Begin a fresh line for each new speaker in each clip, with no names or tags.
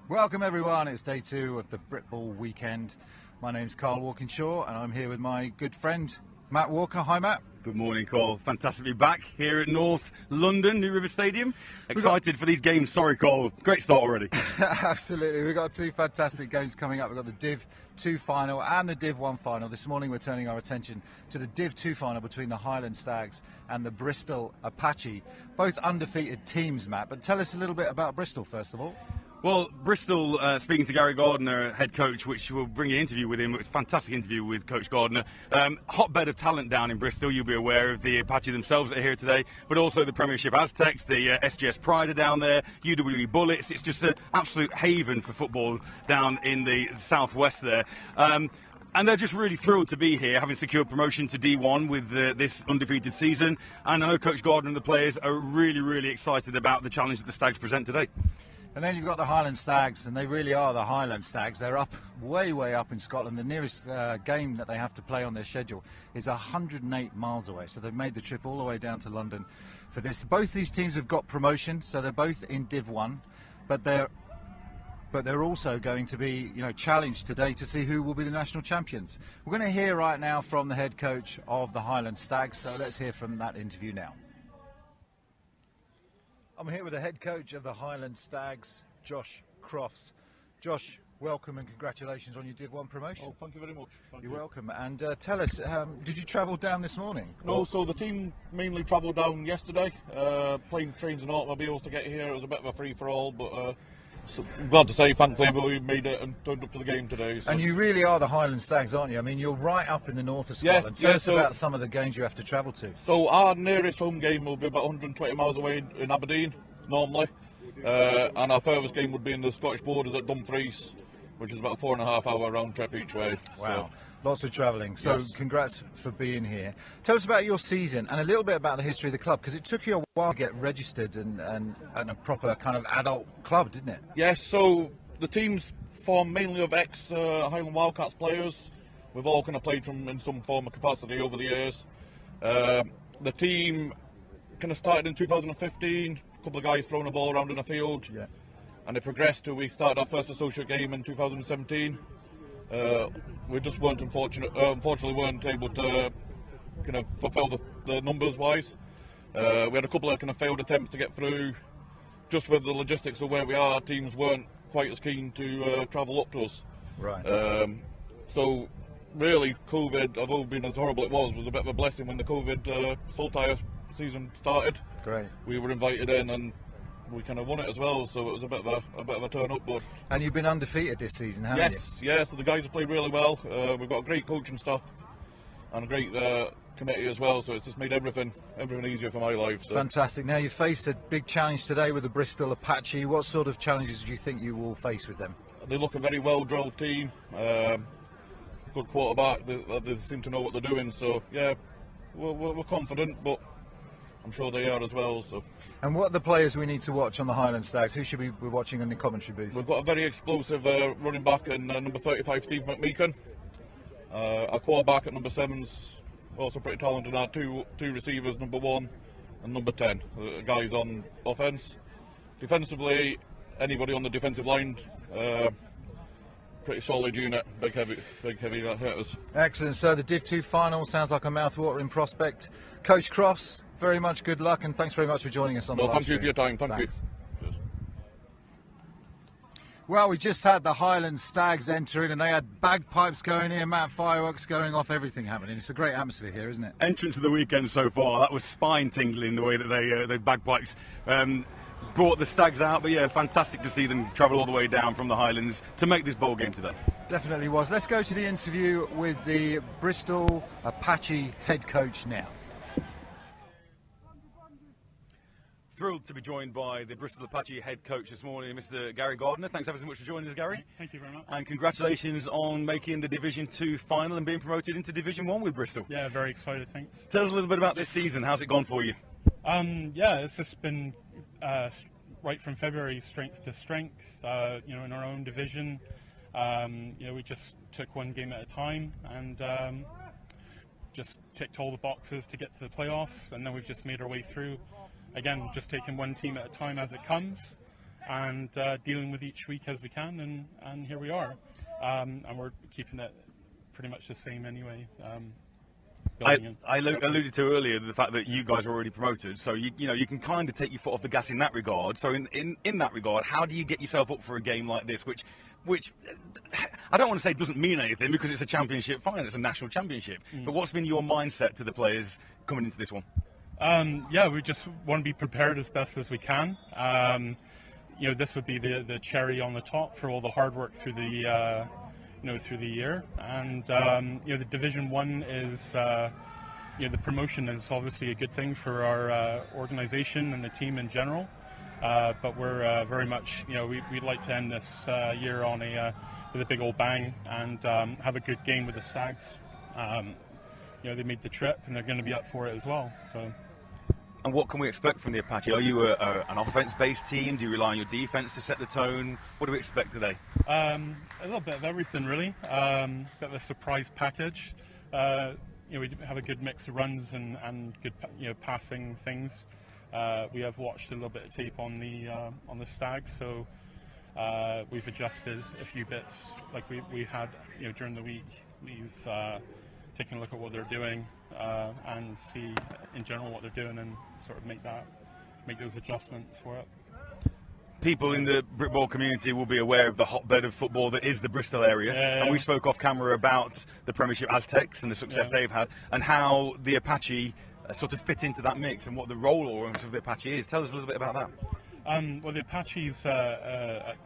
Welcome everyone, it's day 2 of the Britball weekend. My name's Carl Walkinshaw and I'm here with my good friend Matt Walker. Hi Matt.
Good morning, Carl. Fantastic to be back here at North London, New River Stadium. Excited for these games. Sorry, Carl. Great start already.
Absolutely. We've got 2 fantastic games coming up. We've got the Div 2 final and the Div 1 final. This morning we're turning our attention to the Div 2 final between the Highland Stags and the Bristol Apache. Both undefeated teams, Matt. But tell us a little bit about Bristol, first of all.
Well, Bristol, speaking to Gary Gardner, head coach, which we'll bring an interview with him. It's a fantastic interview with Coach Gardner. Hotbed of talent down in Bristol. You'll be aware of the Apache themselves that are here today, but also the Premiership Aztecs, the SGS Pride are down there, UWE Bullets. It's just an absolute haven for football down in the southwest there. And they're just really thrilled to be here, having secured promotion to D1 with this undefeated season. And I know Coach Gardner and the players are really, really excited about the challenge that the Stags present today.
And then you've got the Highland Stags, and they really are the Highland Stags. They're up, way up in Scotland. The nearest game that they have to play on their schedule is 108 miles away. So they've made the trip all the way down to London for this. Both these teams have got promotion, so they're both in Div 1, but they're also going to be, challenged today to see who will be the national champions. We're going to hear right now from the head coach of the Highland Stags, so let's hear from that interview now. I'm here with the head coach of the Highland Stags, Josh Crofts. Josh, welcome and congratulations on your Div 1 promotion.
Oh, thank you very much.
You're welcome. And tell us, did you travel down this morning?
No, so the team mainly travelled down yesterday, plane, trains and automobiles to get here. It was a bit of a free-for-all, but so I'm glad to say, thankfully, we made it and turned up to the game today. So.
And you really are the Highland Stags, aren't you? I mean, you're right up in the north of Scotland. Tell us about some of the games you have to travel to.
So our nearest home game will be about 120 miles away in Aberdeen, normally. And our furthest game would be in the Scottish borders at Dumfries, which is about a 4.5 hour round trip each way.
Wow. Lots of travelling. So yes. Congrats for being here. Tell us about your season and a little bit about the history of the club, because it took you a while to get registered and a proper kind of adult club, didn't it?
Yes, so the team's formed mainly of ex-Highland Wildcats players. We've all kind of played from in some form of capacity over the years. The team kind of started in 2015, a couple of guys throwing a ball around in a field. Yeah. And it progressed to we started our first associate game in 2017. We just weren't unfortunately weren't able to kind of fulfil the numbers wise. We had a couple of kind of failed attempts to get through. Just with the logistics of where we are, teams weren't quite as keen to travel up to us.
Right.
So really, COVID, although being as horrible it was a bit of a blessing when the COVID Saltire season started.
Great.
We were invited in and we kind of won it as well, so it was a bit of a turn up. But
and you've been undefeated this season, haven't you?
Yeah. So the guys have played really well. We've got a great coaching staff and a great committee as well. So it's just made everything easier for my life. So.
Fantastic. Now you faced a big challenge today with the Bristol Apache. What sort of challenges do you think you will face with them?
They look a very well drilled team. Good quarterback. They seem to know what they're doing. So yeah, we're confident, but I'm sure they are as well. So.
And what are the players we need to watch on the Highland Stags? Who should we be watching in the commentary booth?
We've got a very explosive running back in number 35, Steve McMeekin. Our quarterback at number 7's also pretty talented. Our two receivers, number 1 and number 10, guys on offence. Defensively, anybody on the defensive line, pretty solid unit, big heavy hitters.
Excellent. So the Div 2 final sounds like a mouth-watering prospect. Coach Crofts, very much good luck and thanks very much for joining us on the live
thank
stream.
you for your time. Thank you. Cheers.
Well, we just had the Highland Stags enter in and they had bagpipes going here, Matt, fireworks going off, everything happening. It's a great atmosphere here, isn't it?
Entrance of the weekend so far, that was spine-tingling the way that they bagpipes brought the Stags out. But yeah, fantastic to see them travel all the way down from the Highlands to make this bowl game today. Definitely
was. Let's go to the interview with the Bristol Apache head coach now.
Thrilled to be joined by the Bristol Apache head coach this morning, Mr. Gary Gardner. Thanks ever so much for joining us, Gary.
Thank you very much.
And congratulations on making the Division 2 final and being promoted into Division 1 with Bristol.
Yeah, very excited, thanks.
Tell us a little bit about this season. How's it gone for you?
Yeah, it's just been right from February, strength to strength. In our own division, we just took one game at a time and just ticked all the boxes to get to the playoffs, and then we've just made our way through. Again, just taking one team at a time as it comes. and dealing with each week as we can, and here we are. And we're keeping it pretty much the same anyway.
I alluded to earlier the fact that you guys are already promoted, so you can kind of take your foot off the gas in that regard. So in that regard, how do you get yourself up for a game like this, which I don't want to say doesn't mean anything because it's a championship final, it's a national championship. But what's been your mindset to the players coming into this one?
Yeah, we just want to be prepared as best as we can. This would be the cherry on the top for all the hard work through the through the year, and the Division 1 is the promotion is obviously a good thing for our organisation and the team in general. But we're very much, we'd like to end this year on with a big old bang and have a good game with the Stags. They made the trip and they're going to be up for it as well. So.
And what can we expect from the Apache? Are you an offense-based team? Do you rely on your defense to set the tone? What do we expect today? A
little bit of everything, really. Bit of a surprise package. We have a good mix of runs and good, passing things. We have watched a little bit of tape on the Stags, so we've adjusted a few bits. Like we had, during the week, we've taken a look at what they're doing and see in general what they're doing and sort of make those adjustments for it.
People in the Britball community will be aware of the hotbed of football that is the Bristol area, and we spoke off camera about the Premiership Aztecs and the success they've had and how the Apache sort of fit into that mix and what the role of the Apache is. Tell us a little bit about that.
Well, the Apache's a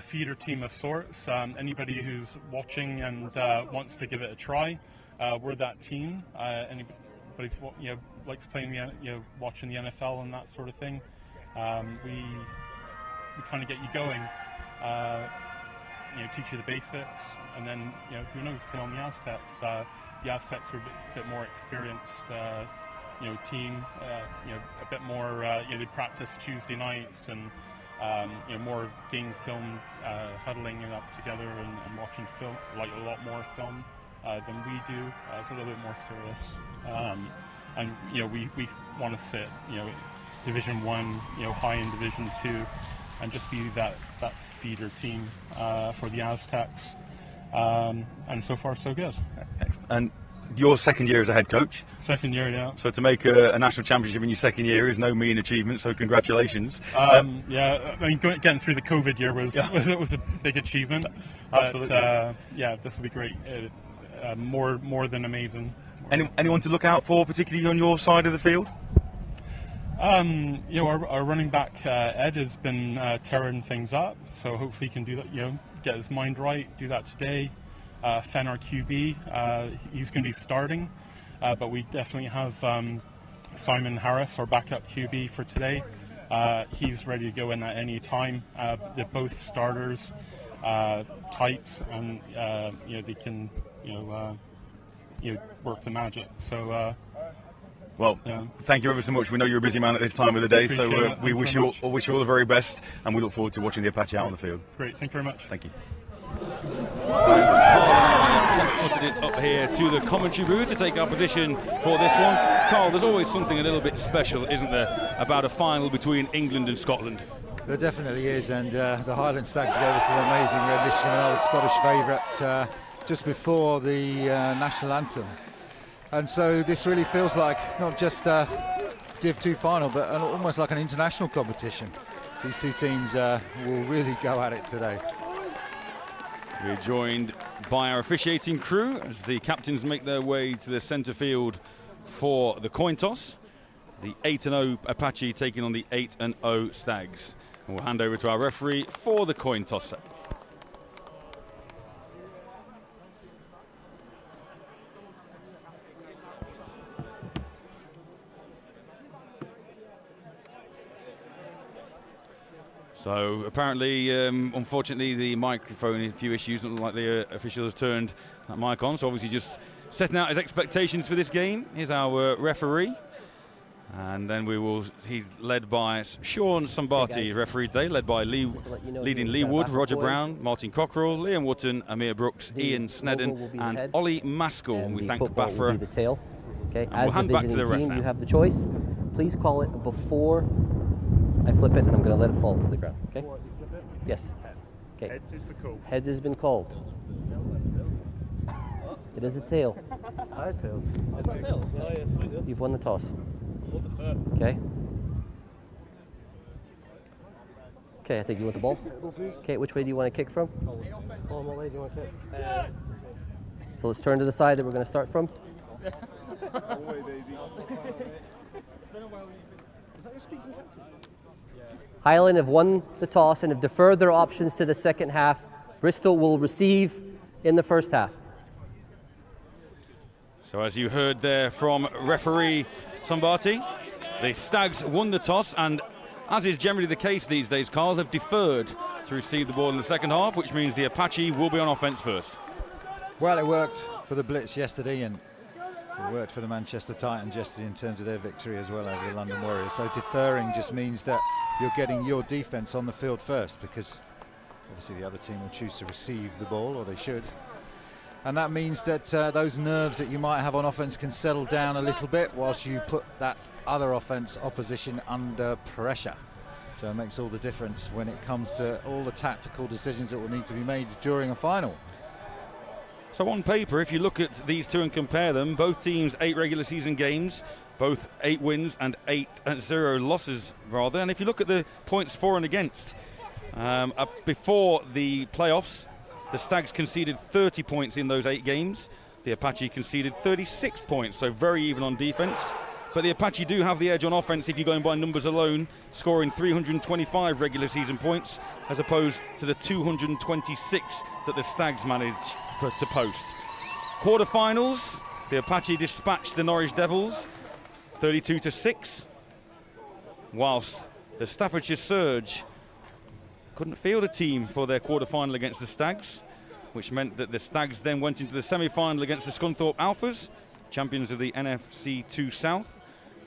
feeder team of sorts. Anybody who's watching and wants to give it a try, we're that team. Anybody likes playing watching the NFL and that sort of thing. We kind of get you going, teach you the basics, and then who knows, play on the Aztecs. The Aztecs are a bit more experienced, team. A bit more. They practice Tuesday nights and more game film, huddling up together and watching film, like a lot more film than we do. It's a little bit more serious, and we want to sit Division 1, high in Division 2, and just be that feeder team for the Aztecs. And so far, so good.
And your second year as a head coach.
Second year, yeah.
So to make a national championship in your second year is no mean achievement. So congratulations.
Yeah, I mean, getting through the COVID year was a big achievement.
Absolutely.
But, this will be great. More than amazing.
Anyone to look out for, particularly on your side of the field?
Our running back Ed has been tearing things up, so hopefully he can do that. Get his mind right, do that today. Fen, our QB, he's going to be starting, but we definitely have Simon Harris, our backup QB, for today. He's ready to go in at any time. They're both starters types, and they can work the magic. So.
Well, thank you ever so much. We know you're a busy man at this time of the day, so we wish you all the very best, and we look forward to watching the Apache out on the field.
Great, thank you very much.
Thank you.
Putting it up here to the commentary booth to take our position for this one. Carl, there's always something a little bit special, isn't there, about a final between England and Scotland?
There definitely is, and the Highland Stags gave us an amazing rendition, an old Scottish favourite, just before the national anthem. And so this really feels like not just a Div 2 final, but almost like an international competition. These two teams will really go at it today.
We're joined by our officiating crew as the captains make their way to the centre field for the coin toss. The 8-0 Apache taking on the 8-0 Stags. And we'll hand over to our referee for the coin toss set. So apparently, unfortunately, the microphone, a few issues, look like the official has turned that mic on. So obviously just setting out his expectations for this game. Here's our referee. And then he's led by Sean Sambati, referee today, led by leading Lee Wood, Roger Brown, Martin Cockerell, Liam Wootton, Amir Brooks, Ian Snedden, and Ollie Maskell. And we thank the BAFRA.
Okay,
and we'll hand back to the ref now.
You have the choice. Please call it before I flip it and I'm going to let it fall to the ground. Okay?
What, you flip it?
Yes.
Heads.
Okay.
Heads is the call.
Heads has been called. It is a tail.
That is tails.
Is that tails? Oh, yeah, sweet. You've won the toss. Okay. Okay, I think you want the ball. Okay, which way do you want to kick from? Oh, what way do you want to kick? So let's turn to the side that we're going to start from. Highland have won the toss and have deferred their options to the second half. Bristol will receive in the first half.
So as you heard there from referee Sombati, the Stags won the toss, and as is generally the case these days, Carl, have deferred to receive the ball in the second half, which means the Apache will be on offence first.
Well, it worked for the Blitz yesterday, and it worked for the Manchester Titans yesterday in terms of their victory as well over the London Warriors. So deferring just means that you're getting your defence on the field first, because obviously the other team will choose to receive the ball, or they should. And that means that those nerves that you might have on offence can settle down a little bit whilst you put that other offence opposition under pressure. So it makes all the difference when it comes to all the tactical decisions that will need to be made during a final.
So on paper, if you look at these two and compare them, both teams 8 regular season games, both 8 wins and 0 losses rather. And if you look at the points for and against, before the playoffs, the Stags conceded 30 points in those 8 games. The Apache conceded 36 points, so very even on defence. But the Apache do have the edge on offence if you're going by numbers alone, scoring 325 regular season points as opposed to the 226 that the Stags managed to post. Quarterfinals, the Apache dispatched the Norwich Devils 32-6, whilst the Staffordshire Surge couldn't field a team for their quarter-final against the Stags, which meant that the Stags then went into the semi-final against the Scunthorpe Alphas, champions of the NFC 2 South,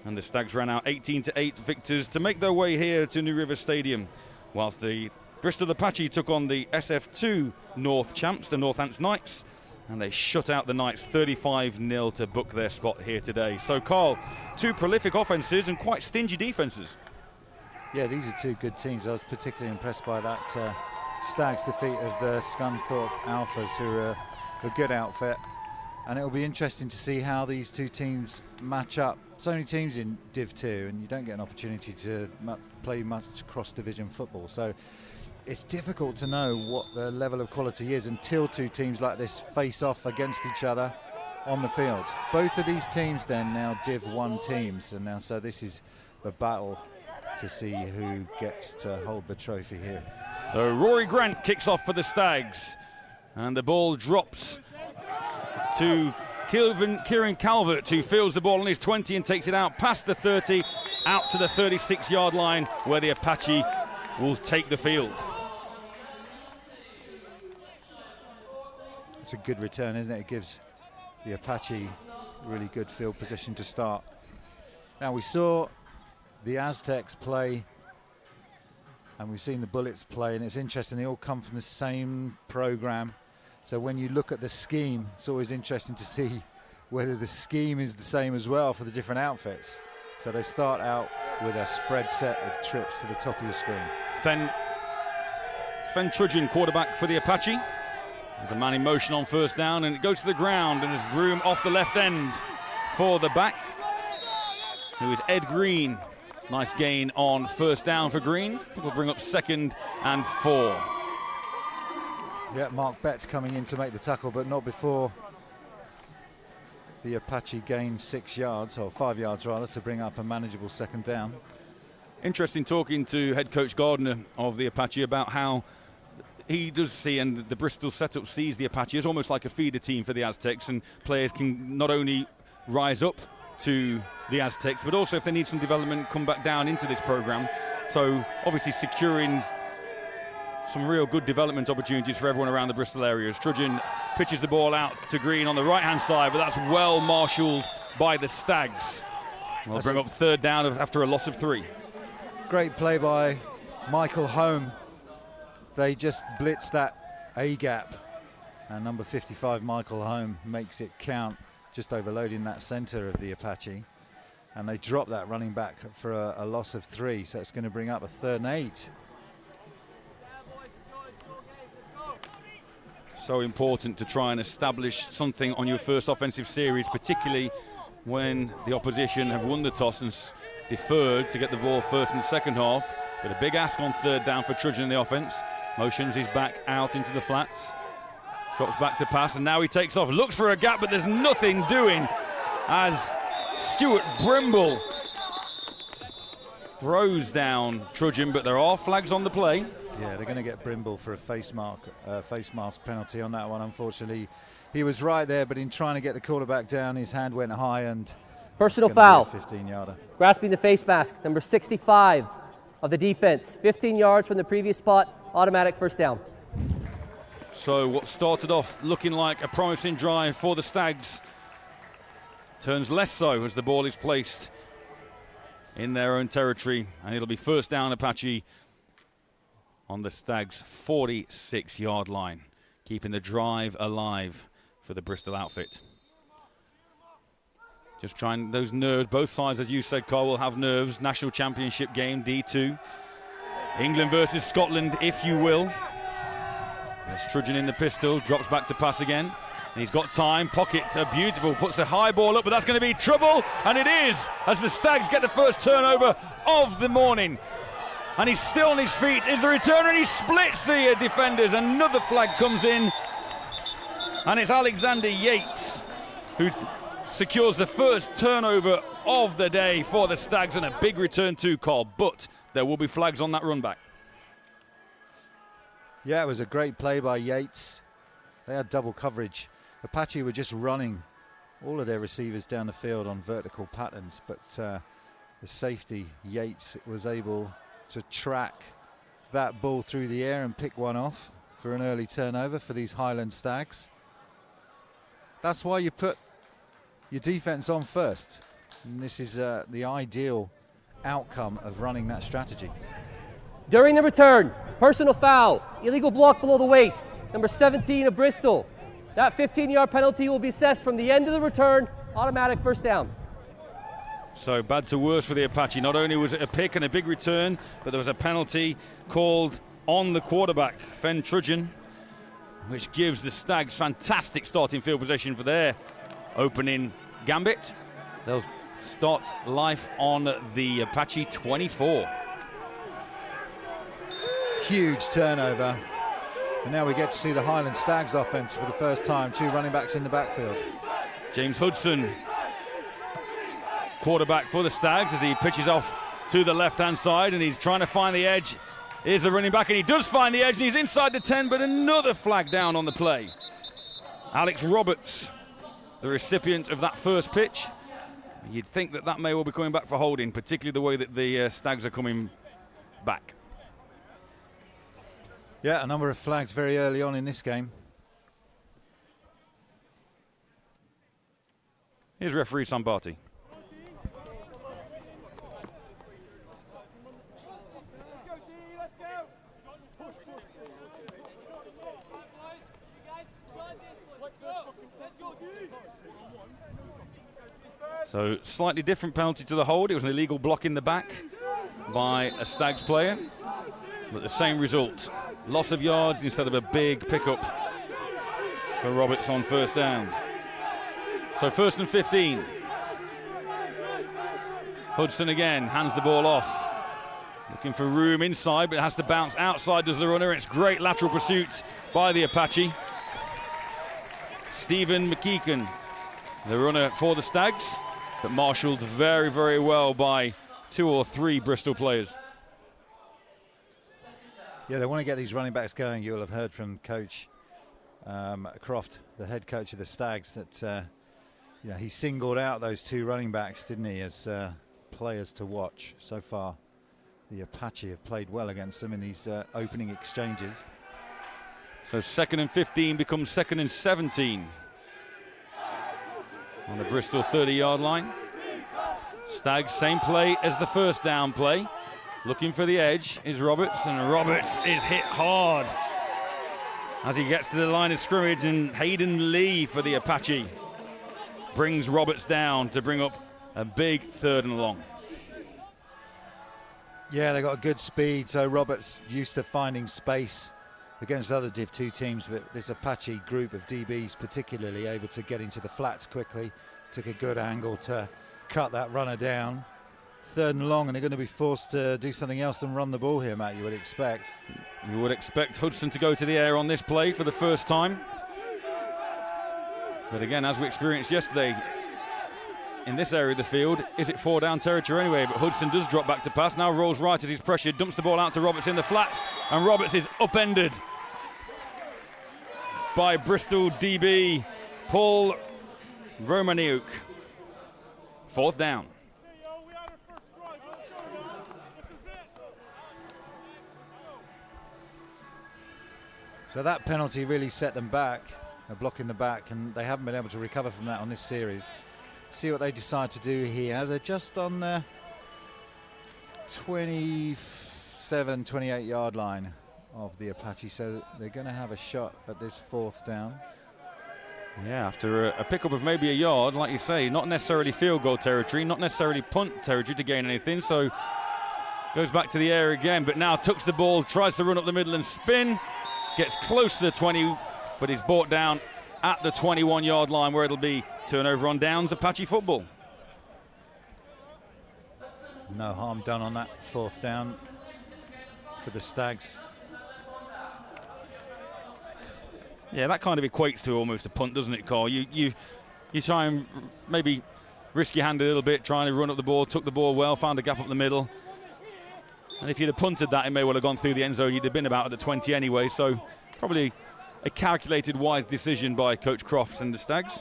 and the Stags ran out 18-8 victors to make their way here to New River Stadium, whilst the Bristol Apache took on the SF2 North champs, the Northants Knights, and they shut out the Knights 35-0 to book their spot here today. So, Carl, 2 prolific offences and quite stingy defences.
Yeah, these are 2 good teams. I was particularly impressed by that Stags defeat of the Scunthorpe Alphas, who are a good outfit. And it'll be interesting to see how these 2 teams match up. So many teams in Div 2, and you don't get an opportunity to play much cross-division football. So it's difficult to know what the level of quality is until 2 teams like this face off against each other on the field. Both of these teams then now Div 1 teams, and now so this is the battle to see who gets to hold the trophy here.
So Rory Grant kicks off for the Stags, and the ball drops to Kieran Calvert, who fields the ball on his 20 and takes it out past the 30, out to the 36-yard line, where the Apache will take the field.
It's a good return, isn't it? It gives the Apache really good field position to start. Now, we saw the Aztecs play, and we've seen the Bullets play, and it's interesting, they all come from the same program. So when you look at the scheme, it's always interesting to see whether the scheme is the same as well for the different outfits. So they start out with a spread set of trips to the top of your screen.
Fen Trudgeon, quarterback for the Apache. There's a man in motion on first down, and it goes to the ground, and there's room off the left end for the back, who is Ed Green. Nice gain on first down for Green. It'll bring up 2nd and 4.
Yeah, Mark Betts coming in to make the tackle, but not before the Apache gained 6 yards, or 5 yards rather, to bring up a manageable 2nd down.
Interesting talking to head coach Gardner of the Apache about how he does see, and the Bristol setup sees the Apache as almost like a feeder team for the Aztecs, and players can not only rise up to the Aztecs, but also if they need some development, come back down into this program. So obviously securing some real good development opportunities for everyone around the Bristol area. As Trudgeon pitches the ball out to Green on the right-hand side, but that's well marshalled by the Stags. They'll bring up 3rd down after a loss of 3.
Great play by Michael Home. They just blitz that A-gap, and number 55, Michael Home, makes it count, just overloading that centre of the Apache. and they drop that running back for a loss of 3, so it's going to bring up a 3rd and 8.
So important to try and establish something on your first offensive series, particularly when the opposition have won the toss and deferred to get the ball first in the second half. But a big ask on 3rd down for Trudgeon in the offense. Motions his back out into the flats. Drops back to pass, and now he takes off. Looks for a gap, but there's nothing doing as Stuart Brimble throws down Trudgeon, but there are flags on the play.
Yeah, they're going to get Brimble for a face mask penalty on that one, unfortunately. He was right there, but in trying to get the quarterback down, his hand went high, and
personal foul.
15-yarder.
Grasping the face mask, number 65 of the defense. 15 yards from the previous spot, automatic first down.
So what started off looking like a promising drive for the Stags turns less so as the ball is placed in their own territory, and it'll be first down Apache on the Stags' 46-yard line, keeping the drive alive for the Bristol outfit. Just trying those nerves. Both sides, as you said, Carl, will have nerves. National Championship game, D2. England versus Scotland, if you will. There's Trudgeon in the pistol, drops back to pass again. And he's got time, pocket, beautiful, puts the high ball up, but that's going to be trouble, and it is, as the Stags get the first turnover of the morning. And he's still on his feet, is the returner, and he splits the defenders. Another flag comes in, and it's Alexander Yates who secures the first turnover of the day for the Stags, and a big return too, Carl, but there will be flags on that run back.
Yeah, it was a great play by Yates. They had double coverage. Apache were just running all of their receivers down the field on vertical patterns, but the safety, Yates, was able to track that ball through the air and pick one off for an early turnover for these Highland Stags. That's why you put your defense on first. And this is the ideal outcome of running that strategy.
During the return, personal foul, illegal block below the waist, number 17 of Bristol. That 15-yard penalty will be assessed from the end of the return, automatic first down.
So bad to worse for the Apache. Not only was it a pick and a big return, but there was a penalty called on the quarterback, Fen Trudgeon, which gives the Stags fantastic starting field possession for their opening gambit. They'll start life on the Apache 24.
Huge turnover. And now we get to see the Highland Stags offense for the first time. 2 running backs in the backfield.
James Hudson, quarterback for the Stags, as he pitches off to the left-hand side, and he's trying to find the edge. Here's the running back, and he does find the edge, and he's inside the 10, but another flag down on the play. Alex Roberts, the recipient of that first pitch. You'd think that may well be coming back for holding, particularly the way that the Stags are coming back.
Yeah, a number of flags very early on in this game.
Here's referee Sambati. So slightly different penalty to the hold. It was an illegal block in the back by a Stags player, but the same result. Loss of yards instead of a big pickup for Roberts on first down. So 1st and 15. Hudson again hands the ball off. Looking for room inside, but it has to bounce outside, does the runner. It's great lateral pursuit by the Apache. Stephen McKeegan, the runner for the Stags, but marshalled very, very well by 2 or 3 Bristol players.
Yeah, they want to get these running backs going. You'll have heard from Coach Croft, the head coach of the Stags, that he singled out those 2 running backs, didn't he, as players to watch. So far, the Apache have played well against them in these opening exchanges.
So 2nd and 15 becomes 2nd and 17 on the Bristol 30-yard line. Stags, same play as the first down play. Looking for the edge is Roberts, and Roberts is hit hard as he gets to the line of scrimmage, and Hayden Lee for the Apache brings Roberts down to bring up a big 3rd and long.
Yeah, they got a good speed, so Roberts used to finding space against other Div 2 teams, but this Apache group of DBs particularly able to get into the flats quickly. Took a good angle to cut that runner down. 3rd and long, and they're going to be forced to do something else than run the ball here, Matt, you would expect.
You would expect Hudson to go to the air on this play for the first time. But again, as we experienced yesterday, in this area of the field, is it 4 down territory anyway? But Hudson does drop back to pass, now rolls right as he's pressured, dumps the ball out to Roberts in the flats, and Roberts is upended by Bristol DB Paul Romaniuk. 4th down.
So that penalty really set them back, a block in the back, and they haven't been able to recover from that on this series. See what they decide to do here. They're just on the 27, 28 yard line of the Apache, so they're going to have a shot at this 4th down.
Yeah, after a pickup of maybe a yard, like you say, not necessarily field goal territory, not necessarily punt territory to gain anything, so goes back to the air again, but now tucks the ball, tries to run up the middle and spin, gets close to the 20, but is brought down at the 21 yard line, where it'll be turnover on downs, Apache football.
No harm done on that 4th down for the Stags.
Yeah, that kind of equates to almost a punt, doesn't it, Carl? You try and maybe risk your hand a little bit, trying to run up the ball, took the ball well, found a gap up the middle. And if you'd have punted that, it may well have gone through the end zone. You'd have been about at the 20 anyway, so probably a calculated, wise decision by Coach Crofts and the Stags.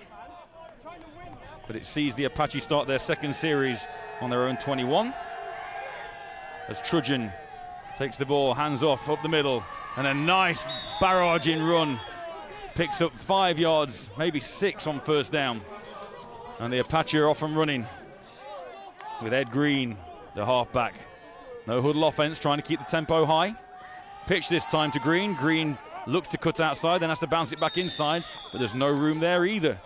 But it sees the Apache start their 2nd series on their own 21. As Trudgeon takes the ball, hands off, up the middle, and a nice barraging run. Picks up 5 yards, maybe 6 on 1st down. And the Apache are off and running with Ed Green, the halfback. No huddle offense, trying to keep the tempo high. Pitch this time to Green. Green looks to cut outside, then has to bounce it back inside, but there's no room there either.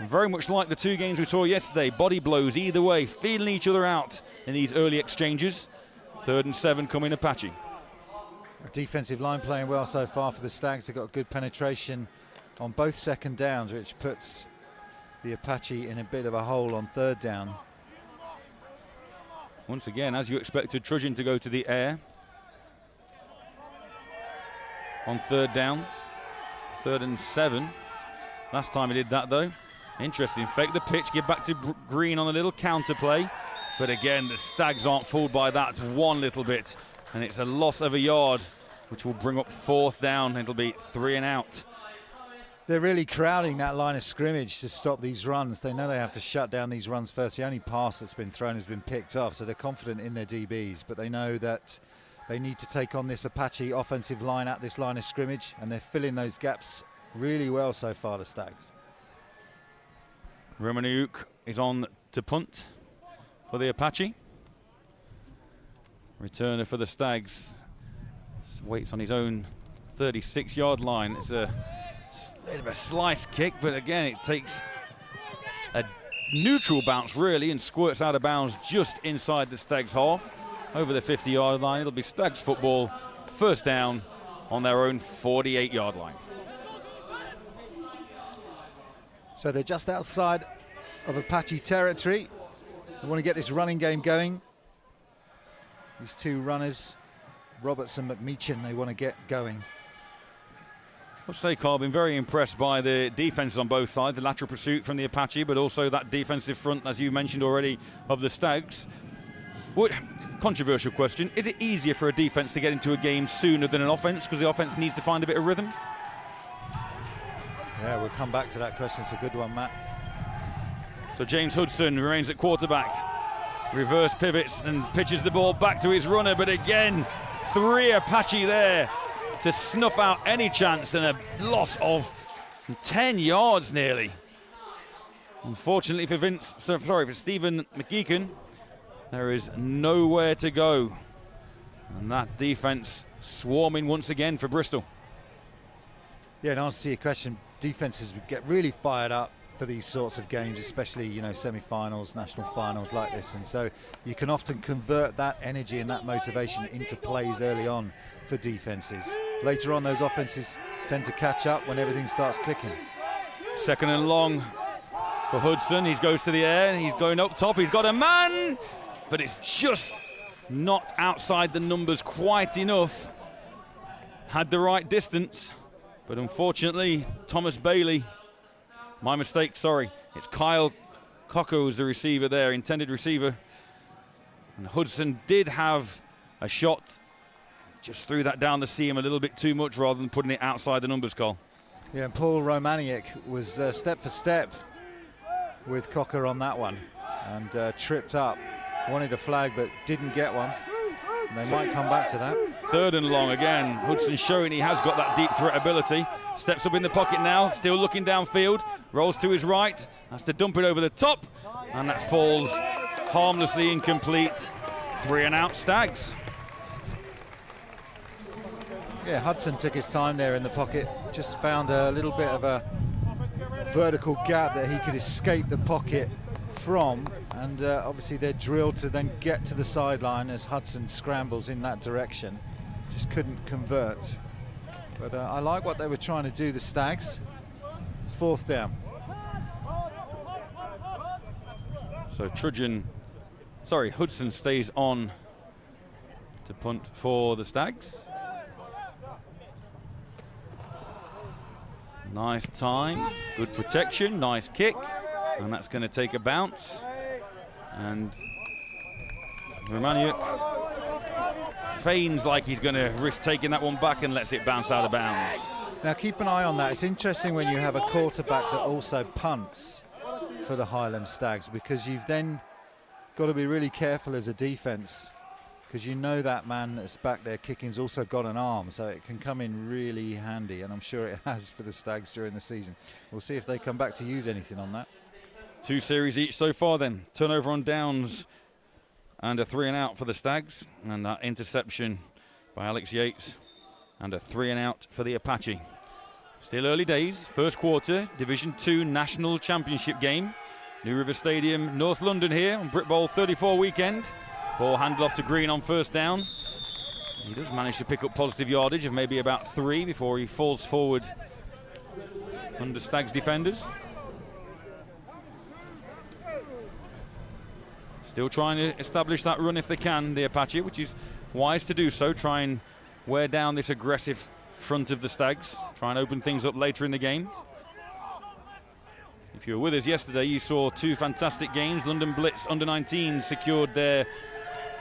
Very much like the 2 games we saw yesterday, body blows either way, feeling each other out in these early exchanges. 3rd and 7 coming Apache.
Defensive line playing well so far for the Stags. They've got good penetration on both 2nd downs, which puts the Apache in a bit of a hole on 3rd down.
Once again, as you expected, Trudgeon to go to the air on 3rd down. 3rd and 7. Last time he did that, though. Interesting. Fake the pitch, give back to Green on a little counter play. But again, the Stags aren't fooled by that one little bit. And it's a loss of a yard, which will bring up 4th down. It'll be 3 and out.
They're really crowding that line of scrimmage to stop these runs. They know they have to shut down these runs first. The only pass that's been thrown has been picked off, so they're confident in their DBs. But they know that they need to take on this Apache offensive line at this line of scrimmage, and they're filling those gaps really well so far, the Stags.
Romaniuk is on to punt for the Apache. Returner for the Stags waits on his own 36 yard line. It's a bit of a slice kick, but again it takes a neutral bounce really and squirts out of bounds just inside the Stags half over the 50 yard line. It'll be Stags football, 1st down on their own 48 yard line.
So they're just outside of Apache territory. They want to get this running game going. These 2 runners, Roberts and McMeechan, they want to get going.
I'll say, Carl, been very impressed by the defenses on both sides, the lateral pursuit from the Apache, but also that defensive front, as you mentioned already, of the Stags. Controversial question, is it easier for a defense to get into a game sooner than an offense because the offense needs to find a bit of rhythm?
Yeah, we'll come back to that question. It's a good one, Matt.
So James Hudson remains at quarterback. Reverse pivots and pitches the ball back to his runner, but again, 3 Apache there to snuff out any chance, and a loss of 10 yards nearly. Unfortunately for Stephen McGeechan, there is nowhere to go. And that defense swarming once again for Bristol.
Yeah, in answer to your question, defenses would get really fired up for these sorts of games, especially, you know, semi-finals, national finals like this, and so you can often convert that energy and that motivation into plays early on for defenses. Later on, those offenses tend to catch up when everything starts clicking.
Second and long for Hudson. He goes to the air, he's going up top, he's got a man, but it's just not outside the numbers quite enough. Had the right distance, but unfortunately Thomas Bailey, my mistake, sorry, it's Kyle Cocker who's the receiver there, intended receiver, and Hudson did have a shot, just threw that down the seam a little bit too much rather than putting it outside the numbers, Cole.
Yeah, and Paul Romaniuk was step for step with Cocker on that one, and tripped up, wanted a flag but didn't get one. And they might come back to that.
Third and long again. Hudson showing he has got that deep threat ability. Steps up in the pocket now, still looking downfield. Rolls to his right, has to dump it over the top, and that falls harmlessly incomplete. 3 and out, Stags.
Yeah, Hudson took his time there in the pocket, just found a little bit of a vertical gap that he could escape the pocket from, and obviously they're drilled to then get to the sideline as Hudson scrambles in that direction. Just couldn't convert. But I like what they were trying to do, the Stags. 4th down.
So Hudson stays on to punt for the Stags. Nice time, good protection, nice kick, and that's going to take a bounce. And Romaniuk feigns like he's going to risk taking that one back and lets it bounce out of bounds.
Now keep an eye on that. It's interesting when you have a quarterback that also punts for the Highland Stags, because you've then got to be really careful as a defense, because you know that man that's back there kicking's also got an arm, so it can come in really handy, and I'm sure it has for the Stags during the season. We'll see if they come back to use anything on that.
2 series each so far then. Turnover on downs and a 3 and out for the Stags, and that interception by Alex Yates, and a 3 and out for the Apache. Still early days, first quarter, Division 2 National Championship game. New River Stadium, North London here on Brit Bowl 34 weekend. Ball handed off to Green on first down. He does manage to pick up positive yardage of maybe about 3 before he falls forward under Stags defenders. Still trying to establish that run if they can, the Apache, which is wise to do so. Try and wear down this aggressive front of the Stags. Try and open things up later in the game. If you were with us yesterday, you saw 2 fantastic games. London Blitz under-19 secured their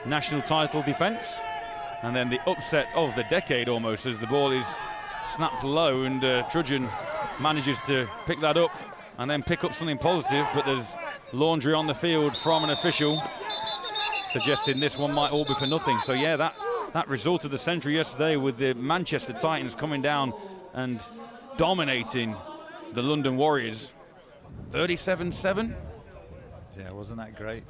national title defence, and then the upset of the decade almost, as the ball is snapped low and Trudgeon manages to pick that up and then pick up something positive, but there's laundry on the field from an official suggesting this one might all be for nothing. So yeah, that result of the century yesterday, with the Manchester Titans coming down and dominating the London Warriors. 37-7.
Yeah, wasn't that great?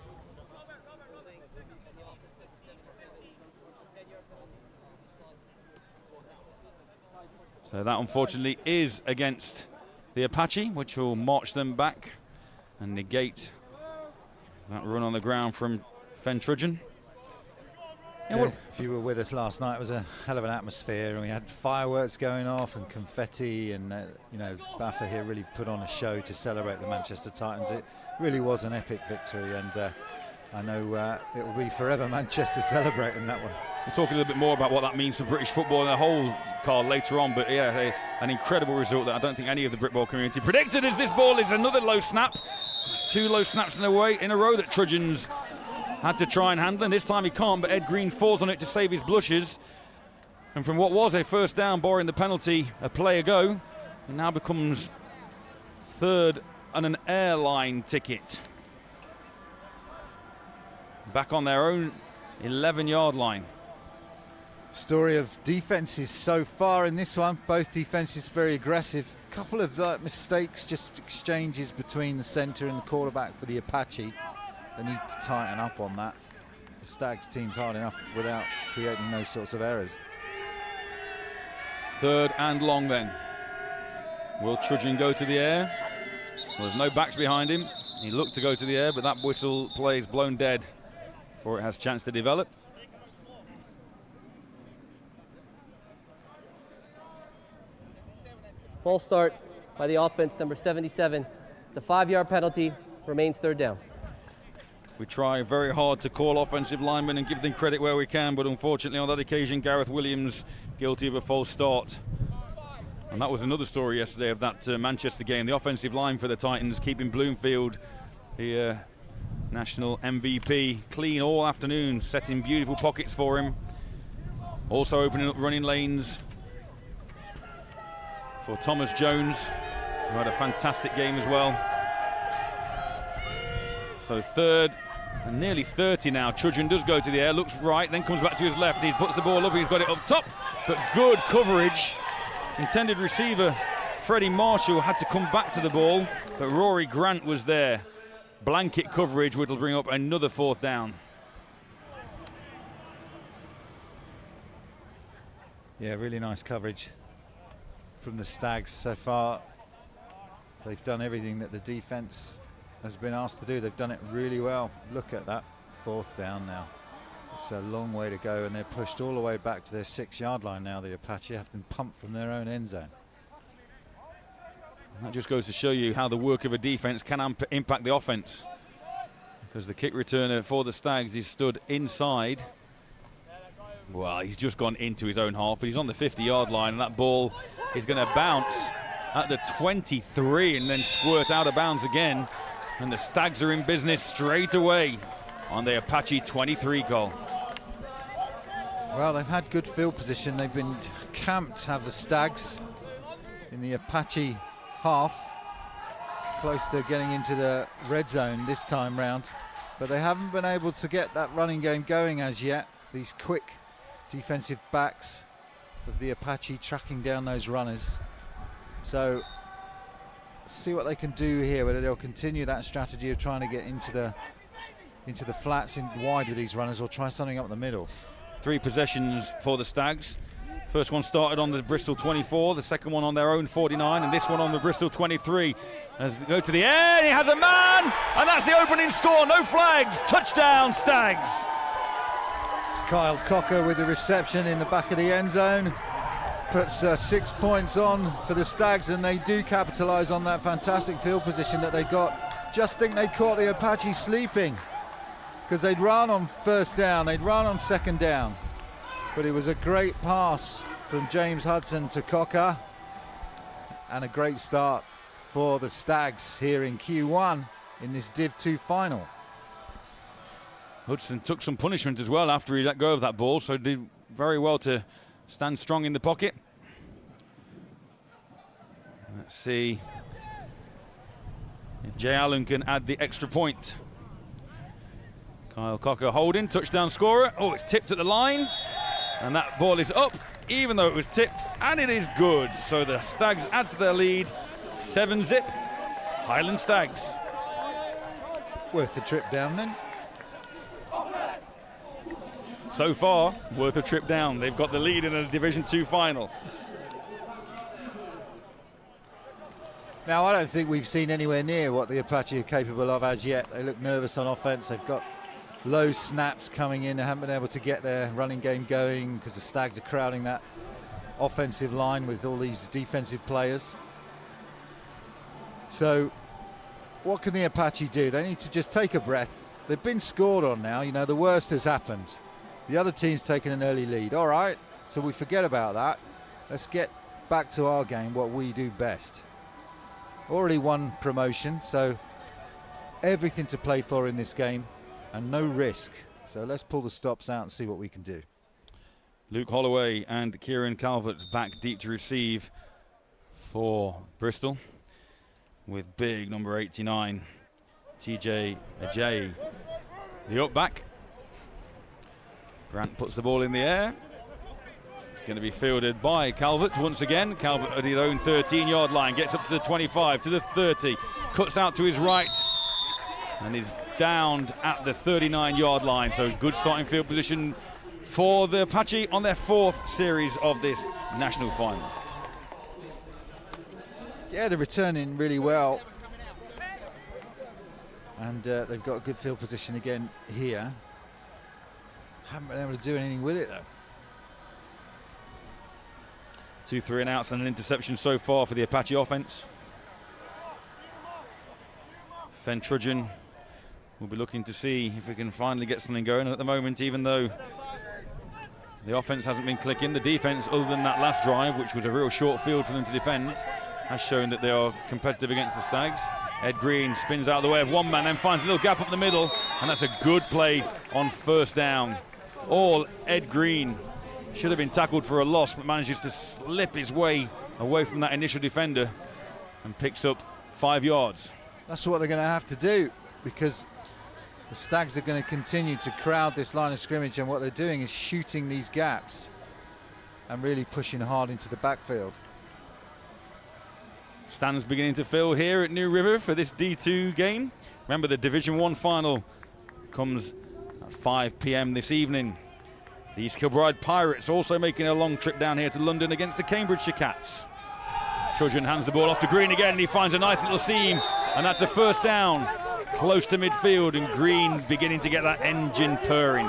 So that unfortunately is against the Apache, which will march them back and negate that run on the ground from Fen Trudgeon.
Yeah, if you were with us last night, it was a hell of an atmosphere, and we had fireworks going off and confetti, and you know, Baffa here really put on a show to celebrate the Manchester Titans. It really was an epic victory, and I know it will be forever Manchester celebrating that one.
We'll talk a little bit more about what that means for British football in the whole, Carl, later on, but yeah, an incredible result that I don't think any of the Britball community predicted, as this ball is another low snap. 2 low snaps in a row that Trudgeon's had to try and handle, and this time he can't, but Ed Green falls on it to save his blushes. And from what was a first down, barring the penalty a play ago, it now becomes 3rd and an airline ticket. Back on their own 11-yard line.
Story of defenses so far in this one. Both defenses very aggressive. Couple of mistakes, just exchanges between the centre and the quarterback for the Apache. They need to tighten up on that. The Stags team's hard enough without creating those sorts of errors.
3rd and long then. Will Trudgeon go to the air? Well, there's no backs behind him. He looked to go to the air, but that whistle plays blown dead before it has a chance to develop.
False start by the offense, number 77. It's a 5-yard penalty, remains third down.
We try very hard to call offensive linemen and give them credit where we can, but unfortunately on that occasion, Gareth Williams guilty of a false start. And that was another story yesterday of that Manchester game. The offensive line for the Titans keeping Bloomfield, the national MVP, clean all afternoon, setting beautiful pockets for him. Also opening up running lanes for Thomas Jones, who had a fantastic game as well. So third and nearly 30 now. Chudgeon does go to the air, looks right, then comes back to his left. He puts the ball up, he's got it up top, but good coverage. Intended receiver Freddie Marshall had to come back to the ball, but Rory Grant was there. Blanket coverage, which will bring up another fourth down.
Yeah, really nice coverage from the Stags so far. They've done everything that the defense has been asked to do. They've done it really well. Look at that fourth down now. It's a long way to go, and they're pushed all the way back to their 6-yard line now. The Apache have been pumped from their own end zone.
And that just goes to show you how the work of a defense can impact the offense, because the kick returner for the Stags is stood inside. Well, he's just gone into his own half, but he's on the 50-yard line, and that ball is going to bounce at the 23 and then squirt out of bounds again. And the Stags are in business straight away on the Apache 23 goal.
Well, they've had good field position. They've been camped, have the Stags, in the Apache half, close to getting into the red zone this time round. But they haven't been able to get that running game going as yet. These quick defensive backs of the Apache tracking down those runners. So see what they can do here, whether they'll continue that strategy of trying to get into the flats in wide with these runners, or try something up the middle.
3 possessions for the Stags. First one started on the Bristol 24, the second one on their own 49, and this one on the Bristol 23. As they go to the air, he has a man, and that's the opening score. No flags, touchdown Stags.
Kyle Cocker with the reception in the back of the end zone puts 6 points on for the Stags, and they do capitalise on that fantastic field position that they got. Just think they caught the Apache sleeping, because they'd run on first down, they'd run on second down, but it was a great pass from James Hudson to Cocker, and a great start for the Stags here in Q1 in this Div 2 final.
Hudson took some punishment as well after he let go of that ball, so did very well to stand strong in the pocket. Let's see if Jay Allen can add the extra point. Kyle Cocker holding, touchdown scorer. Oh, it's tipped at the line, and that ball is up, even though it was tipped, and it is good. So the Stags add to their lead, 7-zip, Highland Stags.
Worth the trip down then.
So far, worth a trip down. They've got the lead in a Division 2 final.
Now, I don't think we've seen anywhere near what the Apache are capable of as yet. They look nervous on offense. They've got low snaps coming in. They haven't been able to get their running game going because the Stags are crowding that offensive line with all these defensive players. So what can the Apache do? They need to just take a breath. They've been scored on now. You know, the worst has happened. The other team's taken an early lead. All right, so we forget about that. Let's get back to our game, what we do best. Already won promotion, so everything to play for in this game and no risk. So let's pull the stops out and see what we can do.
Luke Holloway and Kieran Calvert back deep to receive for Bristol, with big number 89, TJ Ajayi, the up back. Grant puts the ball in the air. It's going to be fielded by Calvert once again. Calvert at his own 13-yard line, gets up to the 25, to the 30, cuts out to his right, and is downed at the 39-yard line. So good starting field position for the Apache on their 4th series of this national final.
Yeah, they're returning really well. And they've got a good field position again here. Haven't been able to do anything with it though.
2 3 and outs and an interception so far for the Apache offense. Fen Trudgeon will be looking to see if we can finally get something going. And at the moment, even though the offense hasn't been clicking, the defense, other than that last drive, which was a real short field for them to defend, has shown that they are competitive against the Stags. Ed Green spins out of the way of one man, then finds a little gap up the middle, and that's a good play on first down. All Ed Green. Should have been tackled for a loss, but manages to slip his way away from that initial defender and picks up 5 yards.
That's what they're going to have to do, because the Stags are going to continue to crowd this line of scrimmage, and what they're doing is shooting these gaps and really pushing hard into the backfield.
Stands beginning to fill here at New River for this D2 game. Remember, the Division 1 final comes at 5 p.m. this evening. The East Kilbride Pirates also making a long trip down here to London against the Cambridgeshire Cats. Trudgeon hands the ball off to Green again, and he finds a nice little seam, and that's a first down close to midfield, and Green beginning to get that engine purring.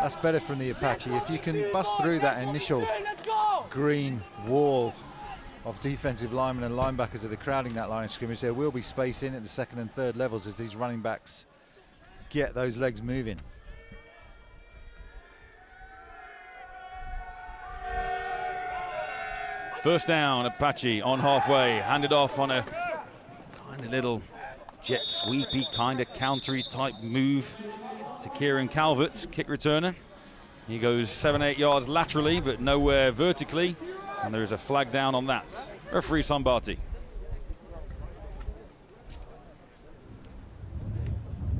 That's better from the Apache. If you can bust through that initial green wall of defensive linemen and linebackers that are crowding that line of scrimmage, there will be space in at the second and third levels as these running backs get those legs moving.
First down, Apache on halfway, handed off on a kind of little jet sweepy, kind of countery type move to Kieran Calvert, kick returner. He goes 7-8 yards laterally, but nowhere vertically, and there is a flag down on that. Referee Sambati.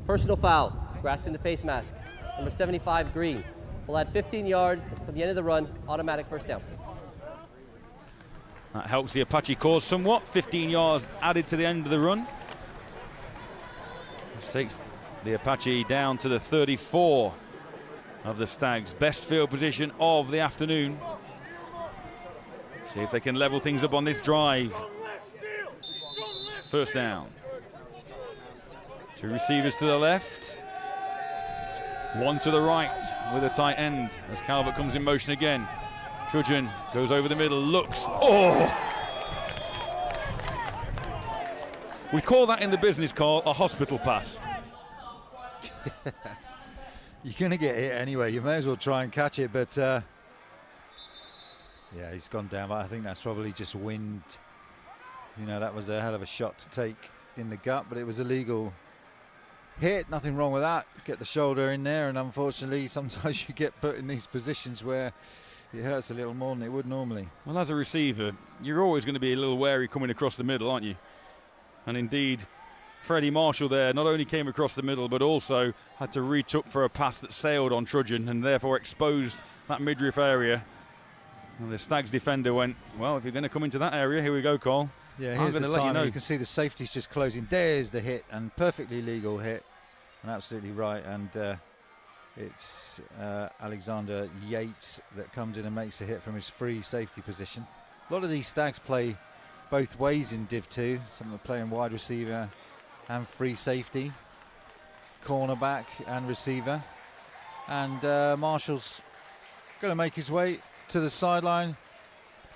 Personal foul, grasping the face mask. Number 75, Green. We'll add 15 yards from the end of the run, automatic first down.
That helps the Apache cause somewhat. 15 yards added to the end of the run. This takes the Apache down to the 34 of the Stags. Best field position of the afternoon. See if they can level things up on this drive. First down. 2 receivers to the left. 1 to the right with a tight end as Calvert comes in motion again. Trudgeon goes over the middle, looks. Oh! We call that in the business, Carl, a hospital pass.
You're going to get hit anyway. You may as well try and catch it, but yeah, he's gone down. But I think that's probably just wind. You know, that was a hell of a shot to take in the gut, but it was a legal hit. Nothing wrong with that. Get the shoulder in there, and unfortunately, sometimes you get put in these positions where it hurts a little more than it would normally.
Well, as a receiver, you're always going to be a little wary coming across the middle, aren't you? And indeed, Freddie Marshall there not only came across the middle, but also had to reach up for a pass that sailed on Trudgeon and therefore exposed that midriff area. And the Stags defender went, well, if you're going to come into that area, here we go, Cole.
Yeah, here's the time. You can see the safety's just closing. There's the hit, and perfectly legal hit, and absolutely right. And it's Alexander Yates that comes in and makes a hit from his free safety position. A lot of these Stags play both ways in Div 2. Some are playing wide receiver and free safety, cornerback and receiver. And Marshall's going to make his way to the sideline.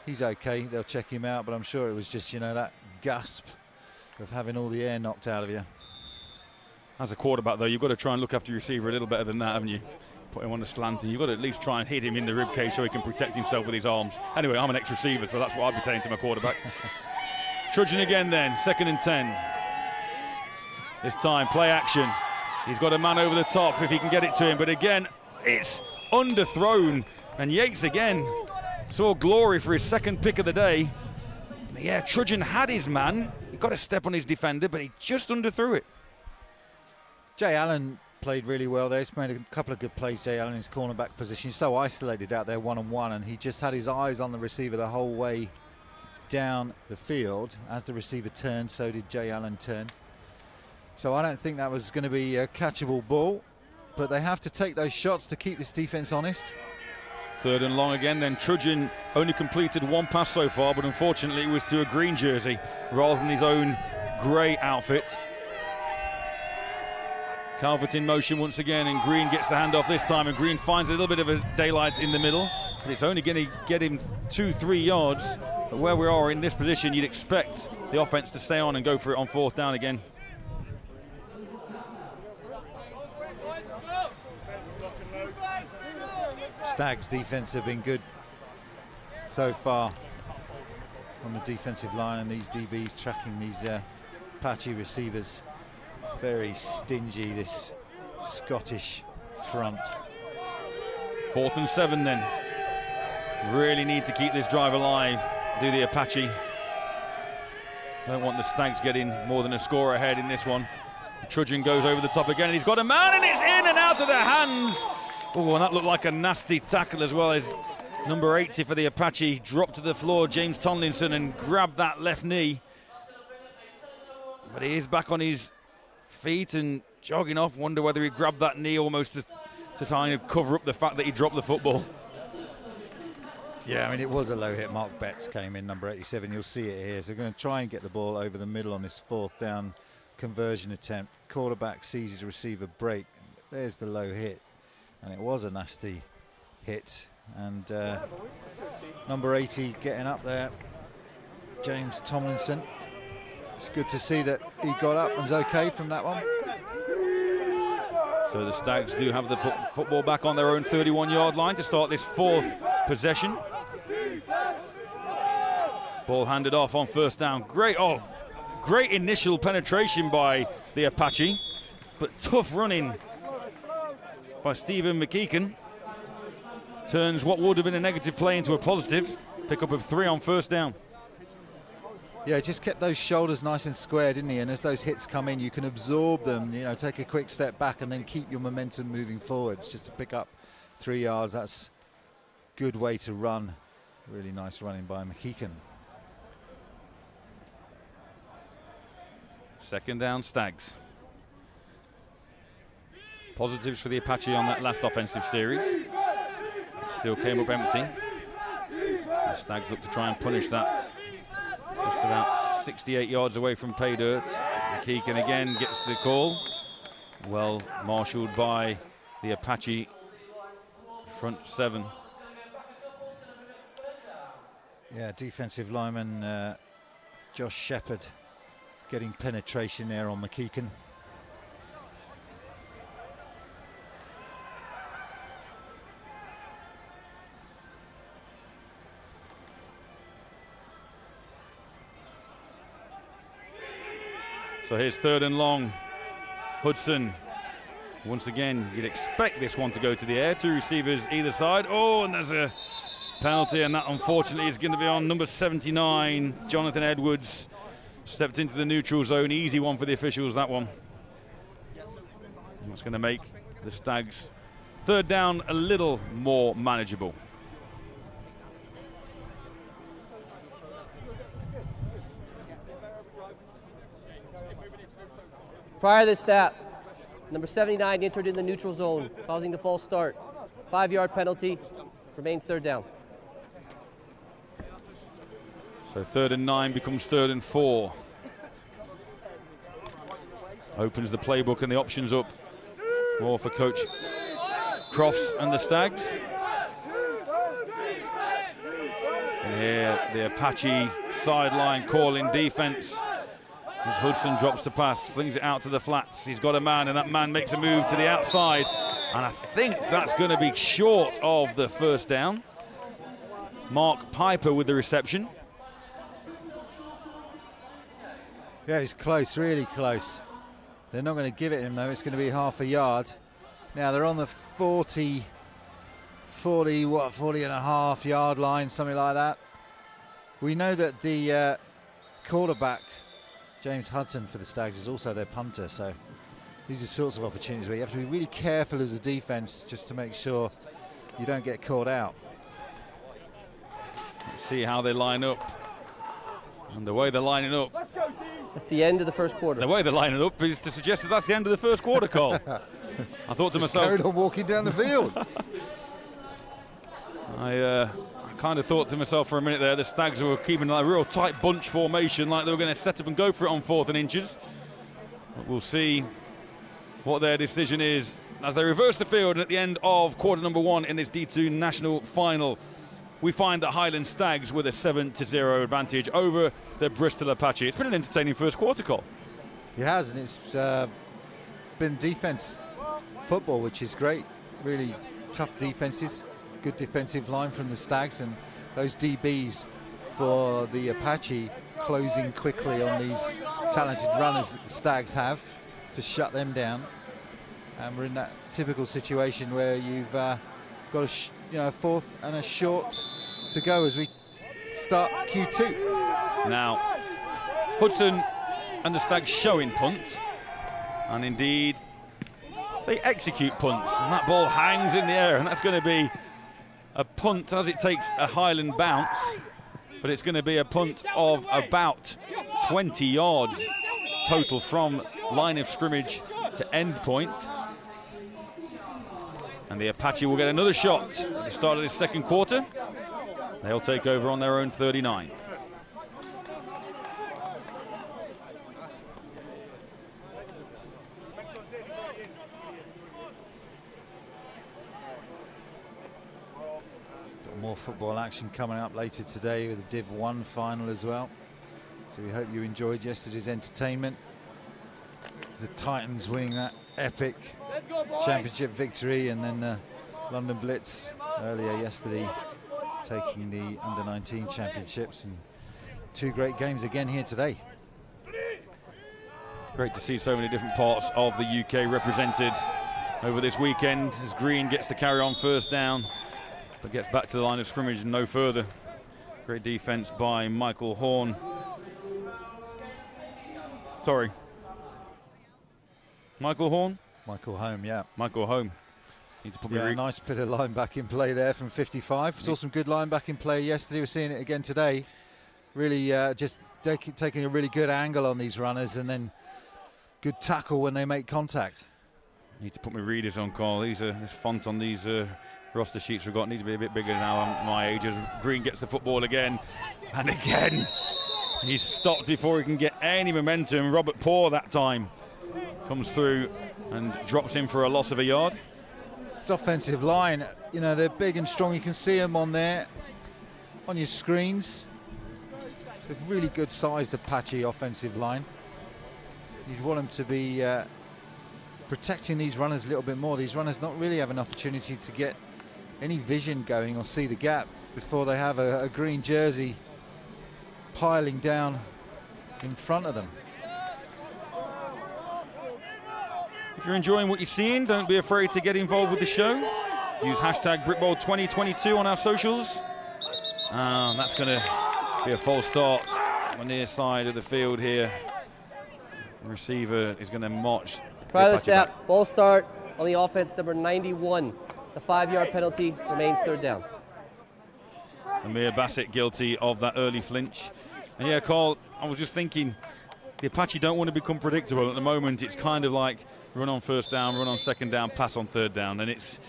He's okay, they'll check him out, but I'm sure it was just, you know, that gasp of having all the air knocked out of you.
As a quarterback, though, you've got to try and look after your receiver a little better than that, haven't you? Put him on a slant, and you've got to at least try and hit him in the ribcage so he can protect himself with his arms. Anyway, I'm an ex-receiver, so that's what I'd be saying to my quarterback. Trudgeon again then, 2nd and 10. This time, play action. He's got a man over the top if he can get it to him, but again, it's underthrown, and Yates again saw glory for his 2nd pick of the day. But yeah, Trudgeon had his man. He got a step on his defender, but he just underthrew it.
Jay Allen played really well there. He's made a couple of good plays, Jay Allen, in his cornerback position. He's so isolated out there one-on-one, and he just had his eyes on the receiver the whole way down the field. As the receiver turned, so did Jay Allen turn. So I don't think that was going to be a catchable ball, but they have to take those shots to keep this defense honest.
3rd and long again, then Trudgeon only completed 1 pass so far, but unfortunately it was to a green jersey rather than his own grey outfit. Calvert in motion once again, and Green gets the handoff this time, and Green finds a little bit of a daylight in the middle, but it's only going to get him 2-3 yards. But where we are in this position, you'd expect the offense to stay on and go for it on 4th down again.
Stags defense have been good so far on the defensive line, and these DBs tracking these Apache receivers. Very stingy, this Scottish front.
4th and 7 then. Really need to keep this drive alive, do the Apache. Don't want the Stags getting more than a score ahead in this one. Trudgeon goes over the top again, and he's got a man, and it's in and out of their hands. Oh, and that looked like a nasty tackle as well, as number 80 for the Apache dropped to the floor, James Tomlinson, and grabbed that left knee. But he is back on his feet and jogging off. Wonder whether he grabbed that knee almost to try and cover up the fact that he dropped the football.
Yeah, I mean, it was a low hit. Mark Betts came in, number 87. You'll see it here. So they're going to try and get the ball over the middle on this 4th down conversion attempt. Quarterback sees his receiver break. There's the low hit. And it was a nasty hit. And number 80 getting up there, James Tomlinson. It's good to see that he got up and was okay from that one.
So the Stags do have the football back on their own 31-yard line to start this 4th possession. Ball handed off on 1st down. Great initial penetration by the Apache, but tough running by Stephen McKeegan. Turns what would have been a negative play into a positive. Pickup of 3 on 1st down.
Yeah, just kept those shoulders nice and square, didn't he? And as those hits come in, you can absorb them, you know, take a quick step back and then keep your momentum moving forwards just to pick up 3 yards. That's a good way to run. Really nice running by McKeegan.
2nd down, Stags. Positives for the Apache on that last offensive series. Still came up empty. The Stags look to try and punish that. Just about 68 yards away from pay dirt. McKeegan again gets the call. Well marshalled by the Apache front 7.
Yeah, defensive lineman Josh Shepherd getting penetration there on McKeegan.
So here's 3rd and long. Hudson, once again, you'd expect this one to go to the air. 2 receivers either side. Oh, and there's a penalty, and that unfortunately is going to be on number 79, Jonathan Edwards. Stepped into the neutral zone. Easy one for the officials, that one. And that's going to make the Stags 3rd down a little more manageable.
Prior to the snap, number 79 entered in the neutral zone, causing the false start. 5-yard penalty, remains 3rd down.
So 3rd and 9 becomes 3rd and 4. Opens the playbook and the options up more for Coach Crofts and the Stags. And here the Apache sideline calling defense. As Hudson drops to pass, flings it out to the flats. He's got a man, and that man makes a move to the outside. And I think that's going to be short of the 1st down. Mark Piper with the reception.
Yeah, he's close, really close. They're not going to give it him, though. It's going to be half a yard. Now they're on the 40 and a half yard line, something like that. We know that the quarterback, James Hudson for the Stags, is also their punter, so these are sorts of opportunities where you have to be really careful as a defense just to make sure you don't get caught out.
Let's see how they line up. And the way they're lining up,
That's the end of the 1st quarter.
the way they're lining up is to suggest that that's the end of the 1st quarter, Cole. I thought to
Just
myself,
carried on walking down the field.
I kind of thought to myself for a minute there, the Stags were keeping a real tight bunch formation, like they were going to set up and go for it on 4th and inches. But we'll see what their decision is as they reverse the field. And at the end of quarter number 1 in this D2 national final, we find that Highland Stags with a 7-0 advantage over the Bristol Apache. It's been an entertaining first quarter, Cole.
It has, and it's been defense football, which is great. Really tough defenses, good defensive line from the Stags, and those DBs for the Apache closing quickly on these talented runners that the Stags have to shut them down. And we're in that typical situation where you've got a fourth and a short to go as we start Q2.
Now, Hudson and the Stags showing punt, and indeed they execute punts, and that ball hangs in the air, and that's going to be a punt as it takes a Highland bounce, but it's going to be a punt of about 20 yards total from line of scrimmage to end point. And the Apache will get another shot at the start of this second quarter. They'll take over on their own 39.
Got more football action coming up later today with the Div 1 final as well. So we hope you enjoyed yesterday's entertainment. The Titans winning that epic championship victory, and then the London Blitz earlier yesterday taking the under-19 championships, and 2 great games again here today.
Great to see so many different parts of the UK represented over this weekend as Green gets to carry on first down but gets back to the line of scrimmage and no further. Great defense by Michael Horn. Sorry, Michael Horn?
Michael Home, yeah.
Michael Home. Need to put me
nice bit of line-back in play there from 55. Saw some good line-back in play yesterday. We're seeing it again today. Really just taking a really good angle on these runners, and then good tackle when they make contact.
Need to put my readers on, Carl. This font on these roster sheets we've got need to be a bit bigger now. I'm my age. As Green gets the football again and again. He's stopped before he can get any momentum. Robert Poor that time comes through and drops in for a loss of a yard.
It's offensive line, you know, they're big and strong. You can see them on there on your screens. It's a really good sized Apache offensive line. You'd want them to be protecting these runners a little bit more. These runners not really have an opportunity to get any vision going or see the gap before they have a green jersey piling down in front of them.
If you're enjoying what you're seeing, don't be afraid to get involved with the show. Use hashtag BritBowl2022 on our socials. That's going to be a false start on the near side of the field here. The receiver is going to march.
Try the snap, false start on the offense, number 91. The 5-yard penalty remains third down.
Amir Bassett guilty of that early flinch. And yeah, Carl, I was just thinking, the Apache don't want to become predictable. At the moment, it's kind of like run on first down, run on second down, pass on third down. And it's,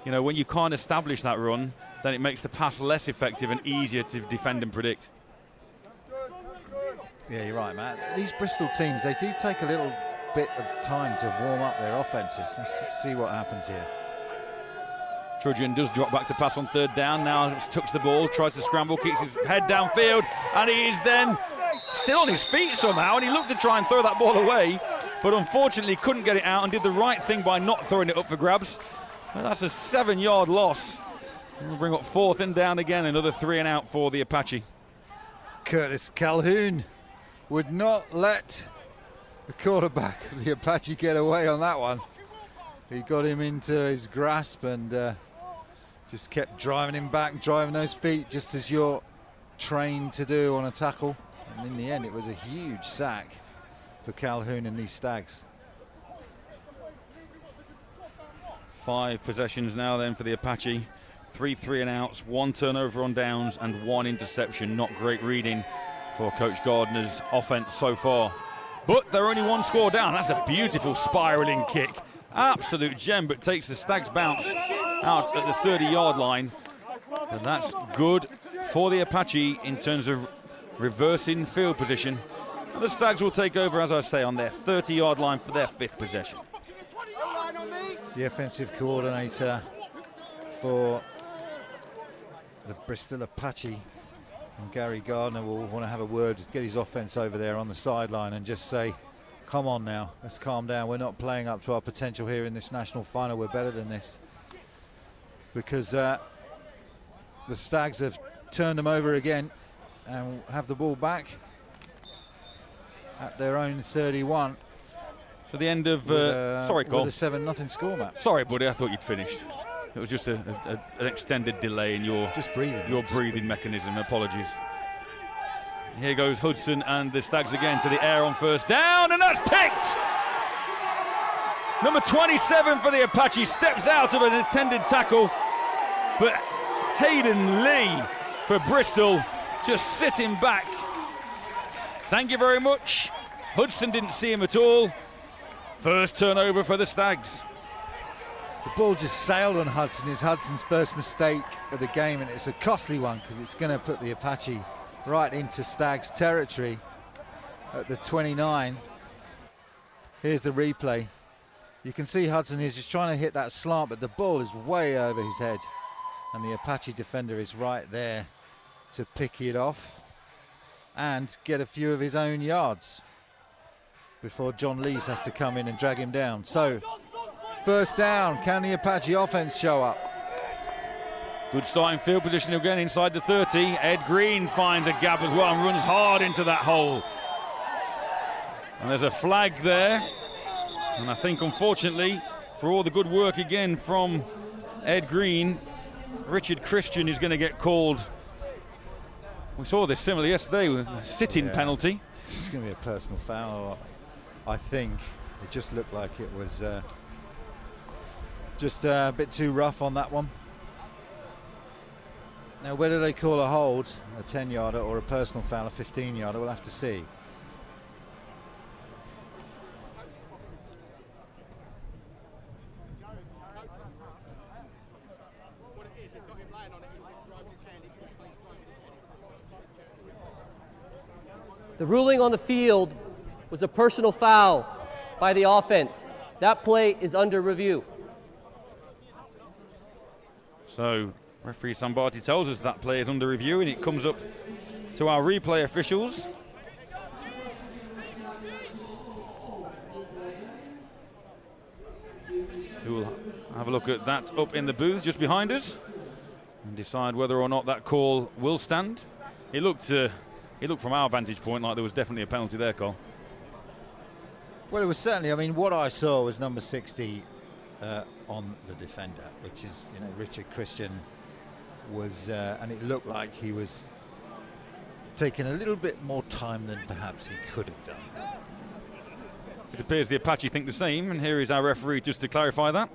you know, when you can't establish that run, then it makes the pass less effective and easier to defend and predict.
Yeah, you're right, Matt. These Bristol teams, they do take a little bit of time to warm up their offenses. Let's see what happens here.
Trudgeon does drop back to pass on third down. Now tucks the ball, tries to scramble, kicks his head downfield, and he is then still on his feet somehow, and he looked to try and throw that ball away, but unfortunately couldn't get it out and did the right thing by not throwing it up for grabs. And that's a 7-yard loss. We'll bring up fourth and down again, another 3 and out for the Apache.
Curtis Calhoun would not let the quarterback of the Apache get away on that one. He got him into his grasp and just kept driving him back, driving those feet, just as you're trained to do on a tackle. And in the end, it was a huge sack for Calhoun and these Stags.
5 possessions now then for the Apache. 3 and outs, 1 turnover on downs and 1 interception. Not great reading for Coach Gardner's offense so far. But they're only 1 score down. That's a beautiful spiraling kick. Absolute gem, but takes the Stags bounce out at the 30-yard line. And that's good for the Apache in terms of reversing field position. And the Stags will take over, as I say, on their 30-yard line for their 5th possession.
the offensive coordinator for the Bristol Apache, and Gary Gardner will want to have a word, get his offense over there on the sideline and just say, come on now, let's calm down. We're not playing up to our potential here in this national final. We're better than this. Because the Stags have turned them over again and have the ball back at their own 31.
So the end of sorry, Cole.
With a 7-0 score, Matt.
Sorry, buddy, I thought you'd finished. It was just an extended delay in your breathing mechanism. Apologies. Here goes Hudson and the Stags again to the air on first down, and that's picked. Number 27 for the Apache steps out of an intended tackle, but Hayden Lee for Bristol just sitting back. Thank you very much. Hudson didn't see him at all. First turnover for the Stags.
The ball just sailed on Hudson. It's Hudson's first mistake of the game, and it's a costly one because it's going to put the Apache right into Stags territory at the 29. Here's the replay. You can see Hudson is just trying to hit that slant, but the ball is way over his head, and the Apache defender is right there to pick it off and get a few of his own yards before John Lees has to come in and drag him down. So first down, can the Apache offense show up?
Good starting field position again inside the 30. Ed Green finds a gap as well and runs hard into that hole. And there's a flag there. And I think, unfortunately, for all the good work again from Ed Green, Richard Christian is going to get called. We saw this similar yesterday with a sit-in penalty.
It's going to be a personal foul, I think. It just looked like it was just a bit too rough on that one. Now, whether they call a hold, a 10-yarder, or a personal foul, a 15-yarder, we'll have to see.
The ruling on the field was a personal foul by the offense. That play is under review.
So referee Sambati tells us that play is under review, and it comes up to our replay officials. Who will have a look at that up in the booth just behind us and decide whether or not that call will stand. It looked from our vantage point like there was definitely a penalty there, Cole.
Well, it was certainly, I mean, what I saw was number 60 on the defender, which is, you know, Richard Christian was, and it looked like he was taking a little bit more time than perhaps he could have done.
It appears the Apache think the same, and here is our referee just to clarify that.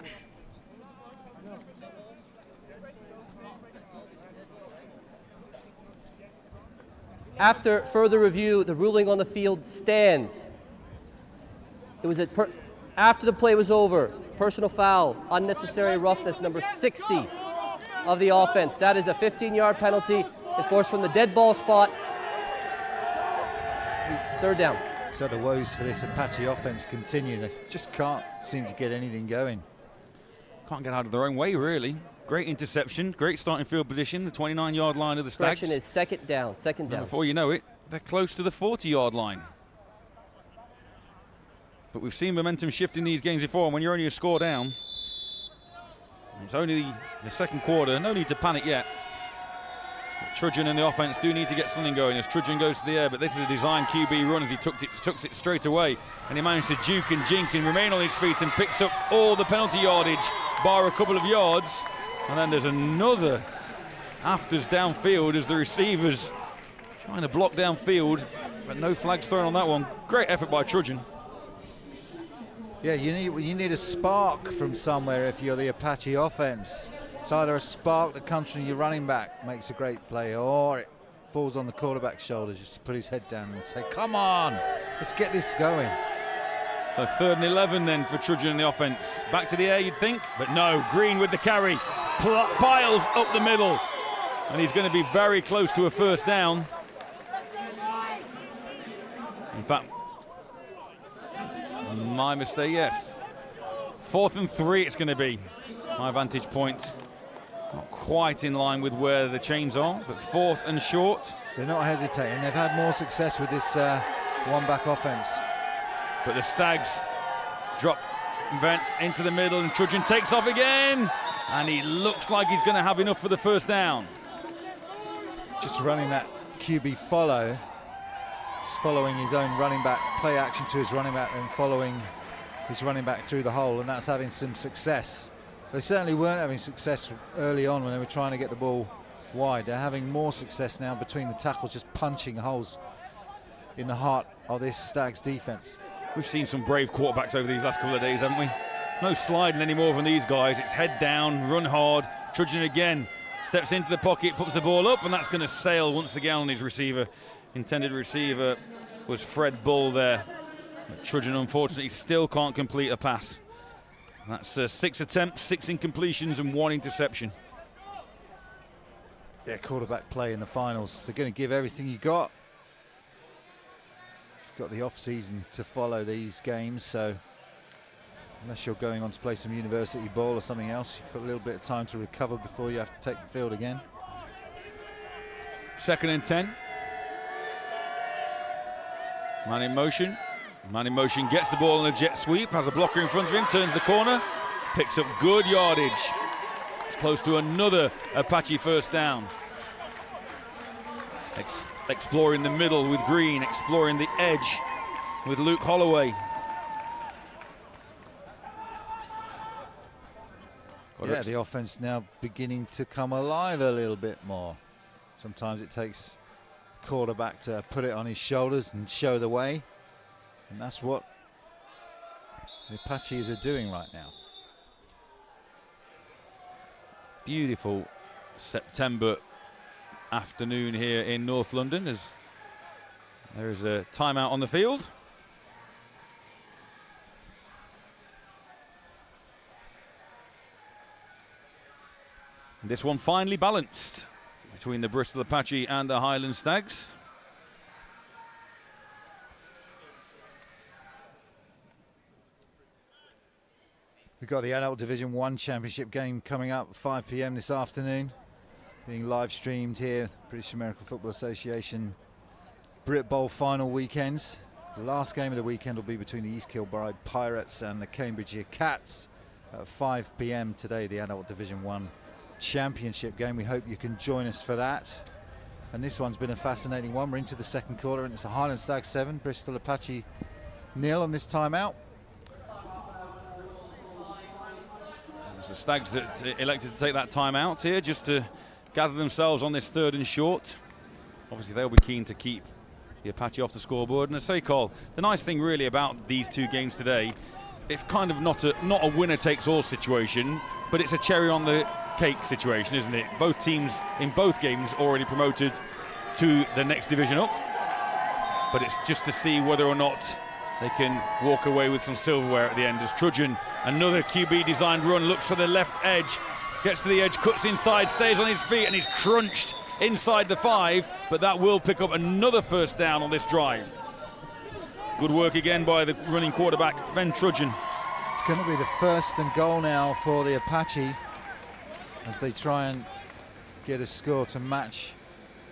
After further review, the ruling on the field stands. It was after the play was over, personal foul, unnecessary roughness, number 60 of the offense. That is a 15-yard penalty enforced from the dead ball spot. Third down.
So the woes for this Apache offense continue. They just can't seem to get anything going.
Can't get out of their own way, really. Great interception, great starting field position, the 29-yard line of the Stags.
Correction is second down.
And before you know it, they're close to the 40-yard line. But we've seen momentum shift in these games before, and when you're only a score down, it's only the second quarter, no need to panic yet. But Trudgeon and the offense do need to get something going as Trudgeon goes to the air, but this is a design QB run as he tucks it straight away, and he managed to juke and jink and remain on his feet and picks up all the penalty yardage, bar a couple of yards. And then there's another afters downfield as the receivers trying to block downfield, but no flags thrown on that one. Great effort by Trudgeon.
Yeah, you need a spark from somewhere if you're the Apache offense. It's either a spark that comes from your running back, makes a great play, or it falls on the quarterback's shoulders just to put his head down and say, come on, let's get this going.
So 3rd and 11 then for Trudgeon in the offense. Back to the air, you'd think, but no. Green with the carry, piles up the middle, and he's going to be very close to a first down. In fact, my mistake, yes. 4th and 3 it's going to be. High vantage point. Not quite in line with where the chains are, but 4th and short.
They're not hesitating. They've had more success with this one-back offense.
But the Stags drop Vent into the middle, and Trudgeon takes off again. And he looks like he's going to have enough for the first down.
Just running that QB follow. Just following his own running back, play action to his running back, and following his running back through the hole, and that's having some success. They certainly weren't having success early on when they were trying to get the ball wide. They're having more success now between the tackles, just punching holes in the heart of this Stags defense.
We've seen some brave quarterbacks over these last couple of days, haven't we? No sliding anymore from these guys. It's head down, run hard. Trudgeon again steps into the pocket, puts the ball up, and that's going to sail once again on his receiver. Intended receiver was Fred Bull there. But Trudgeon unfortunately still can't complete a pass. That's 6 attempts, 6 incompletions, and 1 interception.
Yeah, quarterback play in the finals. They're going to give everything you got. You've got the off-season to follow these games, so unless you're going on to play some university ball or something else, you've got a little bit of time to recover before you have to take the field again.
2nd and 10. Man in motion. Man in motion gets the ball in a jet sweep, has a blocker in front of him, turns the corner, picks up good yardage. It's close to another Apache first down. Exploring the middle with Green, exploring the edge with Luke Holloway.
Yeah, the offense now beginning to come alive a little bit more. Sometimes it takes the quarterback to put it on his shoulders and show the way. And that's what the Apaches are doing right now.
Beautiful September afternoon here in North London as there is a timeout on the field. And this one finally balanced between the Bristol Apache and the Highland Stags.
We've got the Adult Division 1 Championship game coming up at 5 p.m. this afternoon, being live streamed here, British American Football Association Brit Bowl final weekends. The last game of the weekend will be between the East Kilbride Pirates and the Cambridgeshire Cats at 5 p.m. today, the Adult Division 1 Championship game. We hope you can join us for that. And this one's been a fascinating one. We're into the second quarter, and it's a Highland Stags 7, Bristol Apache 0 on this timeout.
The Stags that elected to take that time out here just to gather themselves on this 3rd and short. Obviously they'll be keen to keep the Apache off the scoreboard. And I say, Cole, the nice thing really about these 2 games today, it's kind of not a winner takes all situation, but it's a cherry on the cake situation, isn't it? Both teams in both games already promoted to the next division up, but it's just to see whether or not they can walk away with some silverware at the end. As Trudgeon, another QB designed run, looks for the left edge, gets to the edge, cuts inside, stays on his feet, and he's crunched inside the 5, but that will pick up another first down on this drive. Good work again by the running quarterback, Fen Trudgeon.
It's going to be the 1st and goal now for the Apache as they try and get a score to match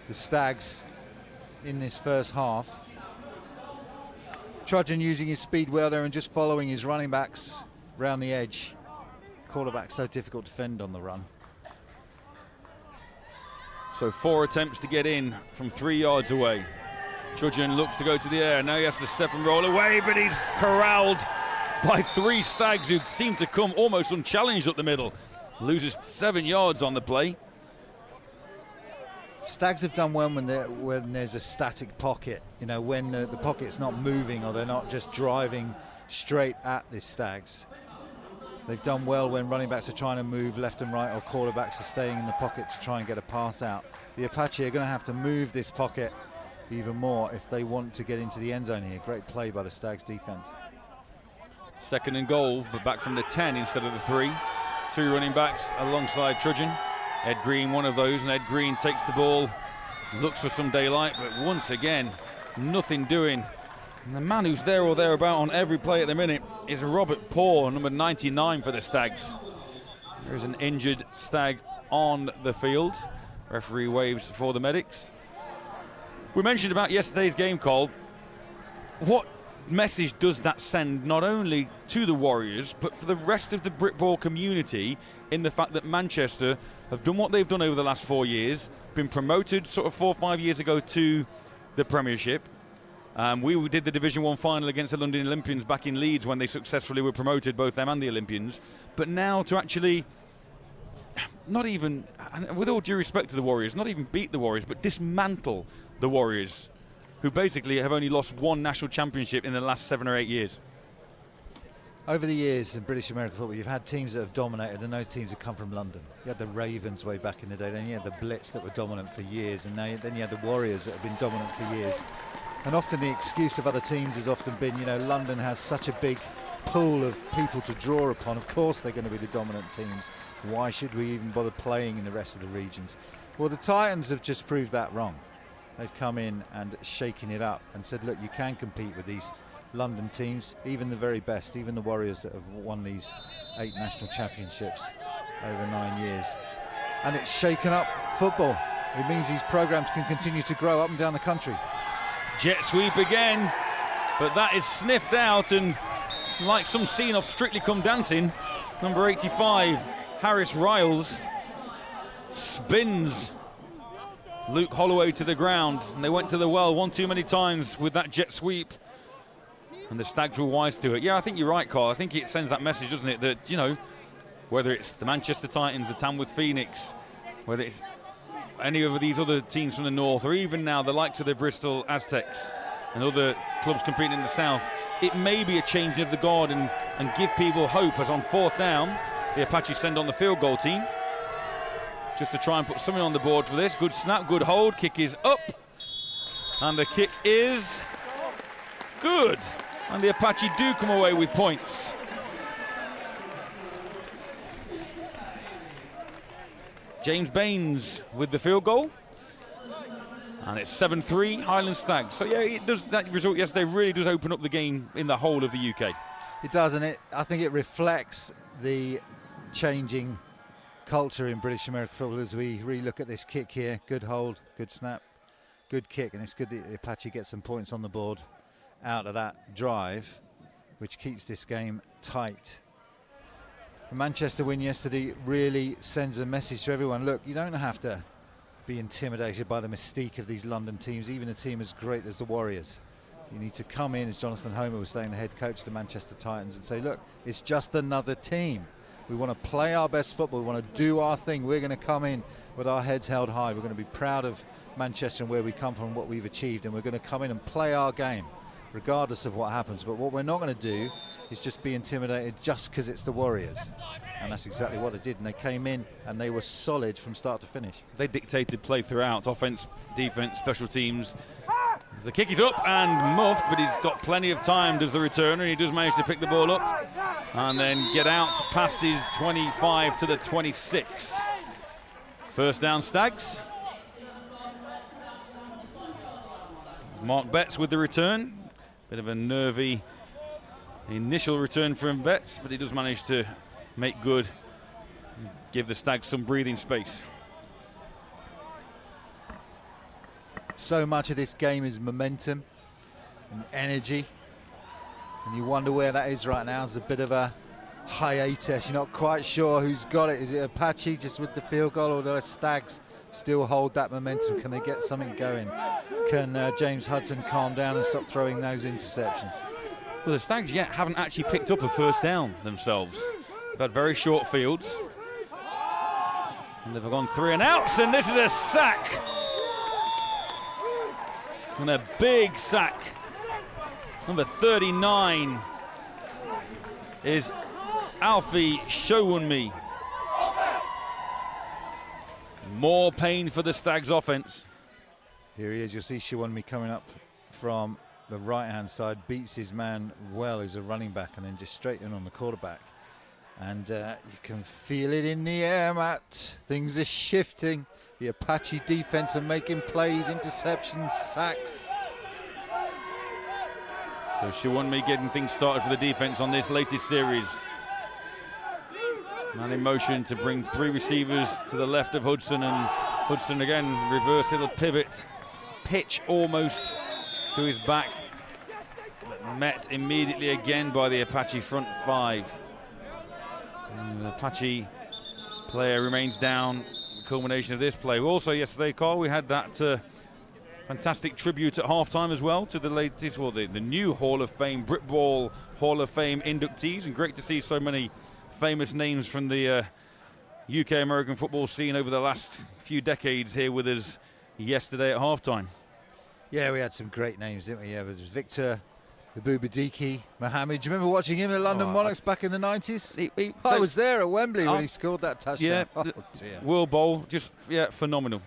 the Stags in this first half. Trudgeon using his speed well there and just following his running backs round the edge. Quarterback so difficult to defend on the run.
So 4 attempts to get in from 3 yards away. Trudgeon looks to go to the air. Now he has to step and roll away, but he's corralled by 3 Stags who seem to come almost unchallenged up the middle. Loses 7 yards on the play.
Stags have done well when there's a static pocket, you know, when the pocket's not moving or they're not just driving straight at the Stags. They've done well when running backs are trying to move left and right or quarterbacks are staying in the pocket to try and get a pass out. The Apache are going to have to move this pocket even more if they want to get into the end zone here. Great play by the Stags defense.
2nd and goal, but back from the 10 instead of the 3. 2 running backs alongside Trudgeon. Ed Green, one of those, and Ed Green takes the ball, looks for some daylight, but once again, nothing doing And the man who's there or thereabout on every play at the minute is Robert Poor, number 99 for the Stags. There is an injured Stag on the field. Referee waves for the medics. We mentioned about yesterday's game, Cole. What message does that send not only to the Warriors but for the rest of the Britball community, in the fact that Manchester have done what they've done over the last 4 years, been promoted sort of 4 or 5 years ago to the Premiership. We did the Division 1 final against the London Olympians back in Leeds when they successfully were promoted, both them and the Olympians. But now to actually not even, with all due respect to the Warriors, not even beat the Warriors, but dismantle the Warriors, who basically have only lost one national championship in the last 7 or 8 years.
Over the years in British American football, you've had teams that have dominated, and those teams have come from London. You had the Ravens way back in the day, then you had the Blitz that were dominant for years, and then you had the Warriors that have been dominant for years. And often the excuse of other teams has often been, you know, London has such a big pool of people to draw upon. Of course they're going to be the dominant teams. Why should we even bother playing in the rest of the regions? Well, the Titans have just proved that wrong. They've come in and shaken it up and said, look, you can compete with these London teams, even the very best, even the Warriors that have won these 8 national championships over 9 years. And it's shaken up football. It means these programs can continue to grow up and down the country.
Jet sweep again, but that is sniffed out, and like some scene of Strictly Come Dancing, number 85, Harris Riles, spins Luke Holloway to the ground, and they went to the well one too many times with that jet sweep, and the Stags were wise to it. Yeah, I think you're right, Carl. I think it sends that message, doesn't it, that, you know, whether it's the Manchester Titans, the Tamworth Phoenix, whether it's any of these other teams from the north, or even now the likes of the Bristol Aztecs and other clubs competing in the south, it may be a change of the guard and give people hope, as on 4th down, the Apache send on the field goal team just to try and put something on the board for this. Good snap, good hold, kick is up, and the kick is good, and the Apache do come away with points. James Baines with the field goal, and it's 7-3 Highland Stags. So yeah, it does, that result yesterday really does open up the game in the whole of the UK.
It does, and I think it reflects the changing culture in British American football as we re-look at this kick here. Good hold, good snap, good kick, and it's good that the Apache get some points on the board out of that drive, which keeps this game tight. The Manchester win yesterday really sends a message to everyone. Look, you don't have to be intimidated by the mystique of these London teams, even a team as great as the Warriors. You need to come in, as Jonathan Homer was saying, the head coach of the Manchester Titans, and say, look, it's just another team. We want to play our best football. We want to do our thing. We're going to come in with our heads held high. We're going to be proud of Manchester and where we come from and what we've achieved, and we're going to come in and play our game regardless of what happens. But what we're not going to do is just be intimidated just because it's the Warriors. And that's exactly what they did, and they came in and they were solid from start to finish.
They dictated play throughout, offense, defense, special teams. The kick is up and muffed, but he's got plenty of time, does the returner, and he does manage to pick the ball up and then get out past his 25 to the 26. First down, Stags. Mark Betts with the return. Bit of a nervy initial return from Betts, but he does manage to make good, give the Stags some breathing space.
So much of this game is momentum and energy, and you wonder where that is right now. It's a bit of a hiatus. You're not quite sure who's got it. Is it Apache just with the field goal, or do the Stags still hold that momentum? Can they get something going? Can James Hudson calm down and stop throwing those interceptions?
Well, the Stags yet haven't actually picked up a first down themselves. They've had very short fields, and they've gone 3 and outs, and this is a sack. And a big sack. Number 39 is Alfie Showunmi. More pain for the Stags offense.
Here he is. You'll see Showunmi coming up from the right-hand side, beats his man well, who's a running back, and then just straight in on the quarterback. And you can feel it in the air, Matt. Things are shifting. The Apache defense are making plays, interceptions, sacks.
So Shawunmi getting things started for the defense on this latest series. Man in motion to bring 3 receivers to the left of Hudson, and Hudson again, reverse little pivot, pitch almost to his back, but met immediately again by the Apache front 5. And the Apache player remains down. The culmination of this play. Also yesterday, Carl, we had that fantastic tribute at halftime as well to the latest, well, the new Hall of Fame, Britball Hall of Fame inductees, and great to see so many famous names from the UK American football scene over the last few decades here with us yesterday at halftime.
Yeah, we had some great names, didn't we? Yeah, there was Victor Abubadiki, Mohammed. Do you remember watching him in the London Monarchs back in the 90s? I was there at Wembley when he scored that touchdown.
Yeah,
oh, dear.
World Bowl, just, yeah, phenomenal.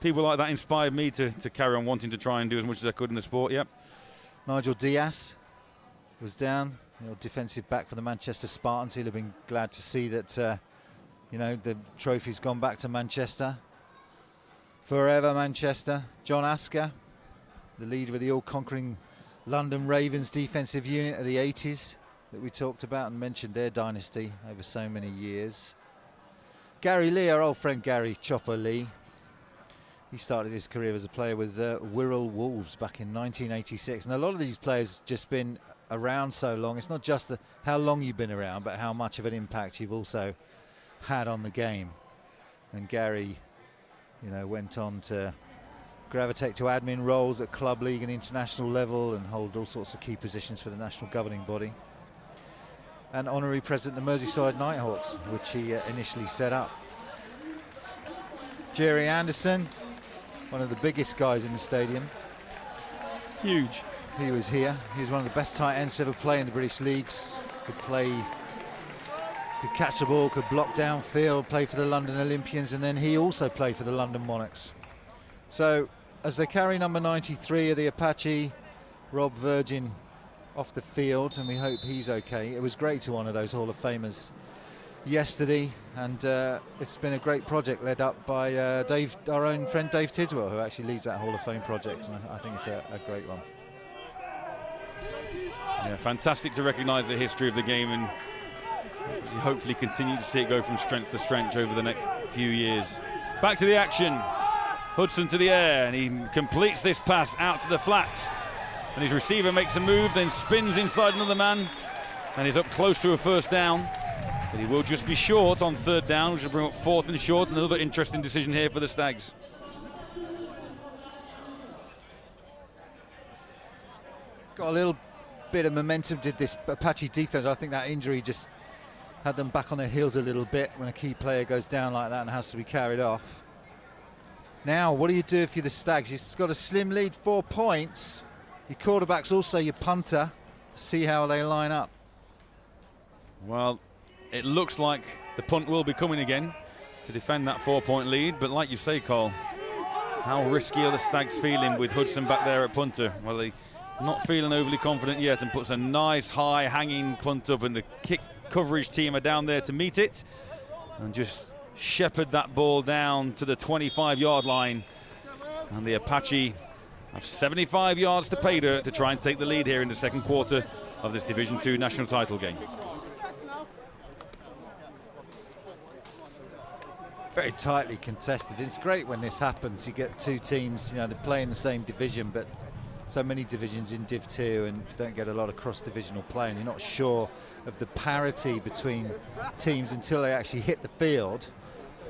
People like that inspired me to carry on wanting to try and do as much as I could in the sport, yep.
Nigel Diaz was down, defensive back for the Manchester Spartans. He'll have been glad to see that, the trophy's gone back to Manchester. Forever Manchester. John Asker, the leader of the all-conquering London Ravens defensive unit of the 80s that we talked about and mentioned their dynasty over so many years. Gary Lee, our old friend Gary Chopper Lee. He started his career as a player with Wirral Wolves back in 1986. And a lot of these players just been around so long. It's not just how long you've been around, but how much of an impact you've also had on the game. And Gary, went on to gravitate to admin roles at club, league and international level and hold all sorts of key positions for the national governing body. And honorary president of the Merseyside Nighthawks, which he initially set up. Jerry Anderson, one of the biggest guys in the stadium.
Huge.
He was here. He was one of the best tight ends to ever play in the British leagues. Could catch the ball, could block downfield, play for the London Olympians, and then he also played for the London Monarchs. So as they carry number 93 of the Apache, Rob Virgin, off the field, and we hope he's okay. It was great to honour those Hall of Famers yesterday, and it's been a great project led up by our own friend Dave Tidswell, who actually leads that Hall of Fame project, and I think it's a great one.
Yeah, fantastic to recognise the history of the game and hopefully continue to see it go from strength to strength over the next few years. Back to the action. Hudson to the air, and he completes this pass out to the flats. And his receiver makes a move, then spins inside another man, and he's up close to a first down. But he will just be short on third down, which will bring up 4th and short. Another interesting decision here for the Stags.
Got a little bit of momentum, did this Apache defense. I think that injury just had them back on their heels a little bit when a key player goes down like that and has to be carried off. Now, what do you do if you're the Stags? You've got a slim lead, 4 points. Your quarterback's also your punter. See how they line up.
Well, it looks like the punt will be coming again to defend that 4-point lead. But like you say, Carl, how risky are the Stags feeling with Hudson back there at punter? Well, they're not feeling overly confident yet, and puts a nice high hanging punt up, and the kick coverage team are down there to meet it and just shepherd that ball down to the 25-yard line. And the Apache have 75 yards to pay dirt to try and take the lead here in the second quarter of this Division 2 national title game.
Very tightly contested. It's great when this happens. You get two teams, they play in the same division, but so many divisions in Div 2 and don't get a lot of cross-divisional play, and you're not sure of the parity between teams until they actually hit the field.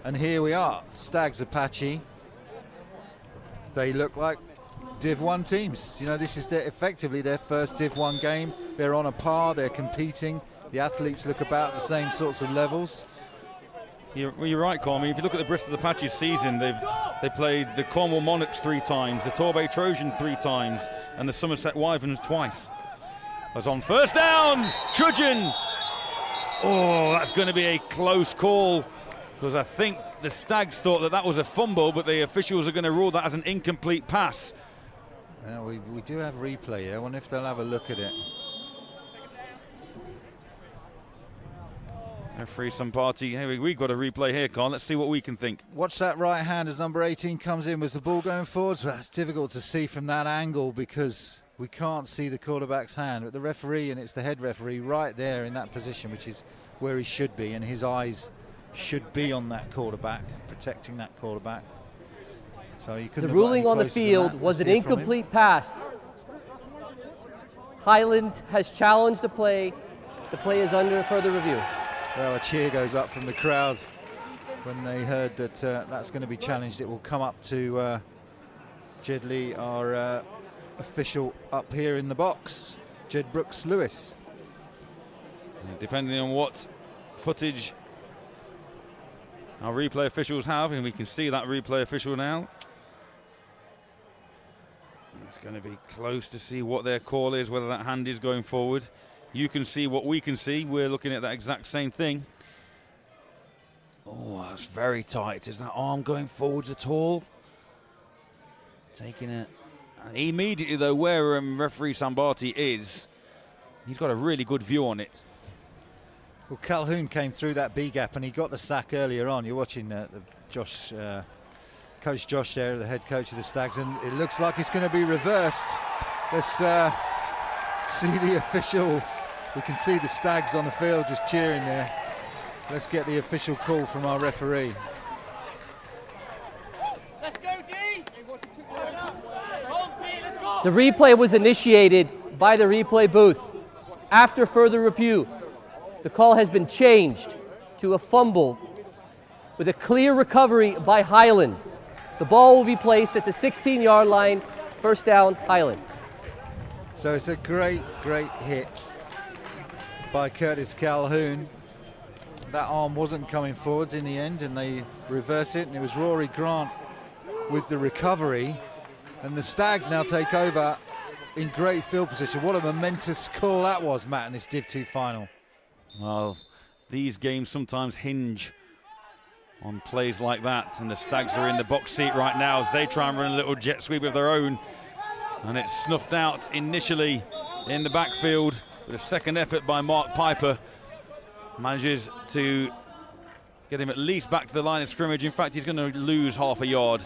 And here we are, Stags Apache. They look like Div 1 teams. This is effectively their first Div 1 game. They're on a par, they're competing. The athletes look about the same sorts of levels.
You're right, Carl. I mean, if you look at the Bristol Apache season, they played the Cornwall Monarchs 3 times, the Torbay Trojan 3 times, and the Somerset Wyverns twice. As on first down, Trudgeon. Oh, that's going to be a close call, because I think the Stags thought that was a fumble, but the officials are going to rule that as an incomplete pass.
We do have replay here. I wonder if they'll have a look at it.
Referee Samparty. Hey, we've got a replay here, Carl. Let's see what we can think.
Watch that right hand as number 18 comes in. Was the ball going forwards? Well, it's difficult to see from that angle because We can't see the quarterback's hand, but the referee, and it's the head referee right there in that position, which is where he should be, and his eyes should be on that quarterback, protecting that quarterback. So you couldn't.
The ruling on the field was an incomplete pass. Highland has challenged the play. The play is under further review.
Well, a cheer goes up from the crowd when they heard that that's going to be challenged. It will come up to Jed Lee, our official up here in the box, Jed Brooks Lewis.
Depending on what footage our replay officials have, and we can see that replay official now. It's going to be close to see what their call is, whether that hand is going forward. You can see what we can see. We're looking at that exact same thing. Oh, that's very tight. Is that arm going forwards at all? Taking it. Immediately, though, where referee Sambati is, he's got a really good view on it.
Well, Calhoun came through that B gap and he got the sack earlier on. You're watching Coach Josh there, the head coach of the Stags, and it looks like it's going to be reversed. Let's see the official. We can see the Stags on the field just cheering there. Let's get the official call from our referee.
Let's go, D!
The replay was initiated by the replay booth. After further review, the call has been changed to a fumble with a clear recovery by Highland. The ball will be placed at the 16-yard line. First down, Highland.
So it's a great hit by Curtis Calhoun. That arm wasn't coming forwards in the end, and they reverse it, and it was Rory Grant with the recovery. And the Stags now take over in great field position. What a momentous call that was, Matt, in this Div 2 final.
Well, these games sometimes hinge on plays like that, and the Stags are in the box seat right now as they try and run a little jet sweep of their own, and it's snuffed out initially in the backfield, with a second effort by Mark Piper. Manages to get him at least back to the line of scrimmage. In fact, he's going to lose half a yard.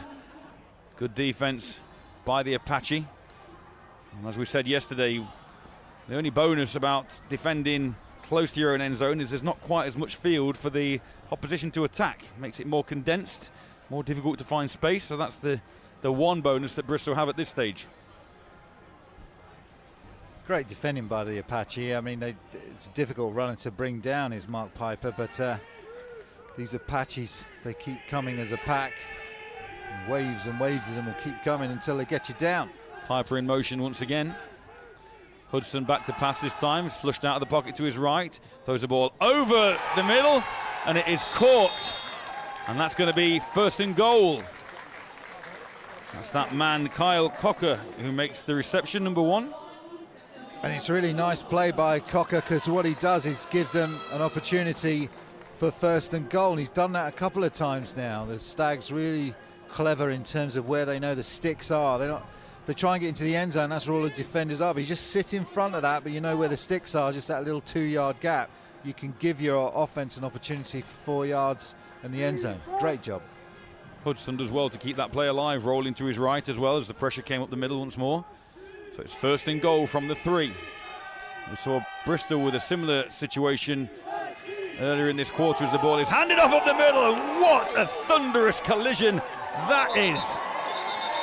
Good defense by the Apache. And as we said yesterday, the only bonus about defending close to your own end zone is there's not quite as much field for the opposition to attack. Makes it more condensed, more difficult to find space. So that's the one bonus that Bristol have at this stage.
Great defending by the Apache. I mean, it's a difficult runner to bring down, is Mark Piper, but these Apaches, they keep coming as a pack. Waves and waves of them will keep coming until they get you down.
Piper in motion once again. Hudson back to pass this time. He's flushed out of the pocket to his right. Throws the ball over the middle, and it is caught. And that's going to be first and goal. That's that man, Kyle Cocker, who makes the reception, number one.
And it's a really nice play by Cocker, because what he does is give them an opportunity for first and goal. And he's done that a couple of times now. The Stags really clever in terms of where they know the sticks are. They try and get into the end zone, that's where all the defenders are. But you just sit in front of that, but you know where the sticks are, just that little 2-yard gap. You can give your offense an opportunity for 4 yards in the end zone. Great job.
Hudson does well to keep that play alive, rolling to his right as well as the pressure came up the middle once more. So it's first and goal from the 3. We saw Bristol with a similar situation earlier in this quarter as the ball is handed off up the middle, and what a thunderous collision that is.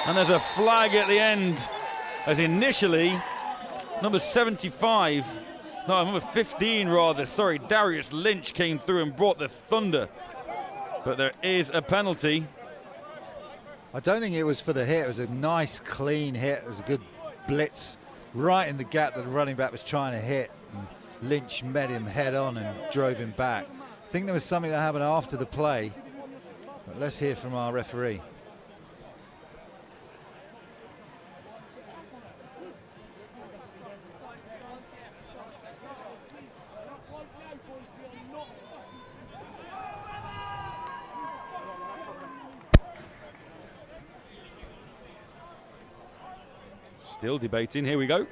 And there's a flag at the end, as initially number 15 rather, sorry, Darius Lynch came through and brought the thunder. But there is a penalty.
I don't think it was for the hit. It was a nice clean hit. It was a good blitz right in the gap that the running back was trying to hit. And Lynch met him head on and drove him back. I think there was something that happened after the play. But let's hear from our referee.
Still debating, here we go.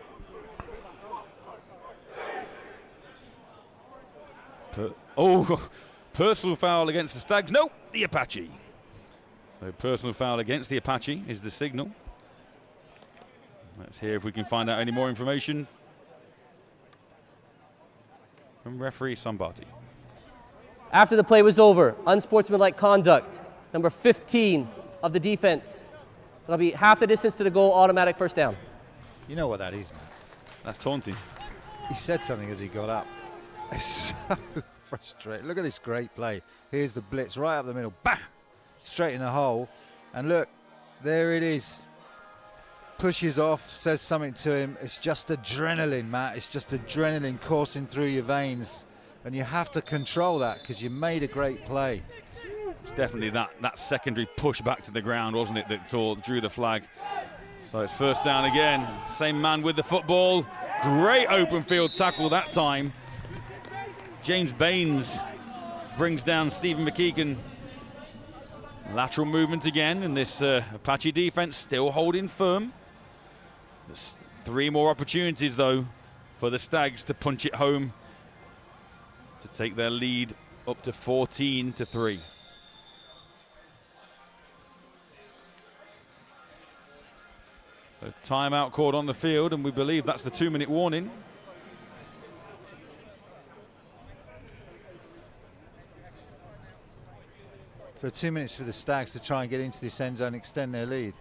Personal foul against the Stags. Nope, the Apache. So personal foul against the Apache is the signal. Let's hear if we can find out any more information from referee Sambati.
After the play was over, unsportsmanlike conduct, number 15 of the defense. It'll be half the distance to the goal, automatic first down.
You know what that is, man.
That's taunting.
He said something as he got up. It's so frustrating. Look at this great play. Here's the blitz right up the middle. Bam! Straight in the hole. And look, there it is. Pushes off, says something to him. It's just adrenaline, Matt. It's just adrenaline coursing through your veins. And you have to control that because you made a great play.
It's definitely that secondary push back to the ground, wasn't it, that drew the flag. So it's first down again. Same man with the football. Great open field tackle that time. James Baines brings down Stephen McKeegan. Lateral movement again, and this Apache defense still holding firm. There's 3 more opportunities, though, for the Stags to punch it home to take their lead up to 14-3. So timeout called on the field, and we believe that's the 2-minute warning.
So 2 minutes for the Stags to try and get into this end zone, extend their lead.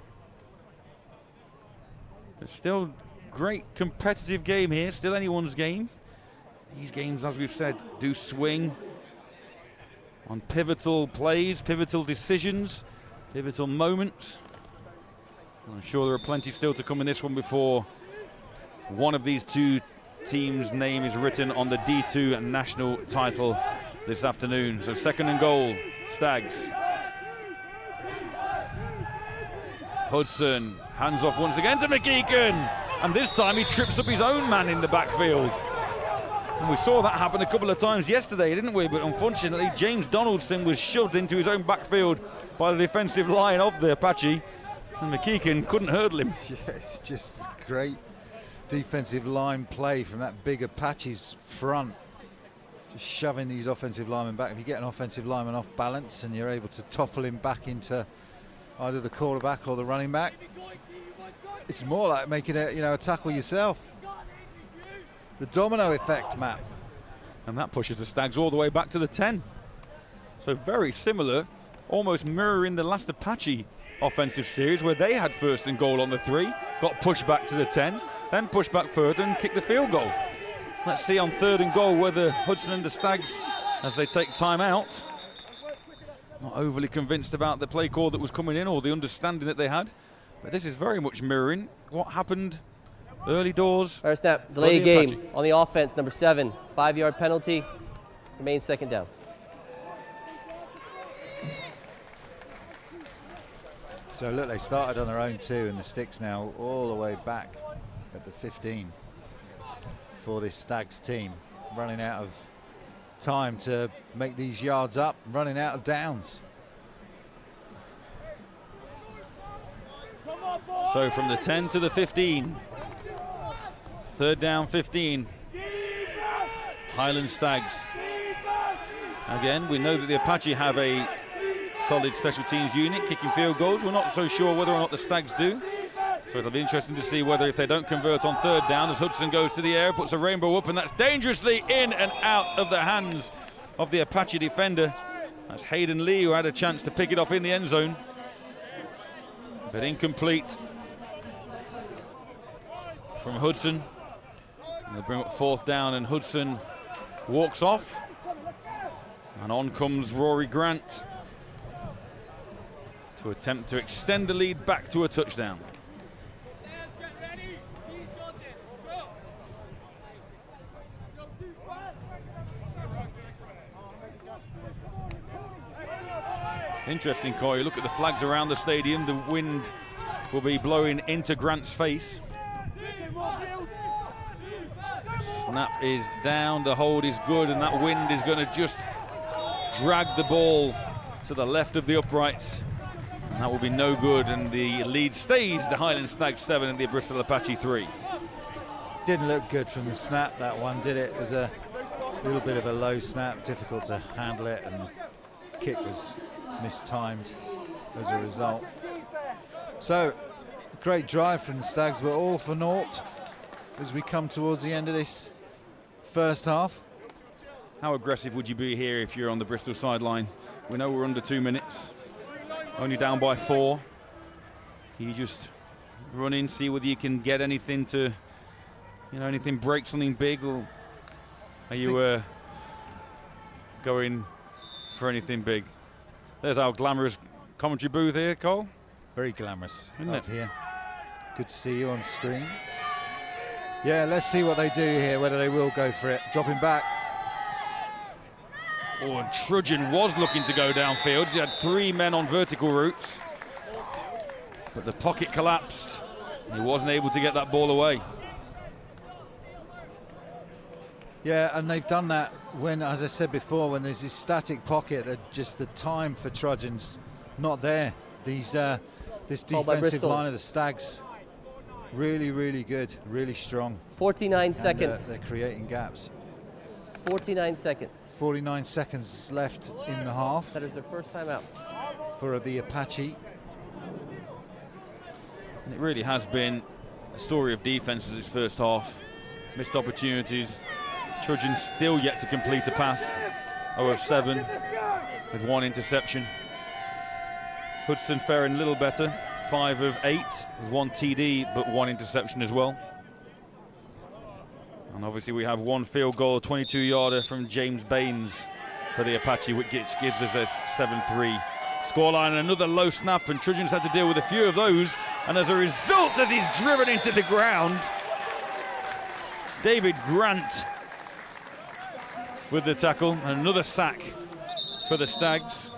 It's still great competitive game here, still anyone's game. These games, as we've said, do swing on pivotal plays, pivotal decisions, pivotal moments. I'm sure there are plenty still to come in this one before one of these two teams' name is written on the D2 national title this afternoon. So 2nd and goal, Stags. Hudson hands off once again to McKeegan, and this time he trips up his own man in the backfield. And we saw that happen a couple of times yesterday, didn't we? But unfortunately, James Donaldson was shoved into his own backfield by the defensive line of the Apache, and McKeegan couldn't hurdle him.
Yeah, it's just great defensive line play from that big Apache's front. Just shoving these offensive linemen back. If you get an offensive lineman off balance and you're able to topple him back into either the quarterback or the running back, it's more like making a tackle yourself. The domino effect, Matt.
And that pushes the Stags all the way back to the 10. So very similar, almost mirroring the last Apache offensive series where they had 1st and goal on the 3, got pushed back to the 10, then pushed back further and kicked the field goal. Let's see on 3rd and goal whether Hudson and the Stags, as they take time out, not overly convinced about the play call that was coming in or the understanding that they had. But this is very much mirroring what happened early doors.
First snap, delay game on the offense, number 7. 5-yard penalty, remains 2nd down.
So look, they started on their own 2, and the sticks now all the way back at the 15 for this Stags team, running out of time to make these yards up, running out of downs.
So from the 10 to the 15, 3rd down 15, Highland Stags. Again, we know that the Apache have a solid special teams unit, kicking field goals. We're not so sure whether or not the Stags do. So it'll be interesting to see whether, if they don't convert on 3rd down, as Hudson goes to the air, puts a rainbow up, and that's dangerously in and out of the hands of the Apache defender. That's Hayden Lee, who had a chance to pick it up in the end zone, but incomplete from Hudson. And they'll bring up 4th down, and Hudson walks off, and on comes Rory Grant to attempt to extend the lead back to a touchdown. Interesting, Corey. Look at the flags around the stadium. The wind will be blowing into Grant's face. Snap is down, the hold is good, and that wind is going to just drag the ball to the left of the uprights. And that will be no good, and the lead stays the Highland Stags 7 and the Bristol Apache 3.
Didn't look good from the snap, that one, did it? It was a little bit of a low snap, difficult to handle it, and kick was mistimed as a result. So Great drive from the Stags, but all for naught as we come towards the end of this first half.
How aggressive would you be here if you're on the Bristol sideline? We know we're under 2 minutes, only down by 4. You just run in, see whether you can get anything to, anything break something big, or are you going for anything big? There's our glamorous commentary booth here, Cole.
Very glamorous,
isn't it?
Here. Good to see you on screen. Yeah, let's see what they do here, whether they will go for it. Dropping back.
Oh, and Trudgeon was looking to go downfield. He had 3 men on vertical routes, but the pocket collapsed. He wasn't able to get that ball away.
Yeah, and they've done that when, as I said before, when there's this static pocket, that just the time for Trudgeon's not there. This defensive line of the Stags, really, really good, really strong.
49 seconds.
They're creating gaps.
49 seconds.
49 seconds left in the half.
That is their first timeout.
For the Apache.
And it really has been a story of defenses this first half. Missed opportunities. Trudgeon still yet to complete a pass. 0 of 7 with 1 interception. Hudson faring a little better. 5 of 8 with 1 TD but 1 interception as well. And obviously we have 1 field goal, 22-yarder from James Baines for the Apache, which gives us a 7-3 scoreline. And another low snap, and Trudgeon's had to deal with a few of those. And as a result, as he's driven into the ground, David Grant with the tackle, and another sack for the Stags.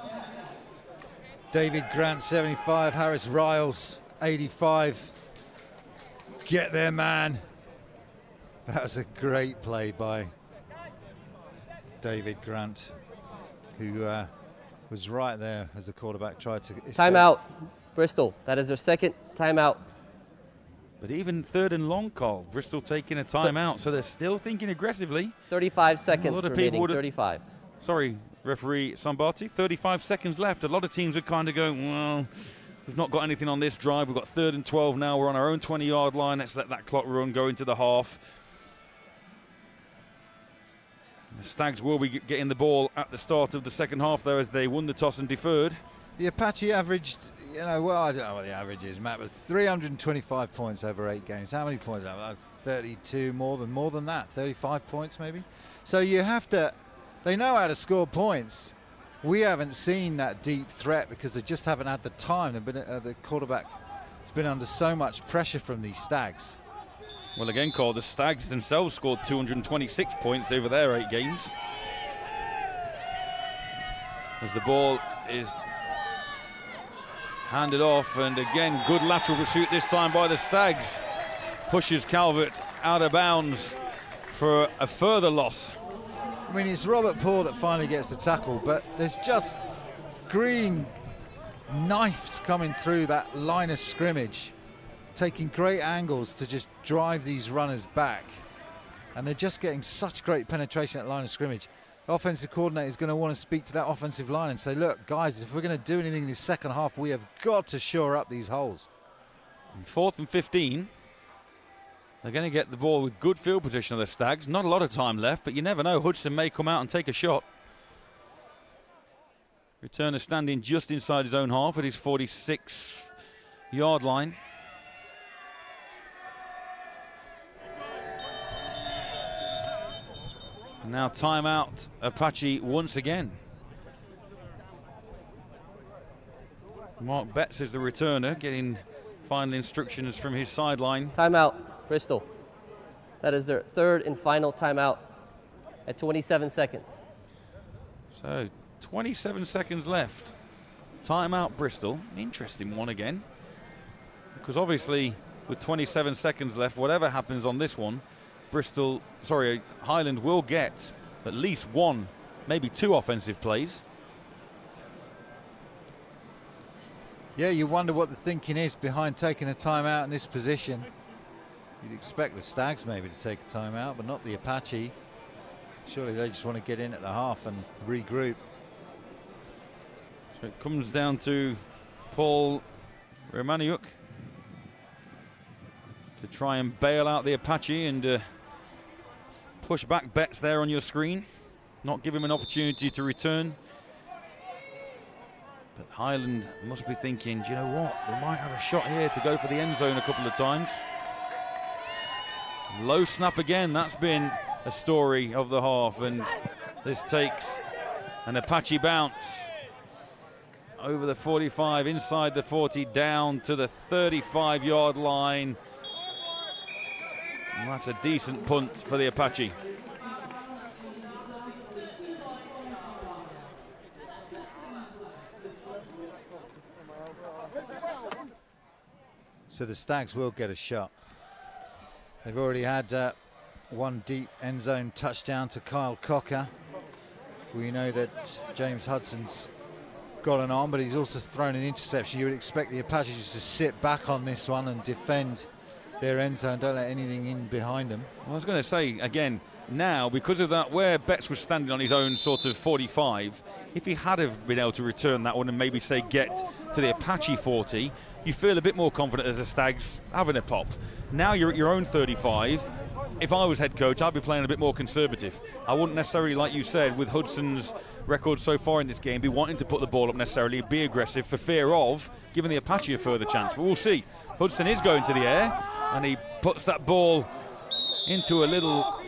David Grant, 75, Harris Riles, 85. Get there, man. That was a great play by David Grant, who was right there as the quarterback tried to escape.
Timeout, Bristol. That is their second timeout.
But even 3rd and long, call. Bristol taking a timeout, so they're still thinking aggressively.
35 seconds
a lot of
remaining,
people
35.
Sorry, referee Sambati, 35 seconds left. A lot of teams are kind of going, well, we've not got anything on this drive. We've got 3rd and 12 now. We're on our own 20-yard line. Let's let that clock run, go into the half. The Stags will be getting the ball at the start of the second half, though, as they won the toss and deferred.
The Apache averaged, well, I don't know what the average is, Matt, but 325 points over 8 games. How many points? 32, more than that, 35 points maybe. So you have to, they know how to score points. We haven't seen that deep threat because they just haven't had the time. They've been, the quarterback has been under so much pressure from these Stags.
Well, again, Cole, the Stags themselves scored 226 points over their 8 games. As the ball is handed off, and again, good lateral pursuit this time by the Stags. Pushes Calvert out of bounds for a further loss.
I mean, it's Robert Paul that finally gets the tackle, but there's just green knives coming through that line of scrimmage, taking great angles to just drive these runners back. And they're just getting such great penetration at line of scrimmage. Offensive coordinator is going to want to speak to that offensive line and say, look, guys, if we're going to do anything in this second half, we have got to shore up these holes.
And 4th and 15. They're going to get the ball with good field position of the Stags. Not a lot of time left, but you never know. Hudson may come out and take a shot. Returner standing just inside his own half at his 46-yard line. Now timeout, Apache once again. Mark Betts is the returner, getting final instructions from his sideline.
Timeout, Bristol. That is their 3rd and final timeout at 27 seconds.
So 27 seconds left. Timeout, Bristol. Interesting one again. Because obviously with 27 seconds left, whatever happens on this one, Highland will get at least 1, maybe 2 offensive plays.
Yeah, you wonder what the thinking is behind taking a timeout in this position. You'd expect the Stags maybe to take a timeout, but not the Apache. Surely they just want to get in at the half and regroup.
So it comes down to Paul Romaniuk. to try and bail out the Apache and push back bets there on your screen. Not give him an opportunity to return. But Highland must be thinking, do you know what? We might have a shot here to go for the end zone a couple of times. Low snap again. That's been a story of the half. And this takes an Apache bounce over the 45, inside the 40, down to the 35-yard line. And that's a decent punt for the Apache.
So the Stags will get a shot. They've already had one deep end zone touchdown to Kyle Cocker. We know that James Hudson's got an arm, but he's also thrown an interception. You would expect the Apaches to sit back on this one and defend their end zone, don't let anything in behind them.
I was going to say, again, now, because of that, where Betts was standing on his own sort of 45, if he had have been able to return that one and maybe, say, get to the Apache 40, you feel a bit more confident as the Stags having a pop. Now you're at your own 35. If I was head coach, I'd be playing a bit more conservative. I wouldn't necessarily, like you said, with Hudson's record so far in this game, be wanting to put the ball up necessarily, be aggressive for fear of giving the Apache a further chance. But we'll see. Hudson is going to the air, and he puts that ball into a little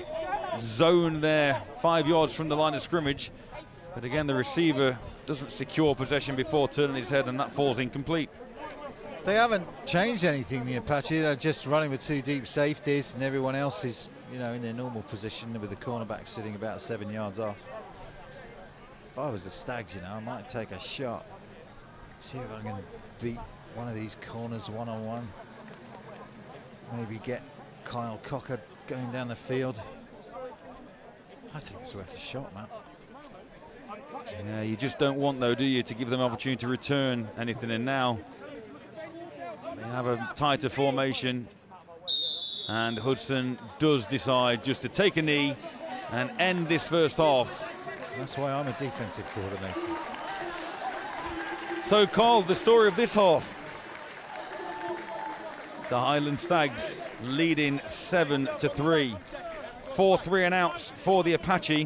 zone there, 5 yards from the line of scrimmage. But again, the receiver doesn't secure possession before turning his head, and that falls incomplete.
They haven't changed anything, the Apache. They're just running with two deep safeties, and everyone else is, you know, in their normal position with the cornerback sitting about 7 yards off. If I was the Stags, you know, I might take a shot. See if I can beat one of these corners one-on-one. Maybe get Kyle Cocker going down the field. I think it's worth a shot, Matt.
Yeah, you just don't want, though, do you, to give them an opportunity to return anything. And now they have a tighter formation, and Hudson does decide just to take a knee and end this first half.
That's why I'm a defensive coordinator.
So, Carl, the story of this half. The Highland Stags leading 7-3. 4 3 and outs for the Apache.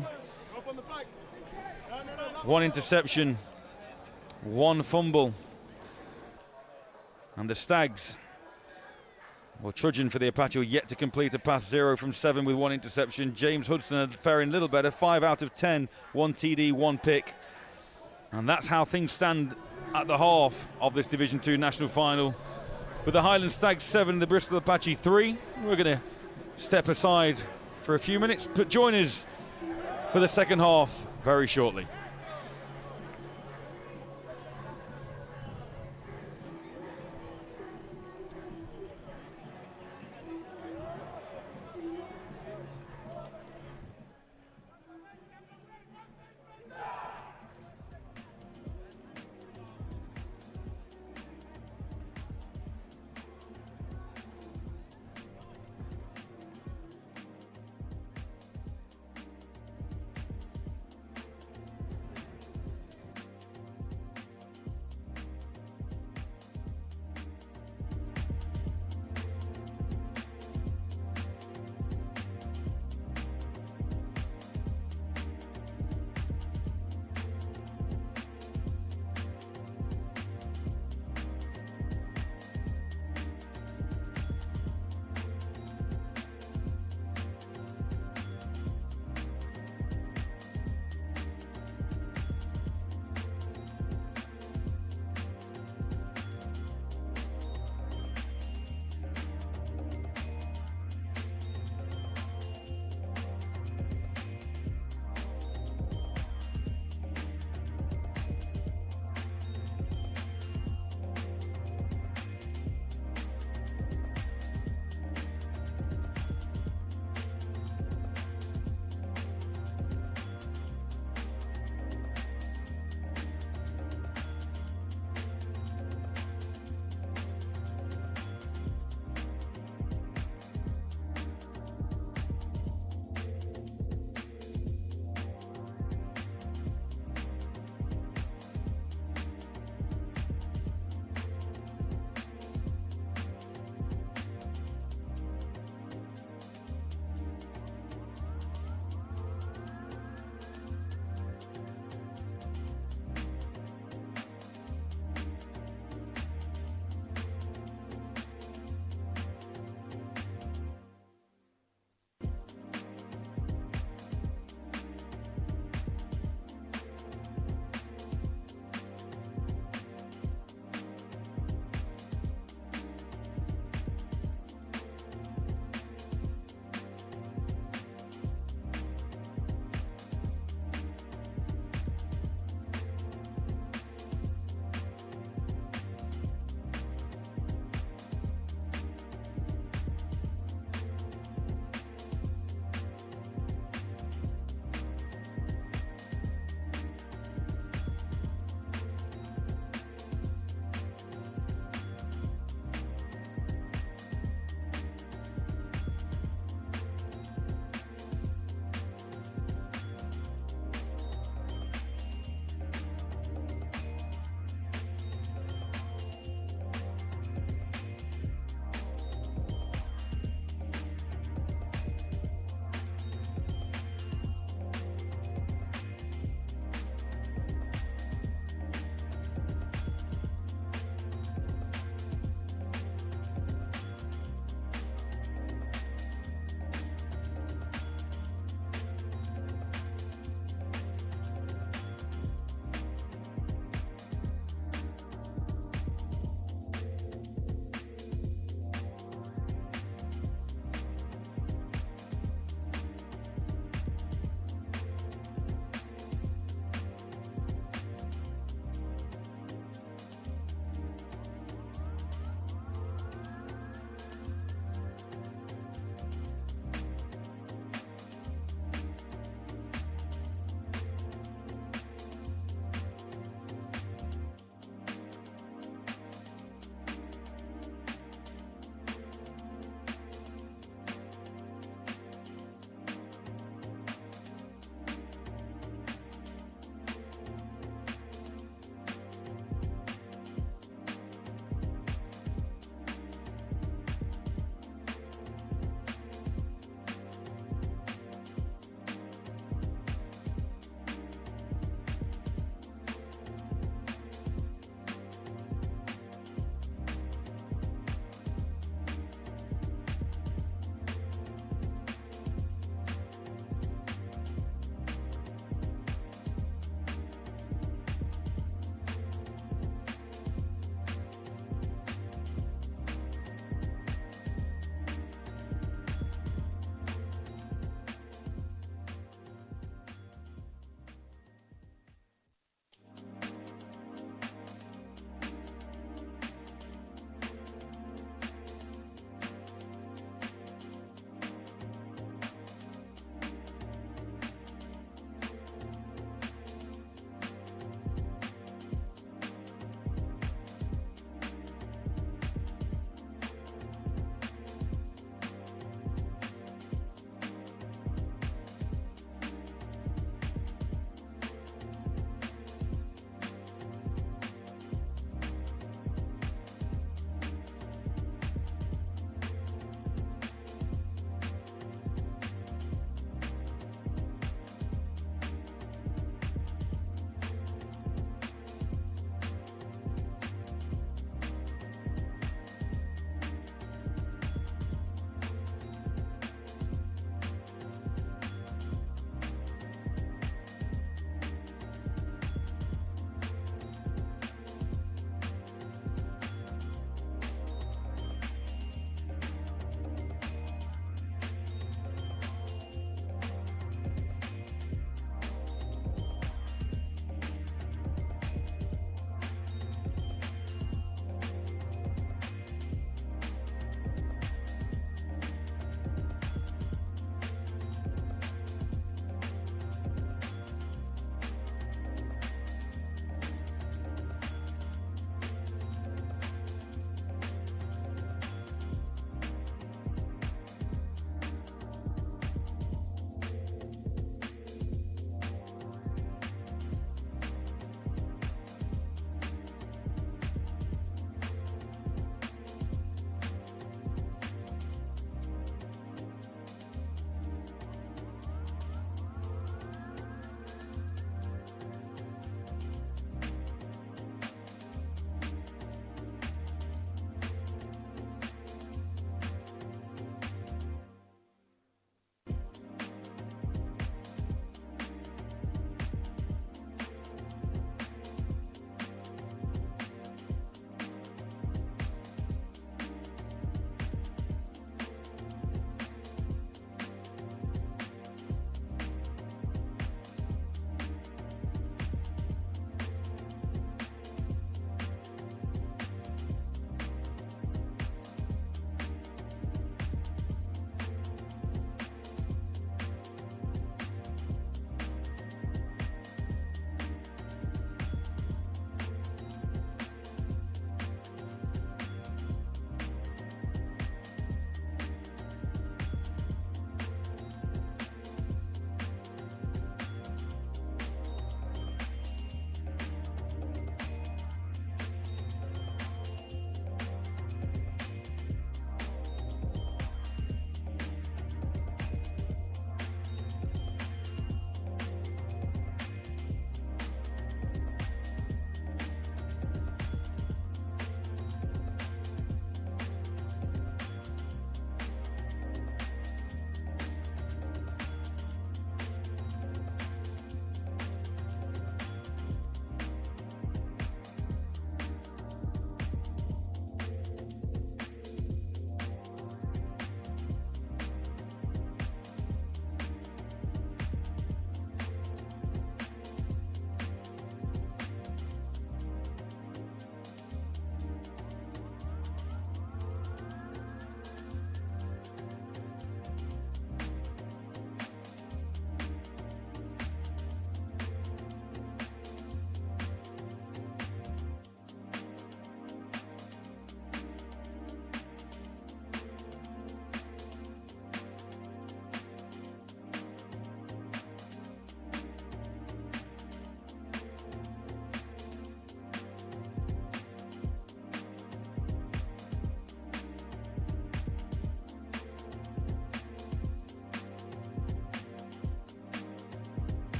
1 interception, 1 fumble. And the Stags, well, trudging for the Apache, yet to complete a pass. 0 from 7 with 1 interception. James Hudson faring a little better. 5 out of 10, 1 TD, 1 pick. And that's how things stand at the half of this Division 2 National Final. With the Highland Stags 7, the Bristol Apache 3. We're going to step aside for a few minutes, but join us for the second half very shortly.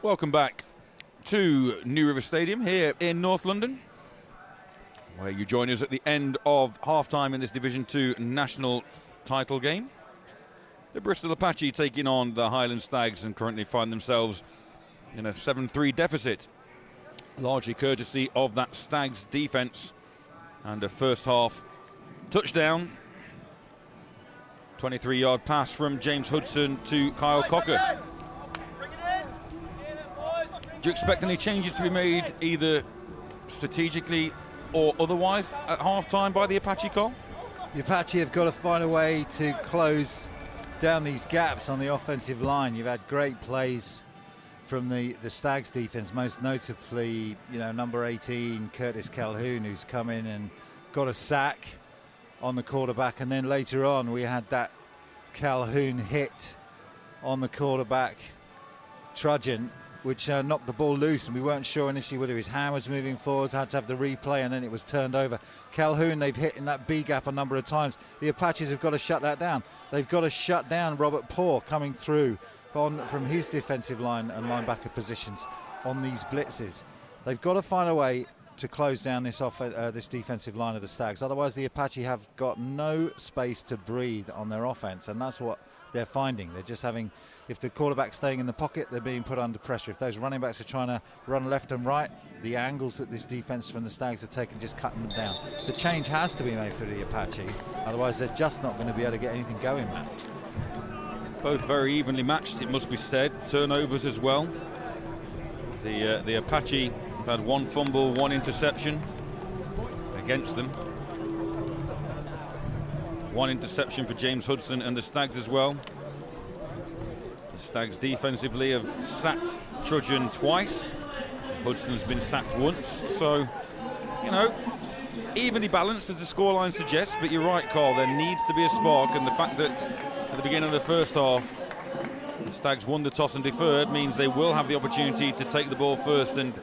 Welcome back to New River Stadium here in North London, where you join us at the end of half-time in this Division 2 national title game. The Bristol Apache taking on the Highland Stags and currently find themselves in a 7-3 deficit, largely courtesy of that Stags defence and a first half touchdown. 23-yard pass from James Hudson to Kyle Cocker. Do you expect any changes to be made either strategically or otherwise at half-time by the Apache, Cole?
The Apache have got to find a way to close down these gaps on the offensive line. You've had great plays from the Stags defense, most notably, number 18, Curtis Calhoun, who's come in and got a sack on the quarterback. And then later on, we had that Calhoun hit on the quarterback, Trudgeon, which knocked the ball loose, and we weren't sure initially whether his hand was moving forwards, had to have the replay, and then it was turned over. Calhoun, they've hit in that B gap a number of times. The Apaches have got to shut that down. They've got to shut down Robert Poor coming through from his defensive line and linebacker positions on these blitzes. They've got to find a way to close down this defensive line of the Stags. Otherwise, the Apache have got no space to breathe on their offense, and that's what they're finding. They're just having, if the quarterback's staying in the pocket, they're being put under pressure. If those running backs are trying to run left and right, the angles that this defense from the Stags are taking, just cutting them down. The change has to be made for the Apache, otherwise they're just not going to be able to get anything going, Matt.
Both very evenly matched, it must be said. Turnovers as well. The Apache have had one fumble, one interception against them. One interception for James Hudson and the Stags as well. The Stags defensively have sacked Trudgeon twice. Hudson's been sacked once. So, evenly balanced as the scoreline suggests, but you're right, Carl, there needs to be a spark, and the fact that at the beginning of the first half the Stags won the toss and deferred means they will have the opportunity to take the ball first and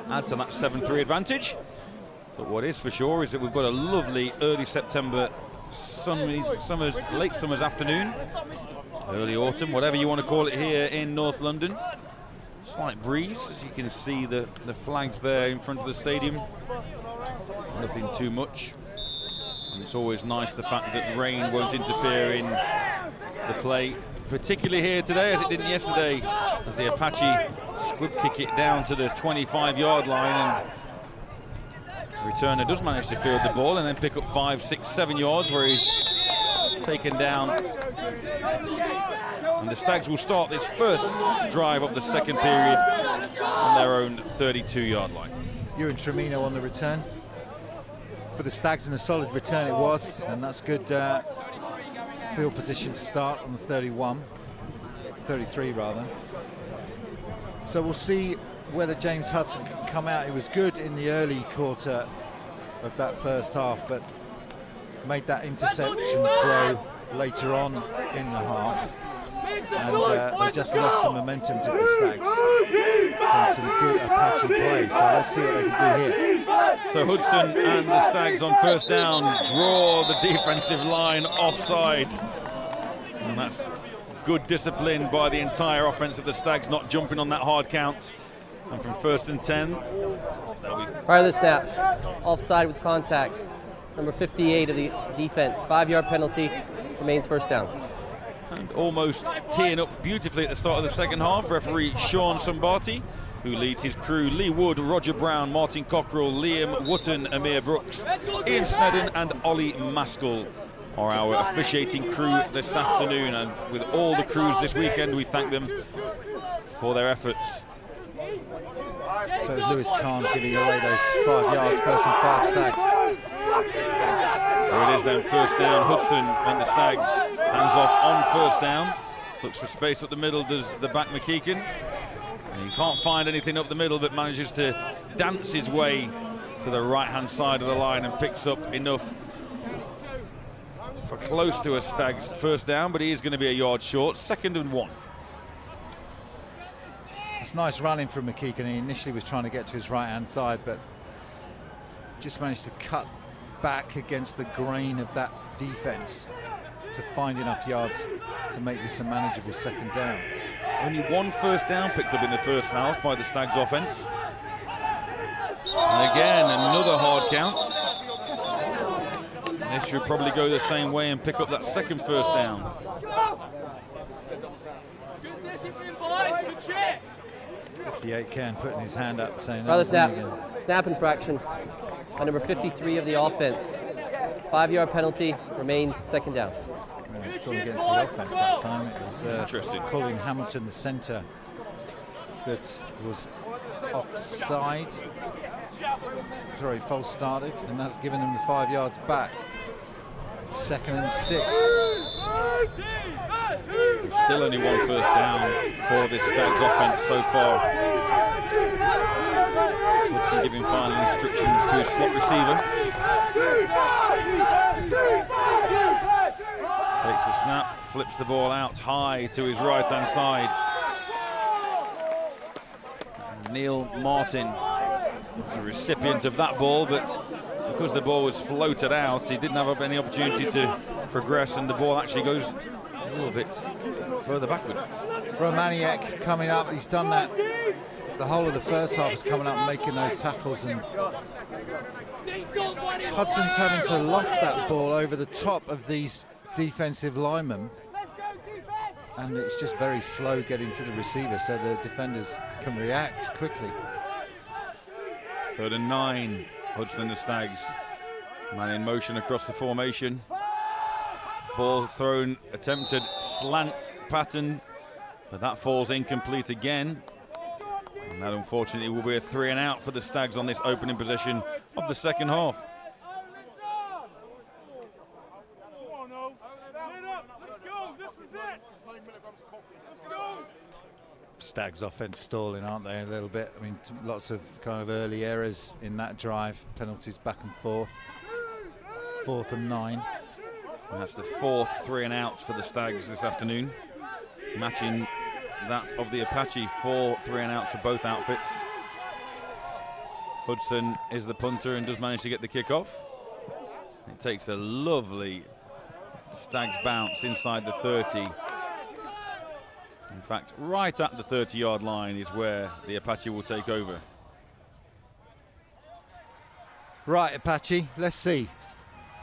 add to that 7-3 advantage. But what is for sure is that we've got a lovely early September late summer's afternoon, early autumn, whatever you want to call it, here in North London. Slight breeze, as you can see the flags there in front of the stadium. Nothing too much, and it's always nice the fact that rain won't interfere in the play, particularly here today as it didn't yesterday, as the Apache squib kick it down to the 25-yard line, and returner does manage to field the ball and then pick up 5, 6, 7 yards where he's taken down. And the Stags will start this first drive of the second period on their own 32-yard line.
Ewan Tremino on the return for the Stags, and a solid return it was, and that's good field position to start on the 33 rather. So we'll see whether James Hudson can come out. He was good in the early quarter of that first half, but made that interception throw later on in the half, and they just lost some momentum to the Stags from some good Apache play. So let's see what they can do here.
So Hudson and the Stags on first down draw the defensive line offside, and that's good discipline by the entire offense of the Stags, not jumping on that hard count. And from 1st and 10.
Prior to the snap, offside with contact. Number 58 of the defense. 5-yard penalty, remains first down.
And almost teeing up beautifully at the start of the second half, referee Sean Sumbati, who leads his crew: Lee Wood, Roger Brown, Martin Cockrell, Liam Wotton, Amir Brooks, Ian Snedden and Ollie Maskell are our officiating crew this afternoon. And with all the crews this weekend, we thank them for their efforts.
So it's Lewis Kahn giving away those 5 yards, 1st and 5 Stags.
There it is then, first down. Hudson and the Stags hands off on first down. Looks for space up the middle, does the back McKeegan. And he can't find anything up the middle, but manages to dance his way to the right-hand side of the line and picks up enough for close to a Stags first down, but he is going to be a yard short. 2nd and 1.
It's nice running from McKeegan. He initially was trying to get to his right-hand side, but just managed to cut back against the grain of that defense to find enough yards to make this a manageable 2nd down.
Only 1 first down picked up in the first half by the Stags offense. And again, another hard count. This should probably go the same way and pick up that 2nd first down.
58 Ken putting his hand up saying,
Rather snap. Snap infraction on number 53 of the offense. 5-yard penalty, remains 2nd down.
It's gone against the offense that time. It was
Interesting.
Colin Hamilton, the centre, that was offside. Sorry, false started, and that's given them the 5 yards back. 2nd and 6.
Still only 1 first down for this Stags offense so far. Woodson giving final instructions to his slot receiver. Takes the snap, flips the ball out high to his right-hand side. And Neil Martin was the recipient of that ball, but because the ball was floated out, he didn't have any opportunity to progress, and the ball actually goes a little bit further backward.
Romaniak coming up, he's done that. The whole of the first half is coming up and making those tackles, and Hudson's having to loft that ball over the top of these defensive linemen, and it's just very slow getting to the receiver, so the defenders can react quickly.
3rd and 9, Hudson the Stags. Man in motion across the formation. Ball thrown, attempted slant pattern, but that falls incomplete again. And that unfortunately will be a 3 and out for the Stags on this opening possession of the 2nd half.
Stags offense stalling, aren't they, a little bit? I mean, lots of kind of early errors in that drive, penalties back and forth. 4th and 9.
And that's the 4th 3 and out for the Stags this afternoon, matching that of the Apache. 4 3 and outs for both outfits. Hudson is the punter and does manage to get the kickoff. It takes a lovely Stags bounce inside the 30. In fact, right at the 30-yard line is where the Apache will take over.
Right, Apache, let's see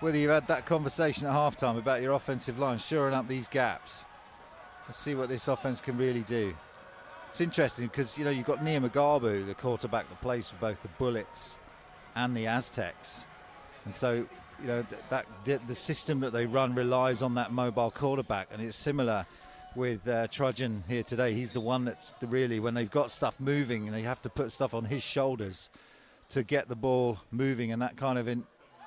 whether you've had that conversation at halftime about your offensive line, shoring up these gaps. Let's see what this offense can really do. It's interesting because, you know, you've got Nia Mugabu, the quarterback that plays for both the Bullets and the Aztecs. And so, you know, the system that they run relies on that mobile quarterback, and it's similar with Trojan here today. He's the one that really, when they've got stuff moving, and they have to put stuff on his shoulders to get the ball moving, and that kind of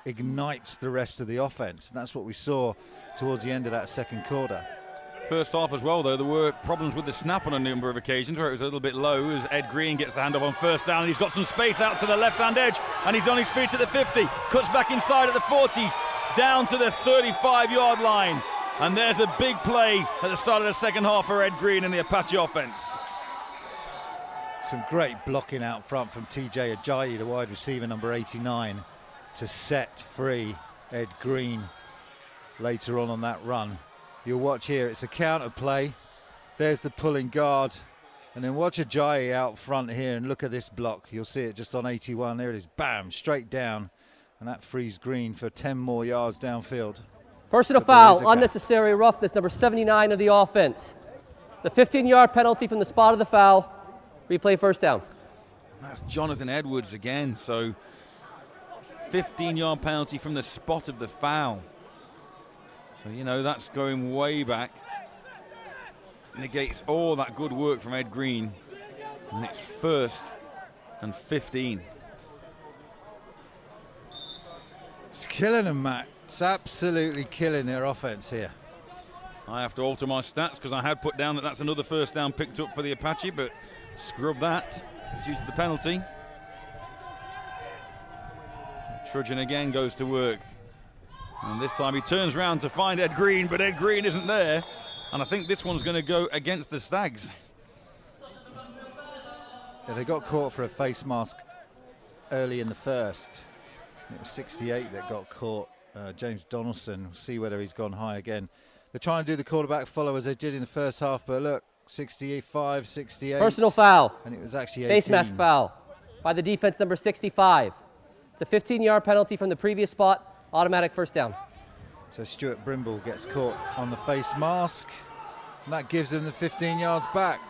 ignites the rest of the offense. And that's what we saw towards the end of that 2nd quarter.
First half as well, though, there were problems with the snap on a number of occasions where it was a little bit low as Ed Green gets the handoff on first down, and he's got some space out to the left-hand edge, and he's on his feet at the 50, cuts back inside at the 40, down to the 35-yard line. And there's a big play at the start of the 2nd half for Ed Green and the Apache offense.
Some great blocking out front from TJ Ajayi, the wide receiver, number 89, to set free Ed Green later on that run. You'll watch here, it's a counter play. There's the pulling guard. And then watch Ajayi out front here and look at this block. You'll see it just on 81. There it is, bam, straight down. And that frees Green for 10 more yards downfield.
Personal foul, unnecessary roughness, number 79 of the offense. It's a 15-yard penalty from the spot of the foul. Replay first down.
That's Jonathan Edwards again, so 15-yard penalty from the spot of the foul. So, you know, that's going way back. Negates all that good work from Ed Green. And it's 1st and 15.
It's killing them, Matt. It's absolutely killing their offense here.
I have to alter my stats because I had put down that that's another first down picked up for the Apache, but scrub that due to the penalty. Trudgeon again goes to work. And this time he turns around to find Ed Green, but Ed Green isn't there. And I think this one's going to go against the Stags.
Yeah, they got caught for a face mask early in the first. It was 68 that got caught. James Donaldson, we'll see whether he's gone high again. They're trying to do the quarterback follow as they did in the first half, but look, 65, 68.
Personal foul.
And it was actually 18.
Face mask foul by the defense, number 65. It's a 15-yard penalty from the previous spot. Automatic first down.
So Stuart Brimble gets caught on the face mask. And that gives them the 15 yards back.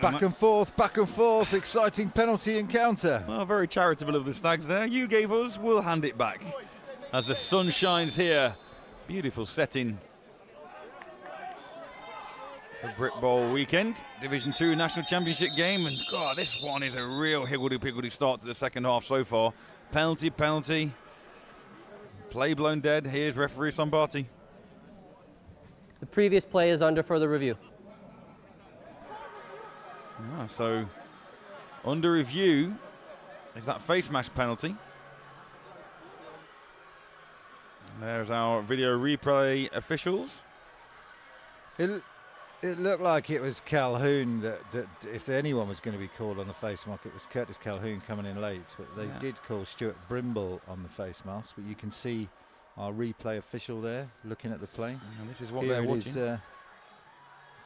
Back and forth, exciting penalty encounter.
Well, very charitable of the Stags there. You gave us, we'll hand it back. As the sun shines here. Beautiful setting for Brit Bowl weekend. Division 2 National Championship game. And God, this one is a real higgledy-piggledy start to the second half so far. Penalty. Play blown dead. Here's referee Sambati.
The previous play is under further review.
So under review is that face mask penalty. There's our video replay officials.
It looked like it was Calhoun that if anyone was going to be called on the face mask, it was Curtis Calhoun coming in late. But they did call Stuart Brimble on the face mask. But you can see our replay official there looking at the play.
And this is what
Here
they're
it
watching.
is,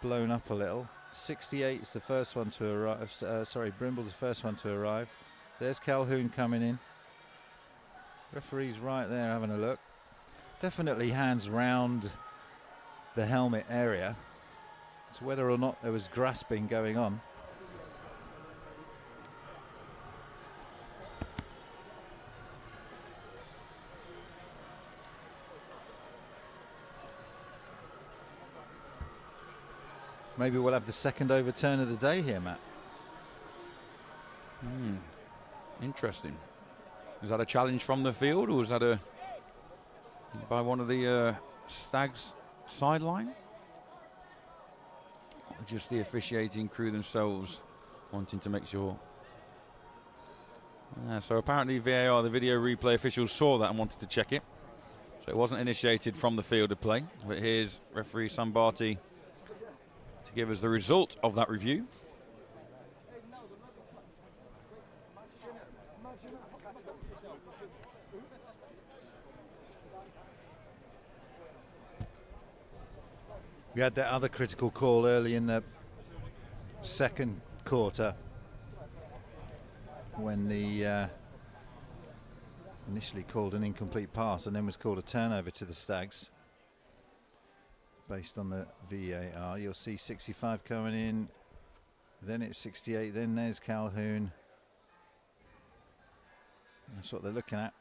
blown up a little. 68 is the first one to arrive. Brimble's the first one to arrive. There's Calhoun coming in. Referee's right there having a look. Definitely hands round the helmet area. It's whether or not there was grasping going on. Maybe we'll have the second overturn of the day here, Matt.
Interesting. Is that a challenge from the field, or was that by one of the Stags sideline? Or just the officiating crew themselves wanting to make sure? So apparently VAR, the video replay officials, saw that and wanted to check it. So it wasn't initiated from the field of play. But here's referee Sambati to give us the result of that review.
We had that other critical call early in the second quarter when the initially called an incomplete pass and then was called a turnover to the Stags based on the VAR. You'll see 65 coming in, then it's 68, then there's Calhoun. That's what they're looking at.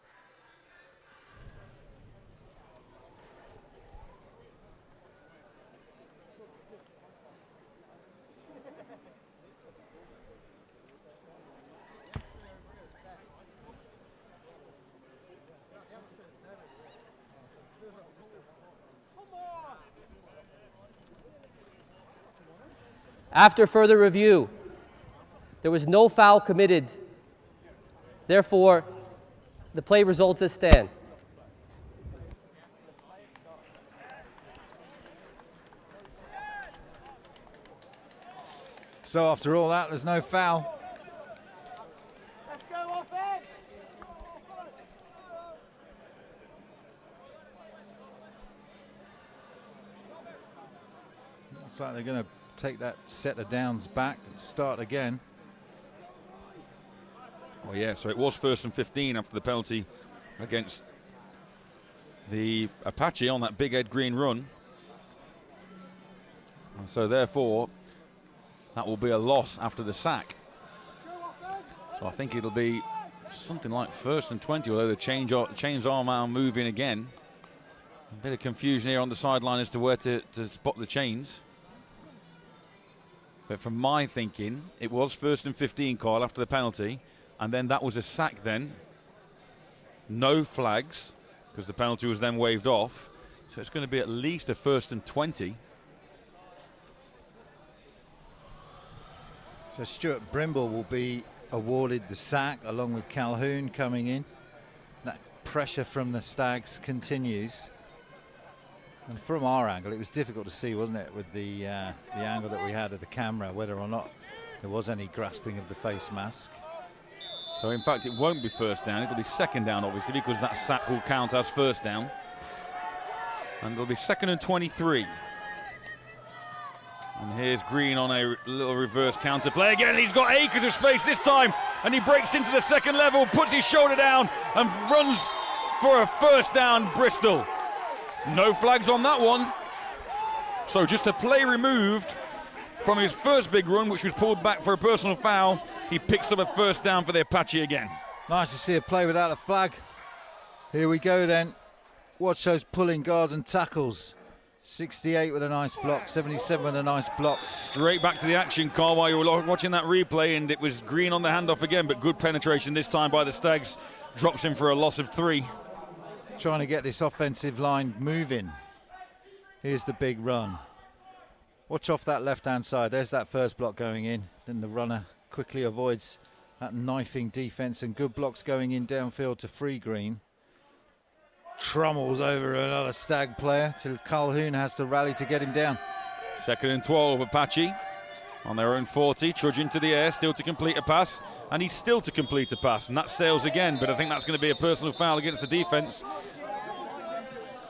After further review, there was no foul committed. Therefore, the play results as stand.
So after all that, there's no foul.
Let's go offense!
Looks like they're going to take that set of downs back and start again.
Well, yeah, so it was first and 15 after the penalty against the Apache on that big Ed Green run. And so therefore, that will be a loss after the sack. So I think it'll be something like first and 20, although the chains are now moving again. A bit of confusion here on the sideline as to where to spot the chains. But from my thinking, it was first and 15 call after the penalty, and then that was a sack then. No flags, because the penalty was then waved off. So it's going to be at least a 1st and 20.
So Stuart Brimble will be awarded the sack along with Calhoun coming in. That pressure from the Stags continues. And from our angle, it was difficult to see, wasn't it, with the angle that we had of the camera, whether or not there was any grasping of the face mask.
So in fact, it won't be 1st down. It'll be 2nd down, obviously, because that sack will count as 1st down. And it'll be 2nd and 23. And here's Green on a little reverse counter play again. He's got acres of space this time, and he breaks into the 2nd level, puts his shoulder down, and runs for a 1st down, Bristol. No flags on that one. So just a play removed from his first big run, which was pulled back for a personal foul. He picks up a 1st down for the Apache again.
Nice to see a play without a flag. Here we go then. Watch those pulling guards and tackles. 68 with a nice block, 77 with a nice block.
Straight back to the action, Carl, while you were watching that replay, and it was Green on the handoff again, but good penetration this time by the Stags. Drops him for a loss of 3.
Trying to get this offensive line moving. Here's the big run. Watch off that left-hand side. There's that first block going in. Then the runner quickly avoids that knifing defense, and good blocks going in downfield to free Green. Trummels over another Stag player till Calhoun has to rally to get him down.
2nd and 12, Apache on their own 40, trudging to the air, still to complete a pass, and he's still to complete a pass, and that sails again, but I think that's going to be a personal foul against the defense,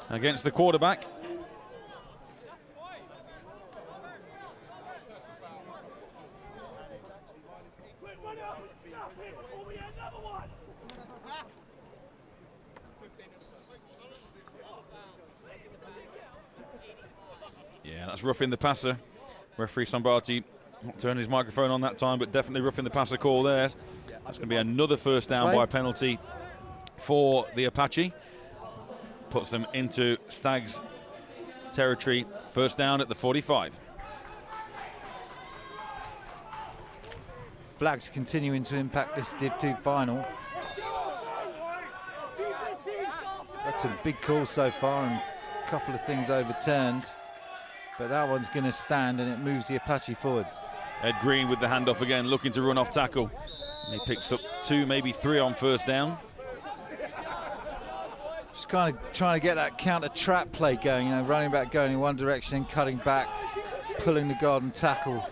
against the quarterback. Yeah, that's roughing the passer. Referee Sambati not turning his microphone on that time, but definitely roughing the passer call there. That's going to be another 1st down by penalty for the Apache. Puts them into Stags territory. 1st down at the 45.
Flags continuing to impact this Div 2 final. That's some big calls so far and a couple of things overturned. But that one's going to stand, and it moves the Apache forwards.
Ed Green with the handoff again, looking to run off tackle. And he picks up 2, maybe 3 on 1st down.
Just kind of trying to get that counter trap play going, running back going in one direction, cutting back, pulling the guard and tackle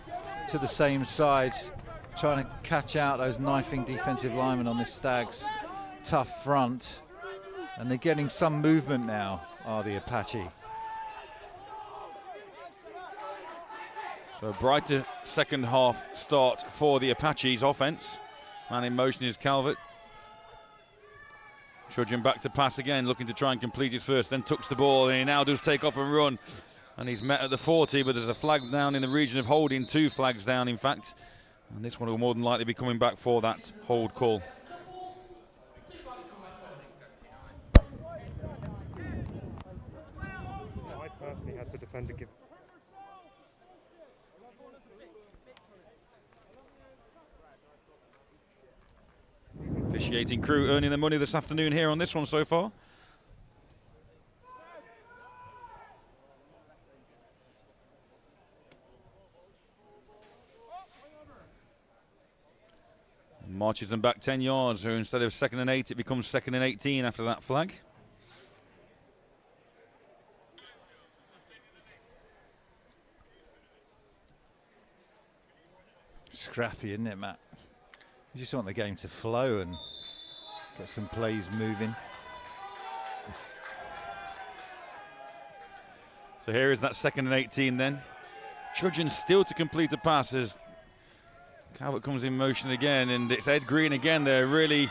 to the same side, trying to catch out those knifing defensive linemen on this Stags tough front. And they're getting some movement now, are the Apache.
So a brighter 2nd half start for the Apache's offense. Man in motion is Calvert. Trudging back to pass again, looking to try and complete his 1st, then tucks the ball, and he now does take off and run. And he's met at the 40, but there's a flag down in the region of holding, 2 flags down in fact. And this one will more than likely be coming back for that hold call.
I personally had the defender give.
Officiating crew earning their money this afternoon here on this one so far. Marches them back 10 yards, so instead of 2nd and 8, it becomes 2nd and 18 after that flag.
Scrappy, isn't it, Matt? You just want the game to flow and get some plays moving.
So here is that 2nd and 18 then. Trudgeon still to complete a pass as Calvert comes in motion again, and it's Ed Green again. They're really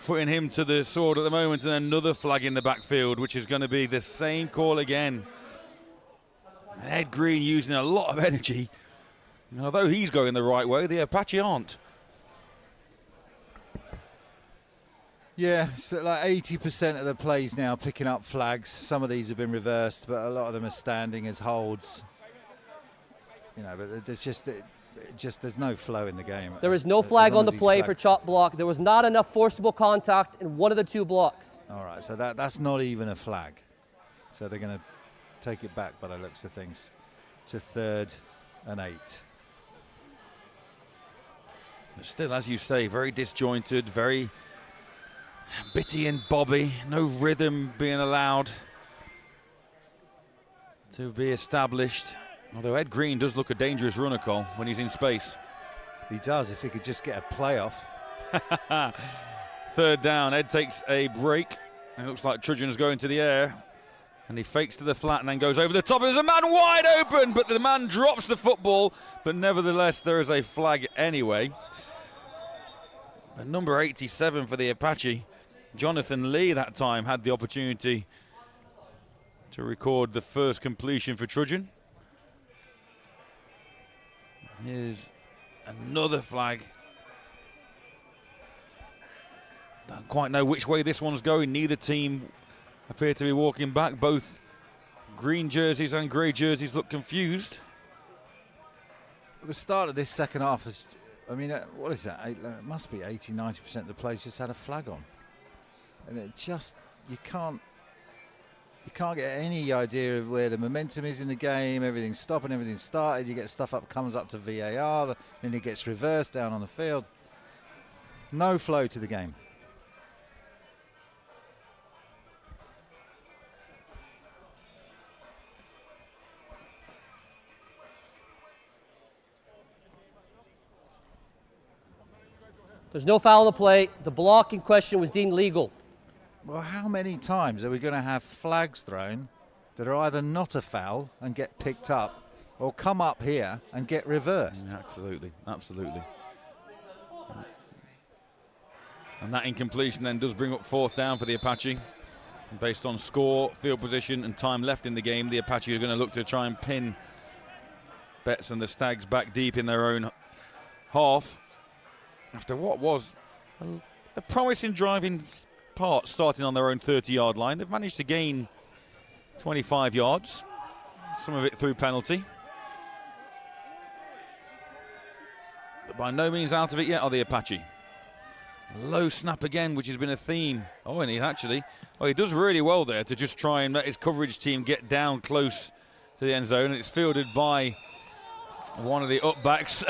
putting him to the sword at the moment, and another flag in the backfield, which is going to be the same call again. And Ed Green using a lot of energy. And although he's going the right way, the Apache aren't.
Yeah, so like 80% of the plays now picking up flags. Some of these have been reversed, but a lot of them are standing as holds. You know, but there's there's no flow in the game.
There is no flag on the play for chop block. There was not enough forcible contact in one of the 2 blocks.
All right, so that's not even a flag. So they're going to take it back by the looks of things to 3rd and 8.
But still, as you say, very disjointed, very bitty and bobby, no rhythm being allowed to be established. Although Ed Green does look a dangerous runner, Cole, when he's in space.
He does, if he could just get a playoff.
3rd down, Ed takes a break. It looks like Trudgeon's going to the air. And he fakes to the flat and then goes over the top. There's a man wide open, but the man drops the football. But nevertheless, there is a flag anyway. And number 87 for the Apache, Jonathan Lee, that time had the opportunity to record the first completion for Trudgeon. Here's another flag. Don't quite know which way this one's going. Neither team appear to be walking back. Both green jerseys and grey jerseys look confused.
The start of this second half is, I mean, what is that? It must be 80-90% of the players just had a flag on. And it just, you can't get any idea of where the momentum is in the game. Everything's stopping, everything's started. You get stuff up, comes up to VAR, then it gets reversed down on the field. No flow to the game.
There's no foul on the play. The block in question was deemed legal.
Well, how many times are we going to have flags thrown that are either not a foul and get picked up or come up here and get reversed?
Absolutely, absolutely. And that incompletion then does bring up 4th down for the Apache. And based on score, field position and time left in the game, the Apache are going to look to try and pin Betts and the Stags back deep in their own half. After what was a promising driving part starting on their own 30-yard line, they've managed to gain 25 yards, some of it through penalty. But by no means out of it yet are the Apache. Low snap again, which has been a theme. Oh, and he does really well there to just try and let his coverage team get down close to the end zone. It's fielded by one of the up-backs.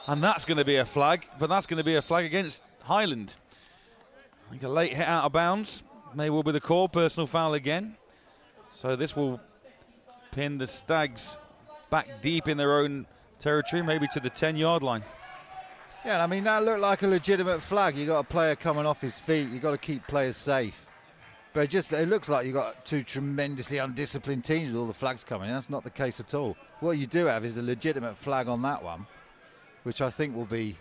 And that's going to be a flag, but that's going to be a flag against Highland. I think a late hit out of bounds may well be the call. Personal foul again. So this will pin the Stags back deep in their own territory, maybe to the 10-yard line.
Yeah, I mean, that looked like a legitimate flag. You got a player coming off his feet. You got to keep players safe. But it looks like you got two tremendously undisciplined teams with all the flags coming. That's not the case at all. What you do have is a legitimate flag on that one, which I think will be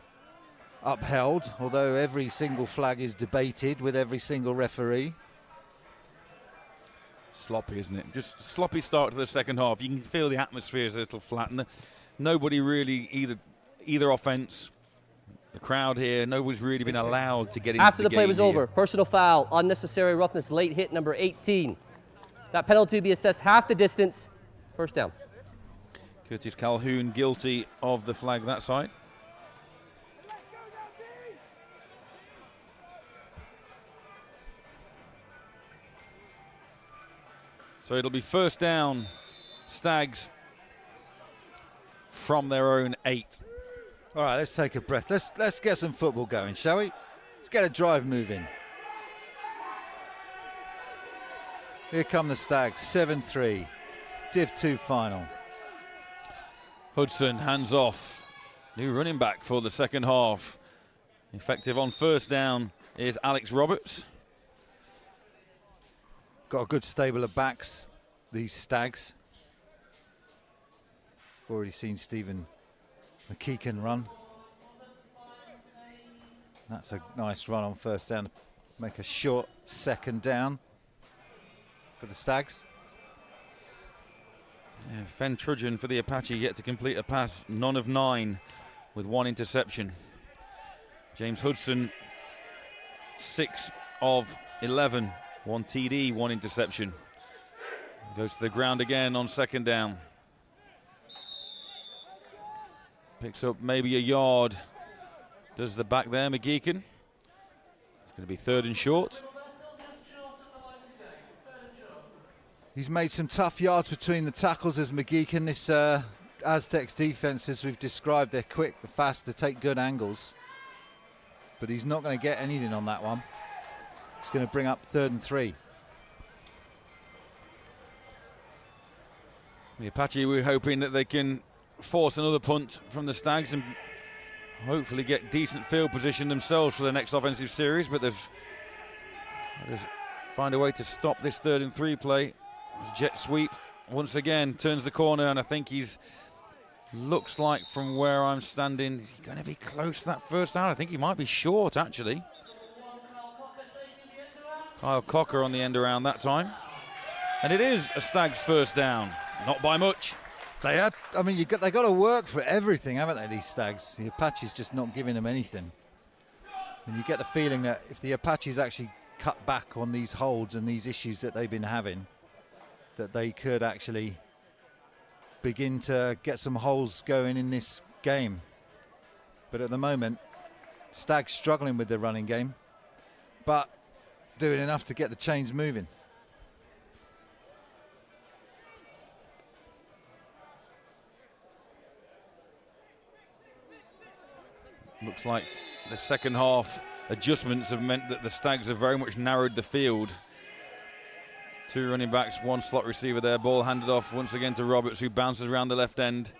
upheld, although every single flag is debated with every single referee.
Sloppy, isn't it? Just sloppy start to the second half. You can feel the atmosphere is a little flat, and nobody really, either offence, the crowd here, nobody's really been allowed to get into
After the play was
here.
over, personal foul, unnecessary roughness, late hit, number 18. That penalty will be assessed half the distance. 1st down.
Curtis Calhoun guilty of the flag that side. So it'll be 1st down, Stags from their own 8.
All right, let's take a breath. Let's get some football going, shall we? Let's get a drive moving. Here come the Stags, 7-3, Div 2 final.
Hudson hands off. New running back for the second half. Effective on 1st down is Alex Roberts.
Got a good stable of backs, these Stags. Already seen Stephen McKeekan run. That's a nice run on 1st down to make a short 2nd down for the Stags.
Yeah, Fen Trudgeon for the Apache yet to complete a pass, none of 9 with 1 interception. James Hudson, 6 of 11, 1 TD, 1 interception. Goes to the ground again on 2nd down. Picks up maybe a yard. Does the back there, McGeekin. It's going to be 3rd and short.
He's made some tough yards between the tackles as McGeek and this Aztecs defense, as we've described. They're quick, they're fast, they take good angles. But he's not going to get anything on that one. It's going to bring up 3rd and 3.
The Apache, we're hoping that they can force another punt from the Stags and hopefully get decent field position themselves for the next offensive series, but they've just find a way to stop this 3rd and 3 play. Jet sweep once again turns the corner, and I think he's looks like from where I'm standing he's going to be close to that first down. I think he might be short actually. Kyle Cocker on the end around that time, and it is a Stags first down, not by much.
They got to work for everything, haven't they, these Stags? The Apache's just not giving them anything. And you get the feeling that if the Apaches actually cut back on these holds and these issues that they've been having, that they could actually begin to get some holes going in this game. But at the moment, Stags struggling with their running game, but doing enough to get the chains moving.
Looks like the second half adjustments have meant that the Stags have very much narrowed the field. 2 running backs, 1 slot receiver there. Ball handed off once again to Roberts, who bounces around the left end.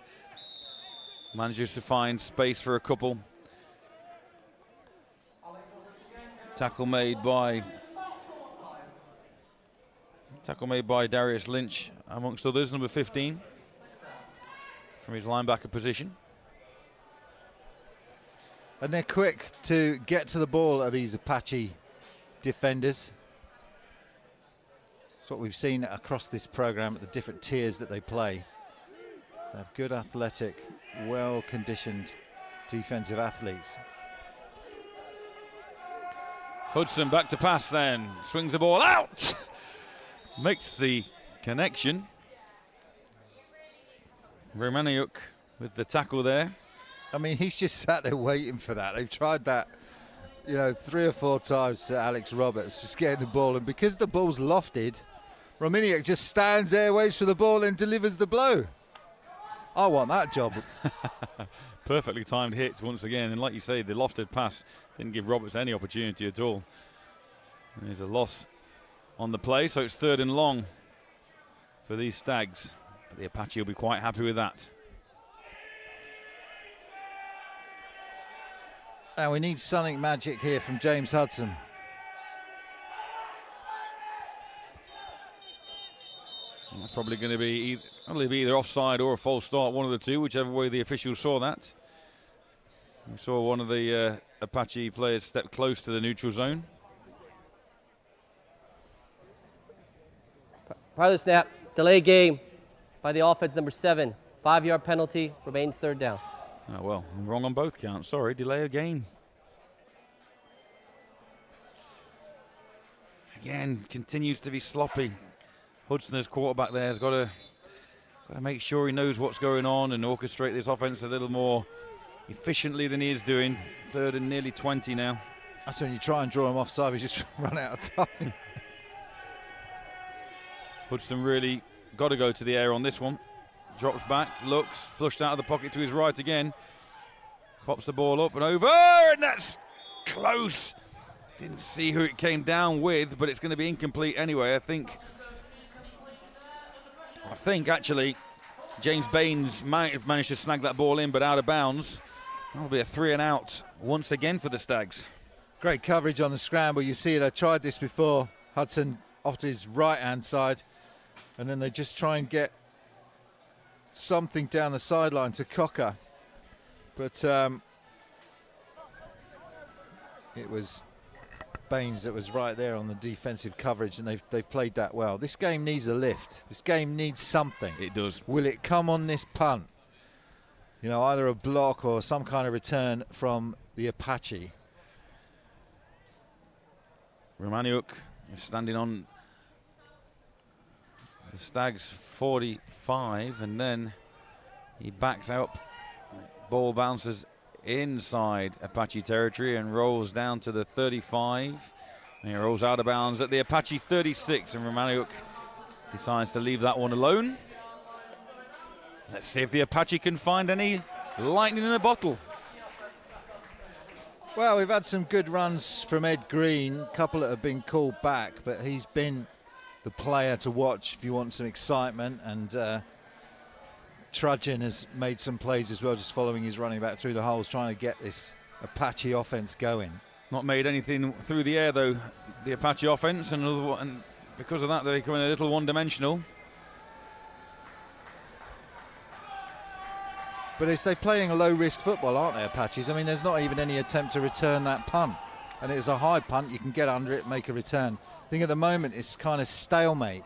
Manages to find space for a couple. Tackle made by Darius Lynch, amongst others, number 15, from his linebacker position.
And they're quick to get to the ball, are these Apache defenders. That's what we've seen across this program at the different tiers that they play. They have good athletic, well-conditioned defensive athletes.
Hudson back to pass then, swings the ball out, makes the connection. Romaniuk with the tackle there.
I mean, he's just sat there waiting for that. They've tried that, 3 or 4 times to Alex Roberts, just getting the ball. And because the ball's lofted, Romaniuk just stands there, waits for the ball and delivers the blow. I want that job.
Perfectly timed hit once again. And like you say, the lofted pass didn't give Roberts any opportunity at all. And there's a loss on the play, so it's 3rd and long for these Stags. But the Apache will be quite happy with that.
And we need something magic here from James Hudson.
That's probably going to be either offside or a false start, one of the two, whichever way the officials saw that. We saw one of the Apache players step close to the neutral zone.
Prior to the snap, delay game by the offense, number 7. 5-yard penalty, remains 3rd down.
Oh, well, I'm wrong on both counts. Sorry, delay again. Again, continues to be sloppy. Hudson, as quarterback there, has got to make sure he knows what's going on and orchestrate this offense a little more efficiently than he is doing. 3rd and nearly 20 now.
That's when you try and draw him offside, we just run out of time.
Hudson really got to go to the air on this one. Drops back, looks, flushed out of the pocket to his right again. Pops the ball up and over, and that's close. Didn't see who it came down with, but it's going to be incomplete anyway. I think actually James Baines might have managed to snag that ball in, but out of bounds. That'll be a 3 and out once again for the Stags.
Great coverage on the scramble. You see it, I tried this before. Hudson off to his right-hand side, and then they just try and get something down the sideline to Cocker. But it was Baines that was right there on the defensive coverage, and they've played that well. This game needs a lift. This game needs something.
It does.
Will it come on this punt? Either a block or some kind of return from the Apache.
Romaniuk is standing on the Stags 45, and then he backs up. Ball bounces inside Apache territory and rolls down to the 35. And he rolls out of bounds at the Apache 36, and Romaniuk decides to leave that one alone. Let's see if the Apache can find any lightning in a bottle.
Well, we've had some good runs from Ed Green, a couple that have been called back, but he's been the player to watch if you want some excitement. And Trudgeon has made some plays as well, just following his running back through the holes, trying to get this Apache offense going.
Not made anything through the air though, the Apache offense, and because of that they're becoming a little one-dimensional.
But they're playing a low-risk football, aren't they, Apaches? I mean, there's not even any attempt to return that punt. And it's a high punt, you can get under it, make a return. I think at the moment it's kind of stalemate.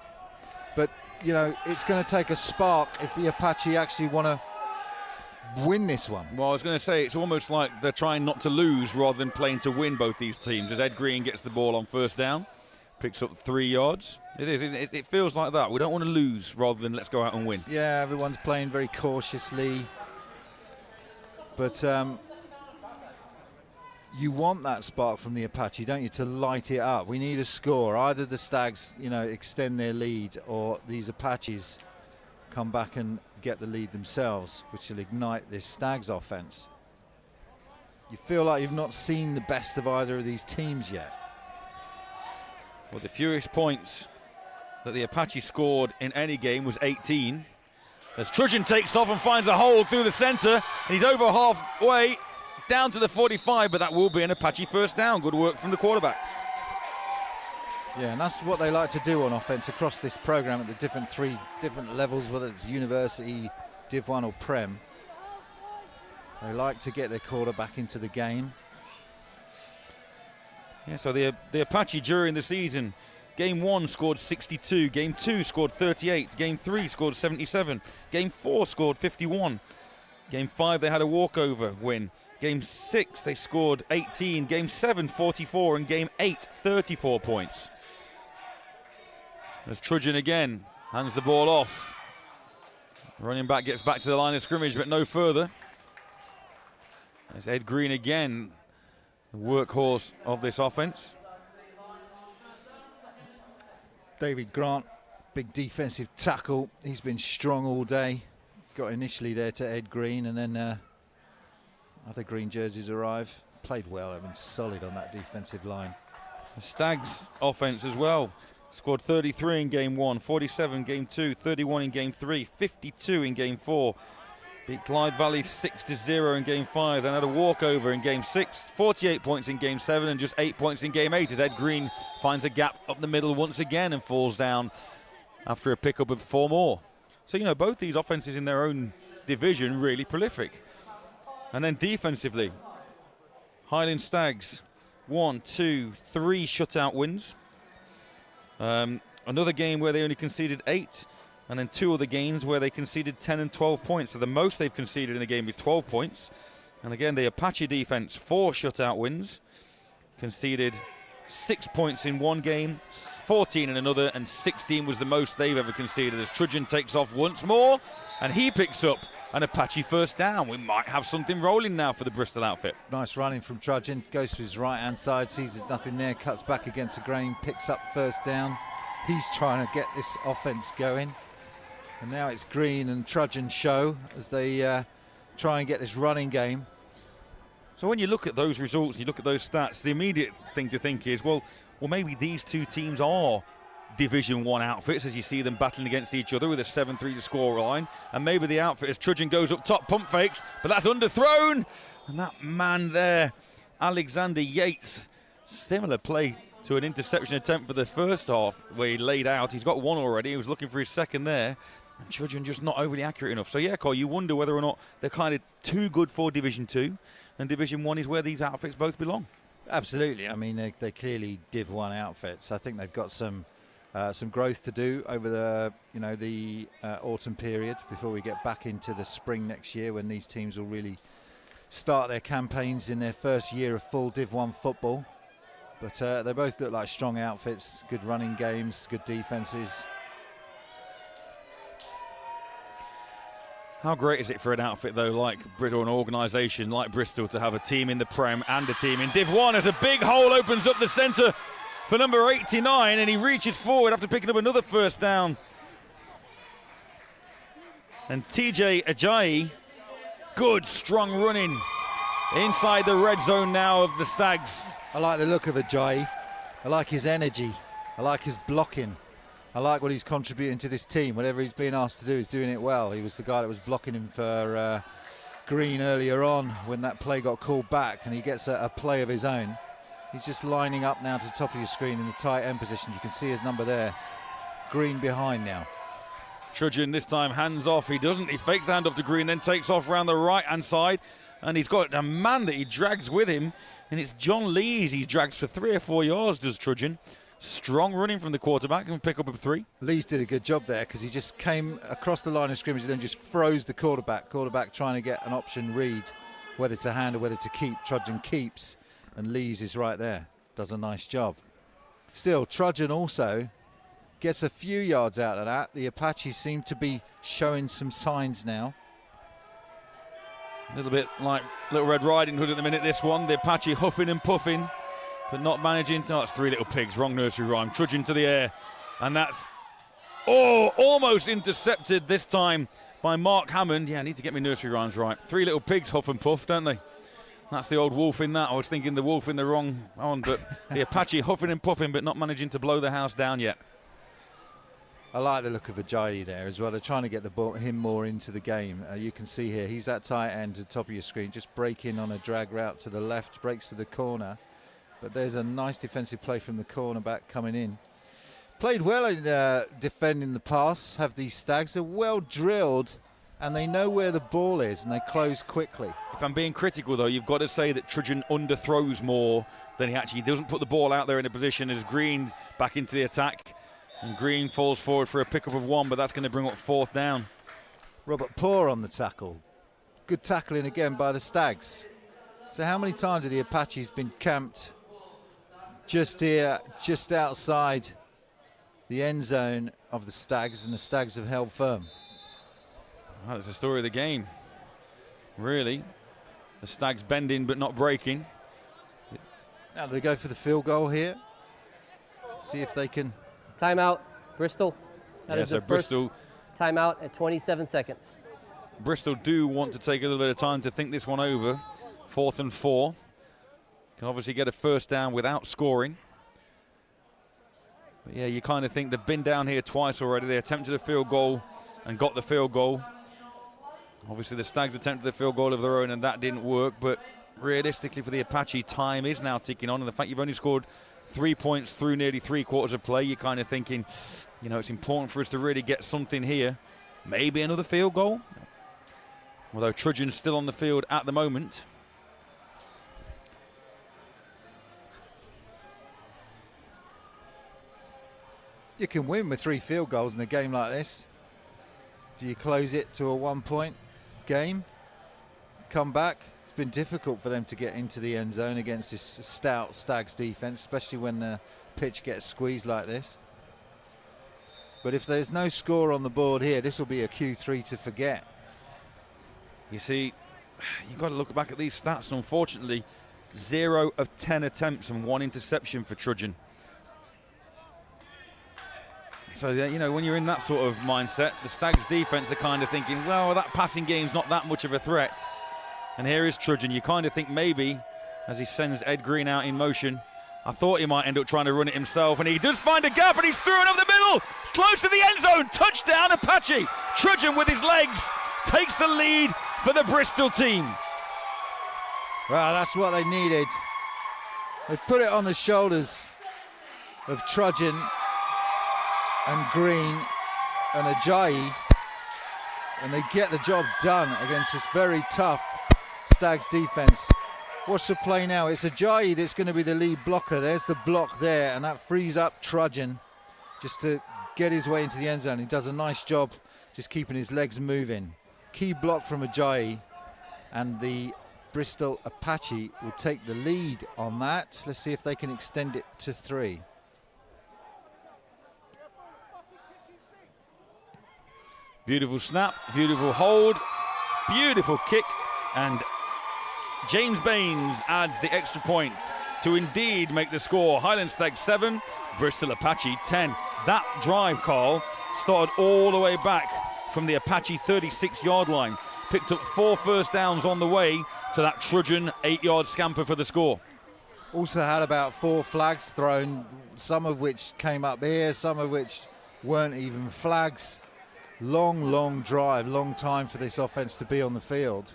But, you know, it's going to take a spark if the Apache actually want to win this one.
Well, I was going to say, it's almost like they're trying not to lose rather than playing to win, both these teams. As Ed Green gets the ball on first down, picks up 3 yards. It feels like that. We don't want to lose rather than let's go out and win.
Yeah, everyone's playing very cautiously. But you want that spark from the Apache, don't you, to light it up. We need a score. Either the Stags, you know, extend their lead, or these Apaches come back and get the lead themselves, which will ignite this Stags offense. You feel like you've not seen the best of either of these teams yet.
Well, the fewest points that the Apache scored in any game was 18. As Trudgeon takes off and finds a hole through the centre, and he's over halfway down to the 45, but that will be an Apache first down. Good work from the quarterback.
Yeah, and that's what they like to do on offense across this program at the three different levels, whether it's university, Div 1 or Prem. They like to get their quarterback into the game.
Yeah, so the Apache during the season, Game 1 scored 62, Game 2 scored 38, Game 3 scored 77, Game 4 scored 51, Game 5 they had a walkover win, Game 6 they scored 18, Game 7 44, and Game 8 34 points. As Trudgeon again hands the ball off. Running back gets back to the line of scrimmage, but no further. As Ed Green again, the workhorse of this offense.
David Grant, big defensive tackle. He's been strong all day. Got initially there to Ed Green, and then other green jerseys arrive. Played well, I mean, solid on that defensive line.
The Stags offense as well. Scored 33 in Game 1, 47 Game 2, 31 in Game 3, 52 in Game 4. Beat Clyde Valley 6-0 in Game 5, then had a walkover in Game 6, 48 points in Game 7 and just 8 points in Game 8 as Ed Green finds a gap up the middle once again and falls down after a pickup of 4 more. So, you know, both these offenses in their own division really prolific. And then defensively, Highland Stags, 1, 2, 3 shutout wins. Another game where they only conceded 8. And then 2 other games where they conceded 10 and 12 points. So the most they've conceded in a game is 12 points. And again, the Apache defense, 4 shutout wins. Conceded 6 points in one game, 14 in another, and 16 was the most they've ever conceded as Trudgeon takes off once more. And he picks up an Apache first down. We might have something rolling now for the Bristol outfit.
Nice running from Trudgeon. Goes to his right-hand side, sees there's nothing there, cuts back against the grain, picks up first down. He's trying to get this offense going. And now it's Green and Trudgeon show as they try and get this running game.
So when you look at those results, you look at those stats, the immediate thing to think is, well, maybe these two teams are Division 1 outfits as you see them battling against each other with a 7-3 score line. And maybe the outfit as Trudgeon goes up top, pump fakes, but that's underthrown. And that man there, Alexander Yates, similar play to an interception attempt for the first half where he laid out. He's got 1 already. He was looking for his second there. And Trudgeon just not overly accurate enough. So yeah, Cole, you wonder whether or not they're kind of too good for Division 2 and Division 1 is where these outfits both belong.
Absolutely. I mean, they're clearly Div 1 outfits. I think they've got some growth to do over the autumn period before we get back into the spring next year when these teams will really start their campaigns in their first year of full Div 1 football. But they both look like strong outfits, good running games, good defenses.
How great is it for an outfit, though, like Bristol, an organisation like Bristol, to have a team in the Prem and a team in Div 1 as a big hole opens up the centre for number 89, and he reaches forward after picking up another first down And TJ Ajayi, good strong running inside the red zone now of the Stags.
I like the look of Ajayi. I like his energy. I like his blocking. I like what he's contributing to this team. Whatever he's being asked to do, he's doing it well. He was the guy that was blocking him for Green earlier on when that play got called back, and he gets a play of his own. He's just lining up now to the top of your screen in the tight end position. You can see his number there. Green behind now.
Trudgeon this time hands off. He doesn't. He fakes the handoff to Green, then takes off around the right-hand side. And he's got a man that he drags with him. And it's John Lees he drags for 3 or 4 yards, does Trudgeon. Strong running from the quarterback and pick up a 3.
Lees did a good job there because he just came across the line of scrimmage and then just froze the quarterback. Quarterback trying to get an option read, whether to hand or whether to keep. Trudgeon keeps, and Lees is right there. Does a nice job. Still, Trudgeon also gets a few yards out of that. The Apaches seem to be showing some signs now.
A little bit like Little Red Riding Hood at the minute, this one. The Apache huffing and puffing, but not managing to... Oh, it's 3 Little Pigs, wrong nursery rhyme. Trudgeon to the air, and that's... Oh, almost intercepted this time by Mark Hammond. Yeah, I need to get my nursery rhymes right. 3 Little Pigs huff and puff, don't they? That's the old wolf in that. I was thinking the wolf in the wrong one, but the Apache huffing and puffing, but not managing to blow the house down yet.
I like the look of Ajayi there as well. They're trying to get him more into the game. You can see here, he's that tight end at the top of your screen, just breaking on a drag route to the left, breaks to the corner. But there's a nice defensive play from the cornerback coming in. Played well in defending the pass, have these Stags. They're well drilled, and they know where the ball is, and they close quickly.
If I'm being critical, though, you've got to say that Trudgeon underthrows more than he actually doesn't put the ball out there in a position as Green back into the attack. And Green falls forward for a pickup of 1, but that's going to bring up 4th down.
Robert Poor on the tackle. Good tackling again by the Stags. So how many times have the Apaches been camped just here, just outside the end zone of the Stags, and the Stags have held firm?
Well, that's the story of the game, really. The Stags bending but not breaking.
Now do they go for the field goal here? See if they can...
Timeout, Bristol. That is
so
the first
Bristol
timeout at 27 seconds.
Bristol do want to take a little bit of time to think this one over. 4th and 4. Can obviously get a first down without scoring. But yeah, you kind of think they've been down here twice already. They attempted a field goal and got the field goal. Obviously the Stags attempted a field goal of their own and that didn't work, but realistically for the Apache, time is now ticking on, and the fact you've only scored 3 points through nearly 3 quarters of play, you're kind of thinking, you know, it's important for us to really get something here. Maybe another field goal. Although Trudgeon's still on the field at the moment.
You can win with 3 field goals in a game like this. Do you close it to a 1-point game? Come back? It's been difficult for them to get into the end zone against this stout Stags defense, especially when the pitch gets squeezed like this. But if there's no score on the board here, this will be a Q3 to forget.
You see, you've got to look back at these stats. Unfortunately, 0 of 10 attempts and 1 interception for Trudgeon. So, you know, when you're in that sort of mindset, the Stags defense are kind of thinking, well, that passing game's not that much of a threat. And here is Trudgeon. You kind of think maybe, as he sends Ed Green out in motion, I thought he might end up trying to run it himself, and he does find a gap, and he's through it up the middle, close to the end zone, touchdown Apache. Trudgeon with his legs takes the lead for the Bristol team.
Well, that's what they needed. They put it on the shoulders of Trudgeon and Green and Ajayi, and they get the job done against this very tough Stags defense. Watch the play now. It's Ajayi that's going to be the lead blocker. There's the block there, and that frees up Trudgeon just to get his way into the end zone. He does a nice job just keeping his legs moving. Key block from Ajayi, and the Bristol Apache will take the lead on that. Let's see if they can extend it to 3.
Beautiful snap, beautiful hold, beautiful kick, and James Baines adds the extra point to indeed make the score. Highland Stags 7, Bristol Apache 10. That drive, Carl, started all the way back from the Apache 36-yard line. Picked up 4 first downs on the way to that trudging 8-yard scamper for the score.
Also had about 4 flags thrown, some of which came up here, some of which weren't even flags. Long drive, long time for this offense to be on the field.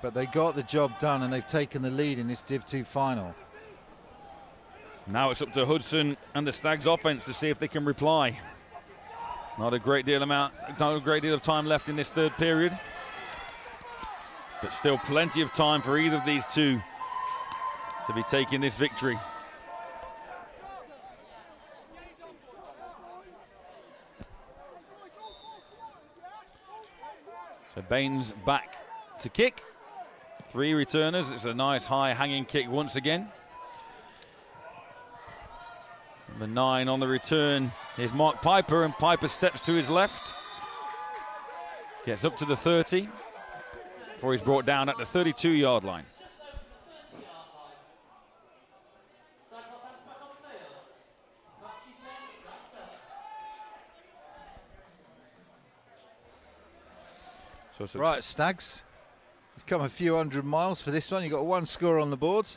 But they got the job done and they've taken the lead in this Div 2 final.
Now it's up to Hudson and the Stags offense to see if they can reply. Not a great deal of time left in this third period, but still plenty of time for either of these two to be taking this victory. So Baines back to kick. 3 returners. It's a nice high hanging kick once again. Number 9 on the return is Mark Piper, and Piper steps to his left. Gets up to the 30 before he's brought down at the 32-yard line.
So right, Stags, you've come a few hundred miles for this one. You've got 1 score on the board.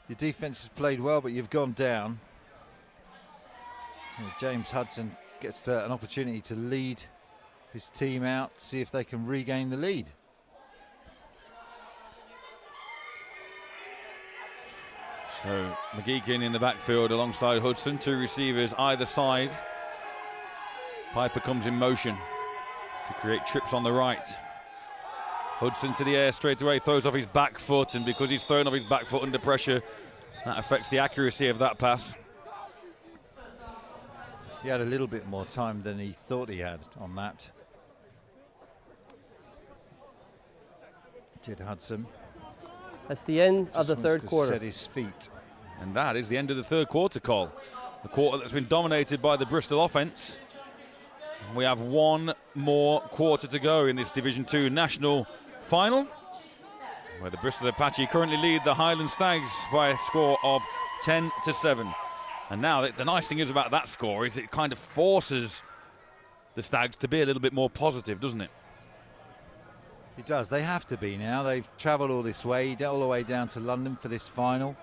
Your defense has played well, but you've gone down. James Hudson gets an opportunity to lead his team out, see if they can regain the lead.
So McGeekin in the backfield alongside Hudson, 2 receivers either side. Piper comes in motion to create trips on the right. Hudson to the air straight away, throws off his back foot, and because he's thrown off his back foot under pressure, that affects the accuracy of that pass.
He had a little bit more time than he thought he had on that. Did Hudson.
That's the end of the third quarter.
Set his feet.
And that is the end of the third quarter, Cole. The quarter that's been dominated by the Bristol offense. We have 1 more quarter to go in this Division 2 national final, where the Bristol Apache currently lead the Highland Stags by a score of 10-7. And now the nice thing is about that score is it kind of forces the Stags to be a little bit more positive, doesn't it?
It does. They have to be now. They've travelled all this way, all the way down to London for this final.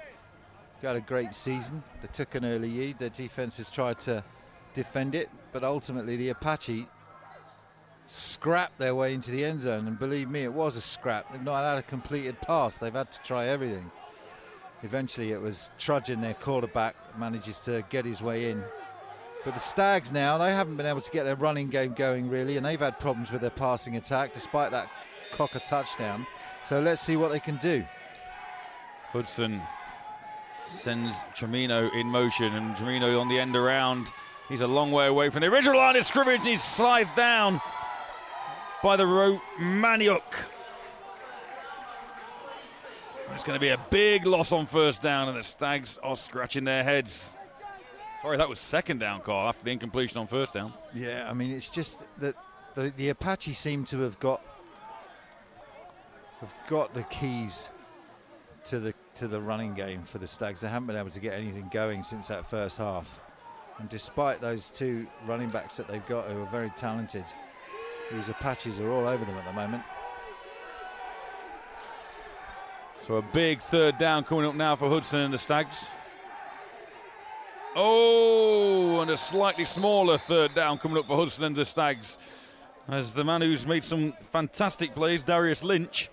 Got a great season. They took an early lead. Their defence has tried to defend it, but ultimately the Apache scrapped their way into the end zone, and believe me, it was a scrap. They've not had a completed pass. They've had to try everything. Eventually it was trudging. Their quarterback manages to get his way in. But the Stags now, they haven't been able to get their running game going really, and they've had problems with their passing attack despite that Cocker touchdown. So let's see what they can do.
Hudson sends Tremino in motion, and Tremino on the end around. He's a long way away from the original line of scrimmage, and he's slid down by the Romaniuk. It's going to be a big loss on first down, and the Stags are scratching their heads. Sorry, that was second down, Carl, after the incompletion on first down.
Yeah, I mean, it's just that the Apache seem to have got the keys to the running game for the Stags. They haven't been able to get anything going since that first half. And despite those 2 running backs that they've got who are very talented, these Apaches are all over them at the moment.
So a big third down coming up now for Hudson and the Stags. Oh, and a slightly smaller third down coming up for Hudson and the Stags, as the man who's made some fantastic plays, Darius Lynch,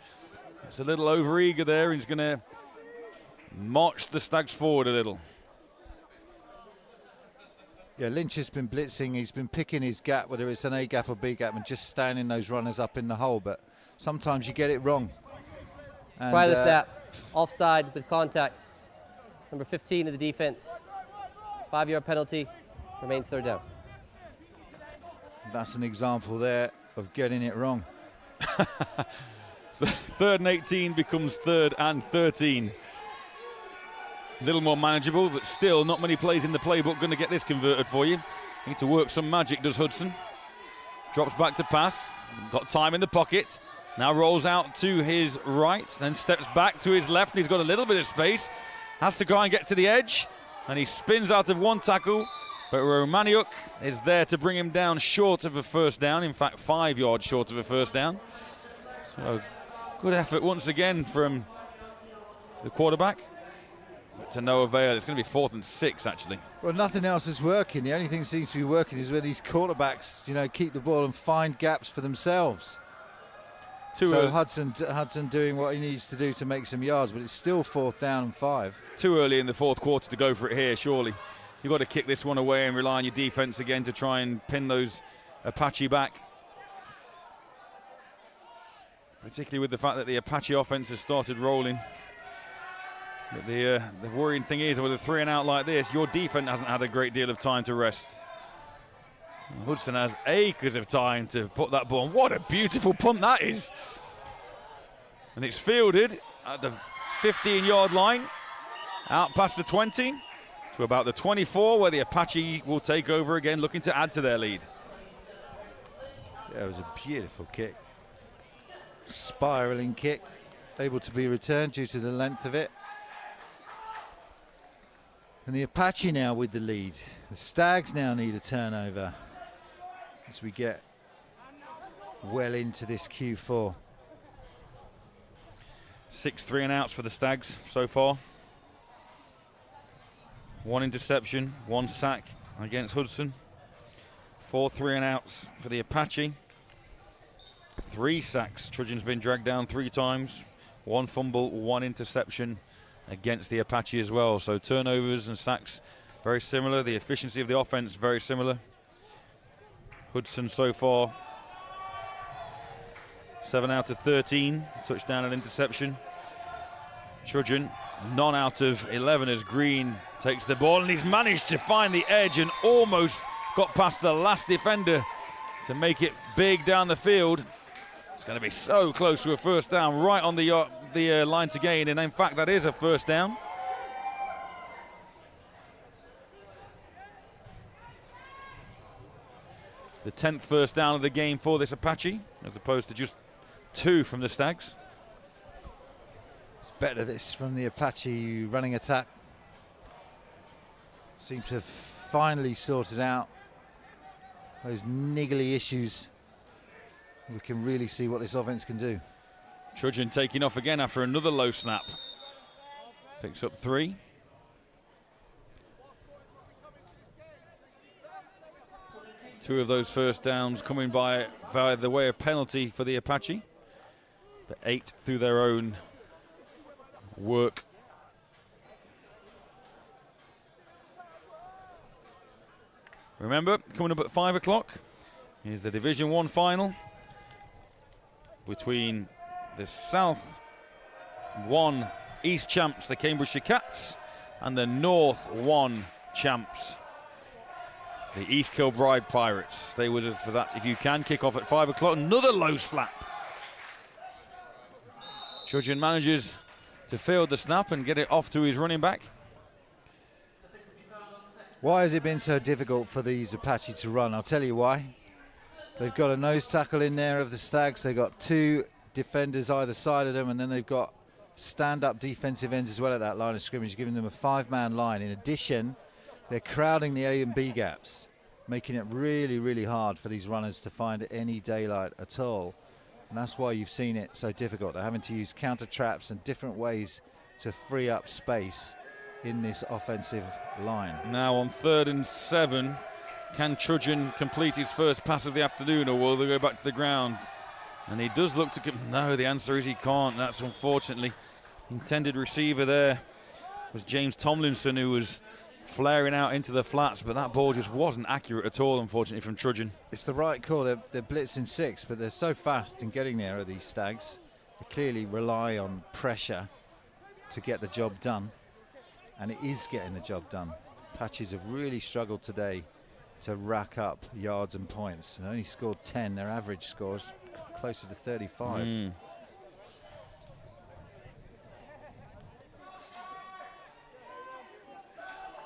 is a little over-eager there. He's going to march the Stags forward a little.
Yeah, Lynch has been blitzing. He's been picking his gap, whether it's an A gap or B gap, and just standing those runners up in the hole. But sometimes you get it wrong. And,
Prior to snap, offside with contact. Number 15 of the defense. 5-yard penalty, remains third down.
That's an example there of getting it wrong.
So 3rd and 18 becomes 3rd and 13. A little more manageable, but still not many plays in the playbook going to get this converted for you. Need to work some magic, does Hudson. Drops back to pass, got time in the pocket. Now rolls out to his right, then steps back to his left, and he's got a little bit of space. Has to go and get to the edge, and he spins out of one tackle But Romaniuk is there to bring him down short of a first down. In fact, 5 yards short of a first down. So good effort once again from the quarterback. But to no avail. It's going to be 4th and 6 actually.
Well, nothing else is working. The only thing that seems to be working is where these quarterbacks, you know, keep the ball and find gaps for themselves. So Hudson doing what he needs to do to make some yards, but it's still 4th down and 5.
Too early in the 4th quarter to go for it here, surely. You've got to kick this one away and rely on your defense again to try and pin those Apache back. Particularly with the fact that the Apache offense has started rolling. But the worrying thing is, with a 3 and out like this, your defense hasn't had a great deal of time to rest. Hudson has acres of time to put that ball on. What a beautiful punt that is. And it's fielded at the 15-yard line, out past the 20. To about the 24, where the Apache will take over again, looking to add to their lead.
Yeah, it was a beautiful kick. Spiraling kick, able to be returned due to the length of it. And the Apache now with the lead. The Stags now need a turnover as we get well into this Q4.
6 3 and outs for the Stags so far. 1 interception, 1 sack against Hudson. 4 3 and outs for the Apache. 3 sacks. Trudgeon's been dragged down 3 times. 1 fumble, 1 interception against the Apache as well. So turnovers and sacks very similar. The efficiency of the offense very similar. Hudson so far 7 out of 13. Touchdown and interception. Trudgeon none out of 11 as Green takes the ball, and he's managed to find the edge and almost got past the last defender to make it big down the field. It's going to be so close to a first down, right on the line to gain, and in fact that is a first down. The 10th first down of the game for this Apache, as opposed to just 2 from the Stags.
It's better this from the Apache running attack. Seem to have finally sorted out those niggly issues. We can really see what this offense can do.
Trudgeon taking off again after another low snap. Picks up 3. Two of those first downs coming by the way of penalty for the Apache. But 8 through their own work. Remember, coming up at 5 o'clock is the Division 1 final between the South 1 East champs, the Cambridgeshire Cats, and the North 1 champs, the East Kilbride Pirates. Stay with us for that if you can. Kick off at 5 o'clock. Another low slap. Trudgeon manages to field the snap and get it off to his running back.
Why has it been so difficult for these Apache to run? I'll tell you why. They've got a nose tackle in there of the Stags. They've got 2 defenders either side of them, and then they've got stand-up defensive ends as well at that line of scrimmage, giving them a 5-man line. In addition, they're crowding the A and B gaps, making it really, really hard for these runners to find any daylight at all. And that's why you've seen it so difficult. They're having to use counter traps and different ways to free up space in this offensive line.
Now on 3rd and 7, can Trudgeon complete his first pass of the afternoon, or will they go back to the ground? And he does look to... No, the answer is he can't. That's unfortunately. Intended receiver there was James Tomlinson, who was flaring out into the flats, but that ball just wasn't accurate at all, unfortunately, from Trudgeon.
It's the right call. They're blitzing 6, but they're so fast in getting there, are these Stags. They clearly rely on pressure to get the job done, and it is getting the job done. Apaches have really struggled today to rack up yards and points. They only scored 10. Their average scores closer to 35.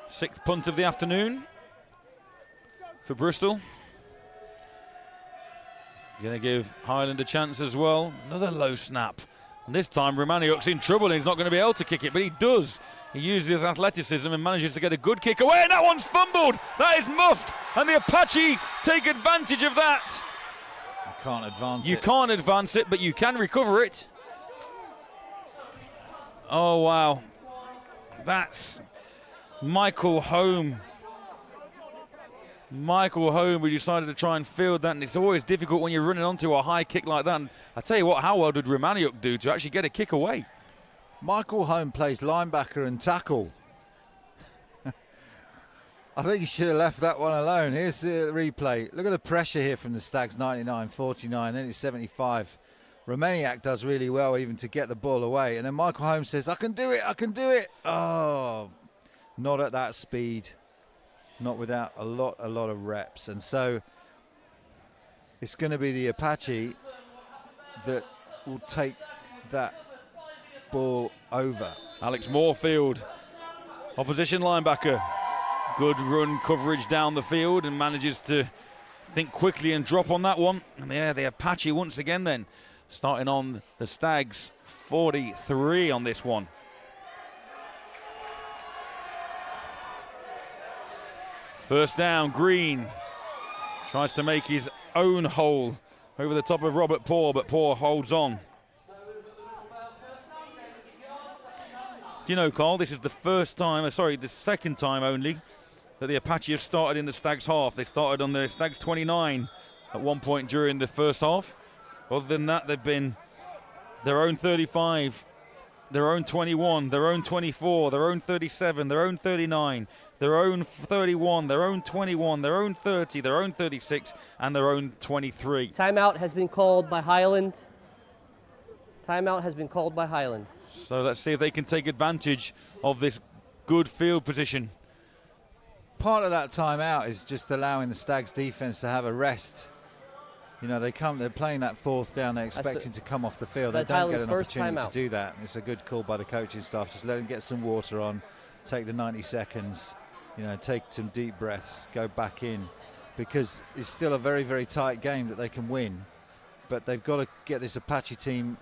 Sixth punt of the afternoon for Bristol. Going to give Highland a chance as well. Another low snap. And this time Romaniuk's in trouble and he's not going to be able to kick it, but he does. He uses his athleticism and manages to get a good kick away, and that one's fumbled. That is muffed, and the Apache take advantage of that.
You can't advance it.
You can't advance it, but you can recover it. Oh, wow. That's Michael Home. Michael Home, who decided to try and field that, and it's always difficult when you're running onto a high kick like that. And I tell you what, how well did Romaniuk do to actually get a kick away?
Michael Home plays linebacker and tackle. I think he should have left that one alone. Here's the replay. Look at the pressure here from the Stags. 99, 49, then it's 75. Romaniuk does really well even to get the ball away. And then Michael Home says, I can do it, I can do it. Oh, not at that speed. Not without a lot of reps. And so it's going to be the Apache that will take that ball over.
Alex Moorfield, opposition linebacker. Good run coverage down the field and manages to think quickly and drop on that one. And yeah, the Apache once again then starting on the Stags 43 on this one. First down, Green tries to make his own hole over the top of Robert Poor, but Poor holds on. Do you know, Carl, this is the the second time only that the Apache have started in the Stags half. They started on the Stags 29 at one point during the first half. Other than that, they've been their own 35, their own 21, their own 24, their own 37, their own 39, their own 31, their own 21, their own 30, their own 36, and their own 23.
Timeout has been called by Highland. Timeout has been called by Highland.
So let's see if they can take advantage of this good field position.
Part of that timeout is just allowing the Stags defense to have a rest. You know, they're playing that fourth down, they're expecting to come off the field. They don't get an opportunity to do that. It's a good call by the coaching staff. Just let them get some water on, take the 90 seconds, you know, take some deep breaths, go back in, because it's still a very, very tight game that they can win. But they've got to get this Apache team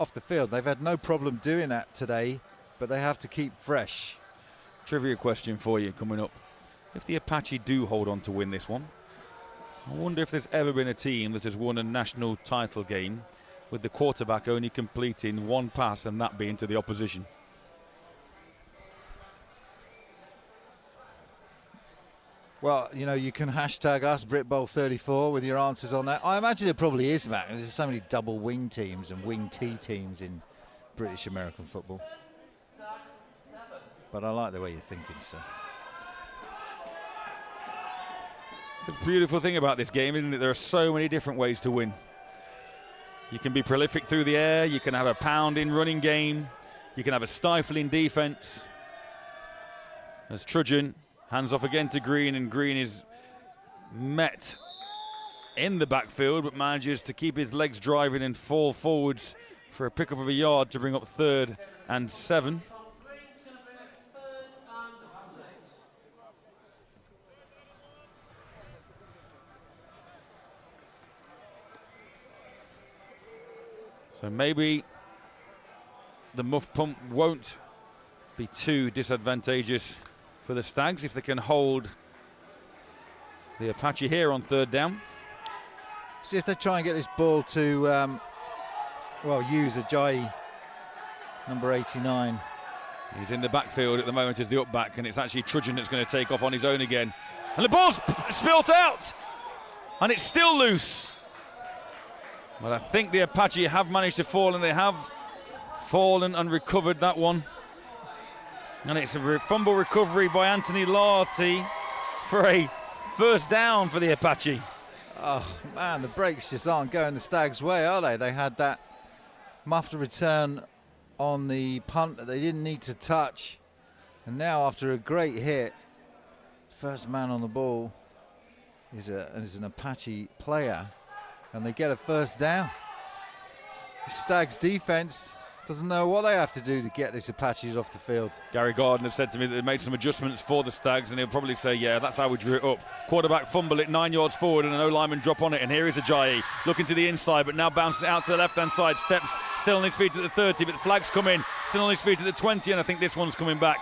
off the field. They've had no problem doing that today, but they have to keep fresh.
Trivia question for you coming up. If the Apache do hold on to win this one, I wonder if there's ever been a team that has won a national title game with the quarterback only completing one pass and that being to the opposition.
Well, you know, you can hashtag us, BritBowl34, with your answers on that. I imagine it probably is, Matt. There's so many double wing teams and wing T teams in British American football. But I like the way you're thinking, sir.
It's a beautiful thing about this game, isn't it? There are so many different ways to win. You can be prolific through the air, you can have a pounding running game, you can have a stifling defense. As Trudgeon hands off again to Green, and Green is met in the backfield but manages to keep his legs driving and fall forwards for a pickup of a yard to bring up 3rd and 7. So maybe the muff pump won't be too disadvantageous for the Stags if they can hold the Apache here on 3rd down.
See if they try and get this ball to, use Ajayi, number 89.
He's in the backfield at the moment as the up back, and it's actually Trudgeon that's going to take off on his own again. And the ball's spilt out, and it's still loose. Well, I think the Apache have managed to fall, and they have fallen and recovered that one. And it's a fumble recovery by Anthony Larty for a 1st down for the Apache.
Oh, man, the breaks just aren't going the Stags' way, are they? They had that muffed return on the punt that they didn't need to touch. And now, after a great hit, first man on the ball is an Apache player. And they get a 1st down. The Stags defense doesn't know what they have to do to get this Apache off the field.
Gary Gordon has said to me that they made some adjustments for the Stags, and he'll probably say, yeah, that's how we drew it up. Quarterback fumble it 9 yards forward, and an O-lineman drop on it, and here is Ajayi looking to the inside, but now bounces it out to the left-hand side, steps Still on his feet at the 30, but the flag's come in. Still on his feet at the 20, and I think this one's coming back.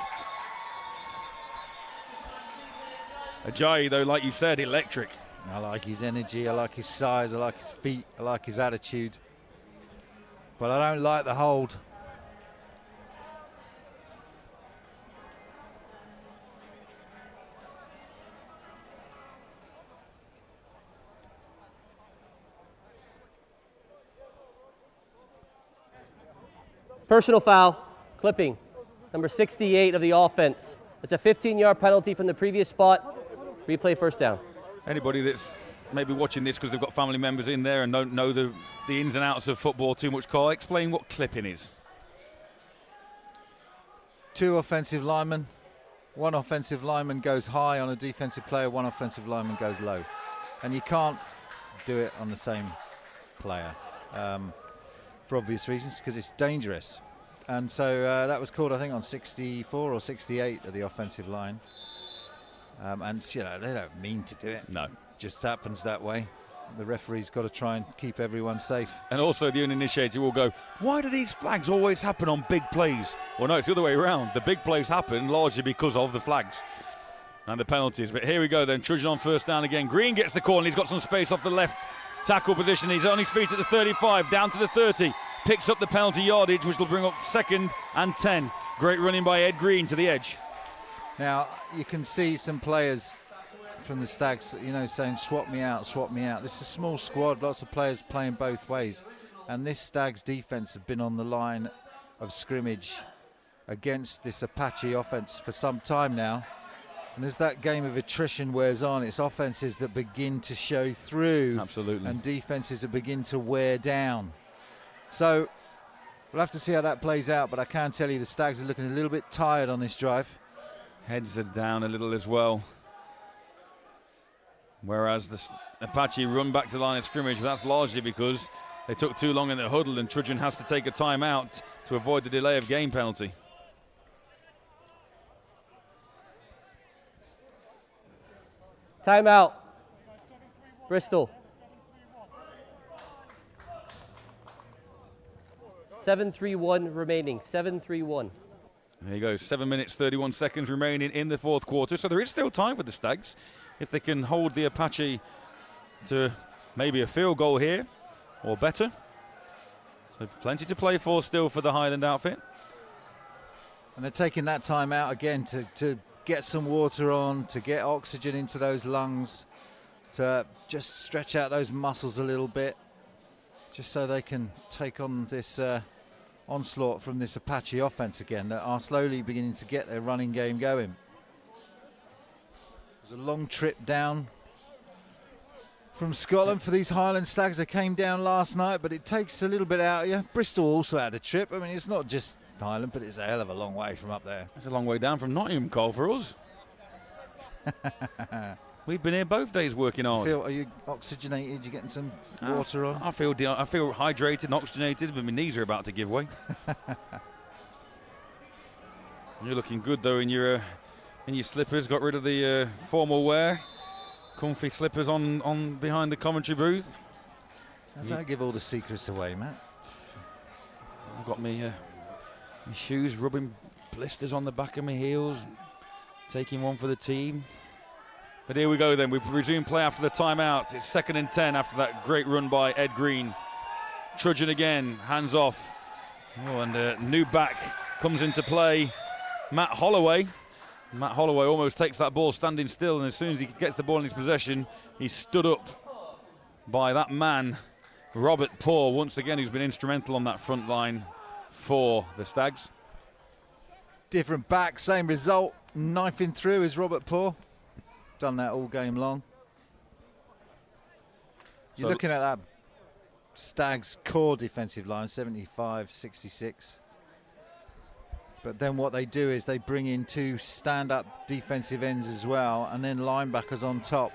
Ajayi, though, like you said, electric.
I like his energy, I like his size, I like his feet, I like his attitude. But I don't like the hold.
Personal foul, clipping, number 68 of the offense. It's a 15-yard penalty from the previous spot. Replay first down.
Anybody that's maybe watching this because they've got family members in there and don't know the ins and outs of football too much, Carl, explain what clipping is.
2 offensive linemen. 1 offensive lineman goes high on a defensive player, 1 offensive lineman goes low. And you can't do it on the same player for obvious reasons, because it's dangerous. And so that was called, I think, on 64 or 68 of the offensive line. And, you know, they don't mean to do it.
No.
Just happens that way. The referee's got to try and keep everyone safe.
And also the uninitiated will go, why do these flags always happen on big plays? Well, no, it's the other way around. The big plays happen largely because of the flags and the penalties. But here we go then, trudging on first down again. Green gets the call and he's got some space off the left tackle position. He's on his feet at the 35, down to the 30. Picks up the penalty yardage, which will bring up 2nd and 10. Great running by Ed Green to the edge.
Now, you can see some players from the Stags, you know, saying, swap me out, swap me out. This is a small squad, lots of players playing both ways. And this Stags defense have been on the line of scrimmage against this Apache offense for some time now. And as that game of attrition wears on, it's offenses that begin to show through.
Absolutely.
And defenses that begin to wear down. So we'll have to see how that plays out, but I can tell you the Stags are looking a little bit tired on this drive.
Heads are down a little as well. Whereas the Apache run back to the line of scrimmage, but that's largely because they took too long in the huddle and Trudgeon has to take a timeout to avoid the delay of game penalty.
Timeout. Bristol. 7:31 remaining. 7:31.
There you go. 7 minutes, 31 seconds remaining in the fourth quarter. So there is still time for the Stags. If they can hold the Apache to maybe a field goal here or better. So plenty to play for still for the Highland outfit.
And they're taking that time out again to get some water on, to get oxygen into those lungs, to just stretch out those muscles a little bit, just so they can take on this onslaught from this Apache offense again that are slowly beginning to get their running game going. It was a long trip down from Scotland for these Highland Stags. They came down last night, but it takes a little bit out of you. Bristol also had a trip. I mean, it's not just Highland, but it's a hell of a long way from up there.
It's a long way down from Nottingham, Cole, for us. We've been here both days working hard.
Are you oxygenated? You getting some water on?
I feel hydrated and oxygenated, but my knees are about to give way. You're looking good though in your slippers. Got rid of the formal wear. Comfy slippers on behind the commentary booth.
Don't give all the secrets away, Matt.
I've got my shoes rubbing blisters on the back of my heels, taking one for the team. But here we go then, we resume play after the timeout. It's 2nd and 10 after that great run by Ed Green. Trudgeon again, hands off. Oh, and a new back comes into play, Matt Holloway. Matt Holloway almost takes that ball standing still, and as soon as he gets the ball in his possession, he's stood up by that man, Robert Poor, once again, who's been instrumental on that front line for the Stags.
Different back, same result. Knifing through is Robert Poor. Done that all game long. You're looking at that Stags core defensive line, 75-66. But then what they do is they bring in 2 stand-up defensive ends as well, and then linebackers on top.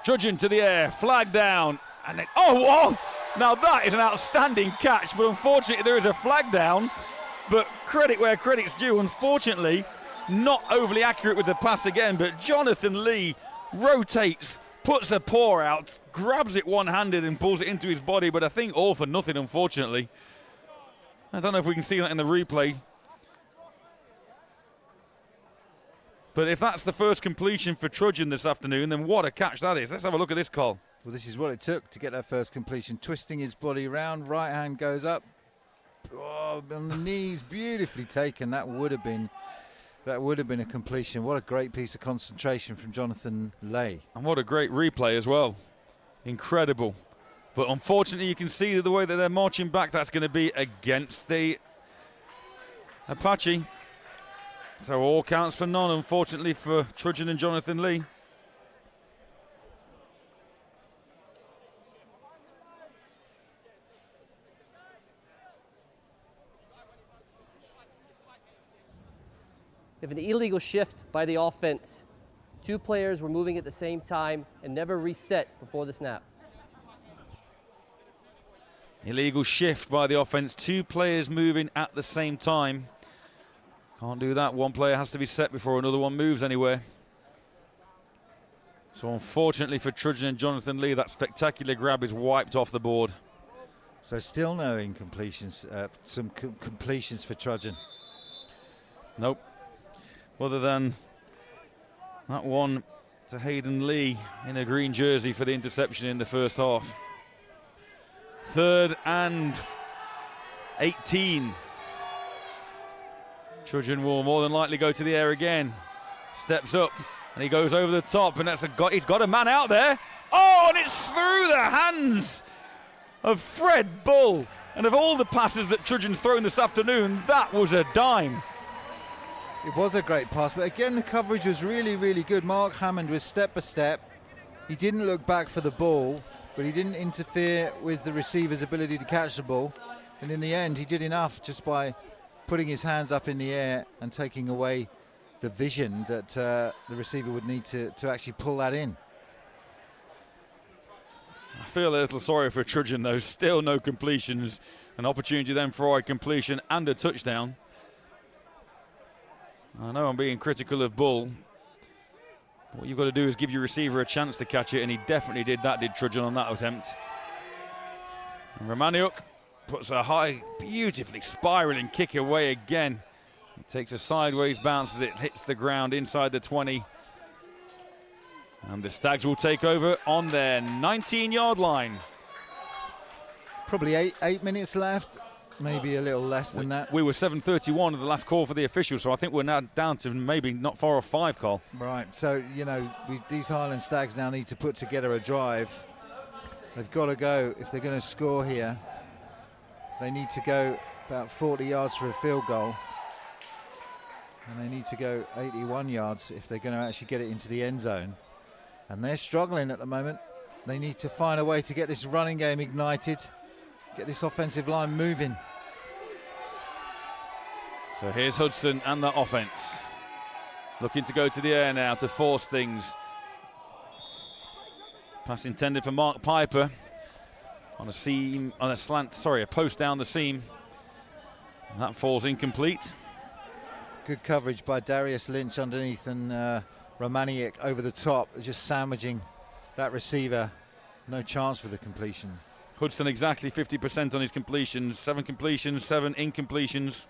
Trudgeon to the air, flag down, and then, oh, now that is an outstanding catch, but unfortunately there is a flag down. But credit where credit's due, unfortunately, not overly accurate with the pass again, but Jonathan Lee rotates, puts a paw out, grabs it one-handed and pulls it into his body, but I think all for nothing, unfortunately. I don't know if we can see that in the replay. But if that's the first completion for Trudgeon this afternoon, then what a catch that is. Let's have a look at this call.
Well, this is what it took to get that first completion. Twisting his body around, right hand goes up. Oh, on the knees, beautifully taken. That would have been a completion. What a great piece of concentration from Jonathan Lay.
And what a great replay as well. Incredible. But unfortunately, you can see the way that they're marching back, that's going to be against the Apache. So all counts for none, unfortunately, for Trudgeon and Jonathan Lee.
We have an illegal shift by the offense. 2 players were moving at the same time and never reset before the snap.
Illegal shift by the offense. 2 players moving at the same time. Can't do that. One player has to be set before another one moves anywhere. So unfortunately for Trudgeon and Jonathan Lee, that spectacular grab is wiped off the board.
So still no incompletions, some completions for Trudgeon.
Nope. Other than that one to Hayden Lee in a green jersey for the interception in the first half. 3rd and 18. Trudgeon will more than likely go to the air again. Steps up and he goes over the top, and he's got a man out there. Oh, and it's through the hands of Fred Bull. And of all the passes that Trudgeon's thrown this afternoon, that was a dime.
It was a great pass, but again the coverage was really, really good. Mark Hammond was step by step. He didn't look back for the ball, but he didn't interfere with the receiver's ability to catch the ball. And in the end, he did enough just by putting his hands up in the air and taking away the vision that the receiver would need to actually pull that in.
I feel a little sorry for Trudgeon though. Still no completions. An opportunity then for a completion and a touchdown. I know I'm being critical of Bull. What you've got to do is give your receiver a chance to catch it, and he definitely did that, did Trudgeon on that attempt. And Romaniuk puts a high, beautifully spiraling kick away again. It takes a sideways bounce as it hits the ground inside the 20. And the Stags will take over on their 19-yard line.
Probably eight minutes left. Maybe a little less than that.
We were 7:31 of the last call for the officials, so I think we're now down to maybe not far off 5, Carl.
Right, so, you know, these Highland Stags now need to put together a drive. They've got to go, if they're going to score here, they need to go about 40 yards for a field goal. And they need to go 81 yards if they're going to actually get it into the end zone. And they're struggling at the moment. They need to find a way to get this running game ignited, get this offensive line moving.
So here's Hudson and the offense. Looking to go to the air now to force things. Pass intended for Mark Piper on a seam, on a slant, sorry, a post down the seam. And that falls incomplete.
Good coverage by Darius Lynch underneath and Romaniuk over the top, just sandwiching that receiver. No chance for the completion.
Hudson exactly 50% on his completions. 7 completions, 7 incompletions.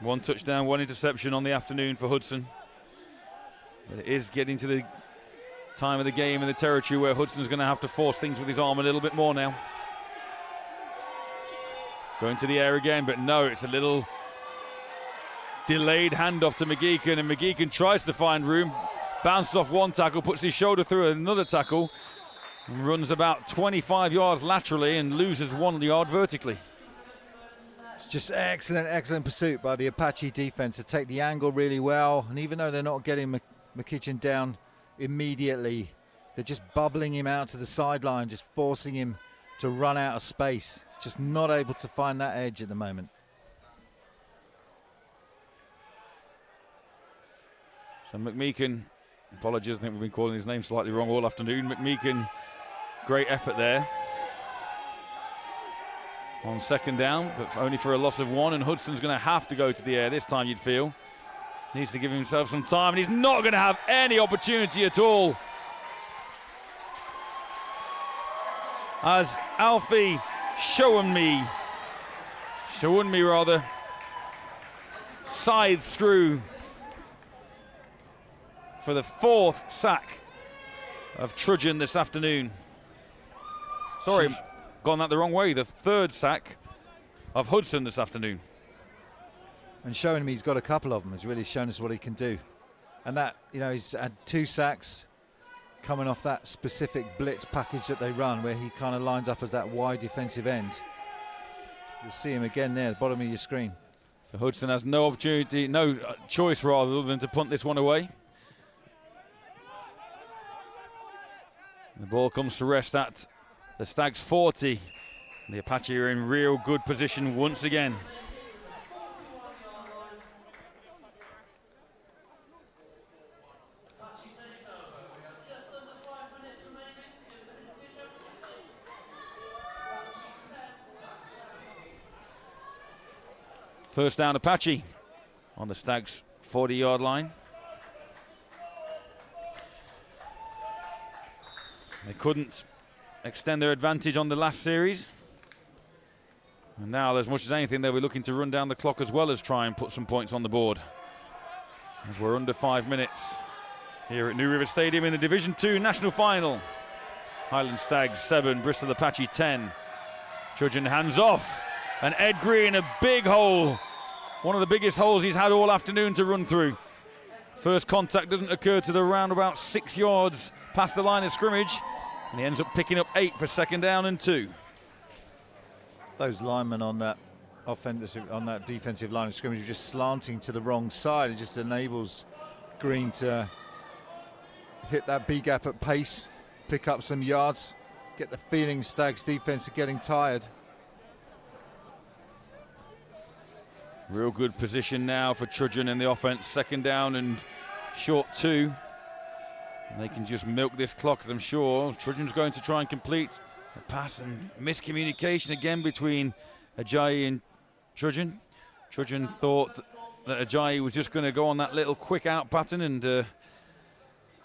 1 touchdown, 1 interception on the afternoon for Hudson. But it is getting to the time of the game in the territory where Hudson's going to have to force things with his arm a little bit more now. Going to the air again, but no, it's a little delayed handoff to McGeechan, and McGeechan tries to find room, bounces off one tackle, puts his shoulder through another tackle, and runs about 25 yards laterally and loses 1 yard vertically.
It's just excellent pursuit by the Apache defense to take the angle really well. And even though they're not getting McGeechan down immediately, they're just bubbling him out to the sideline, just forcing him to run out of space. Just not able to find that edge at the moment.
So McMeekin, apologies, I think we've been calling his name slightly wrong all afternoon. McMeekin, great effort there. On 2nd down, but only for a loss of 1, and Hudson's going to have to go to the air this time, you'd feel. Needs to give himself some time, and he's not going to have any opportunity at all. As Alfie Showunmi Shawunmi rather, scythes through for the 4th sack of Trudgeon this afternoon. Sorry, gone that the wrong way. The 3rd sack of Hudson this afternoon.
And showing me he's got a couple of them has really shown us what he can do. And that, you know, he's had 2 sacks coming off that specific blitz package that they run, where he kind of lines up as that wide defensive end. You'll see him again there at the bottom of your screen.
So Hudson has no opportunity, no choice rather, other than to punt this one away. The ball comes to rest at the Stags 40. The Apache are in real good position once again. First down Apache on the Stags 40-yard line. They couldn't extend their advantage on the last series. And now, as much as anything, they'll be looking to run down the clock as well as try and put some points on the board. As we're under 5 minutes here at New River Stadium in the Division 2 National Final. Highland Stags 7, Bristol Apache 10. Trudgeon hands off. And Ed Green, a big hole. One of the biggest holes he's had all afternoon to run through. First contact doesn't occur to the round about 6 yards past the line of scrimmage. And he ends up picking up 8 for 2nd down and 2.
Those linemen on that defensive line of scrimmage are just slanting to the wrong side. It just enables Green to hit that B gap at pace, pick up some yards, get the feeling Stags defense are getting tired.
Real good position now for Trudgeon in the offense. 2nd down and short 2. And they can just milk this clock, as I'm sure. Trudgeon's going to try and complete a pass, and miscommunication again between Ajayi and Trudgeon. Trudgeon thought that Ajayi was just going to go on that little quick out pattern, and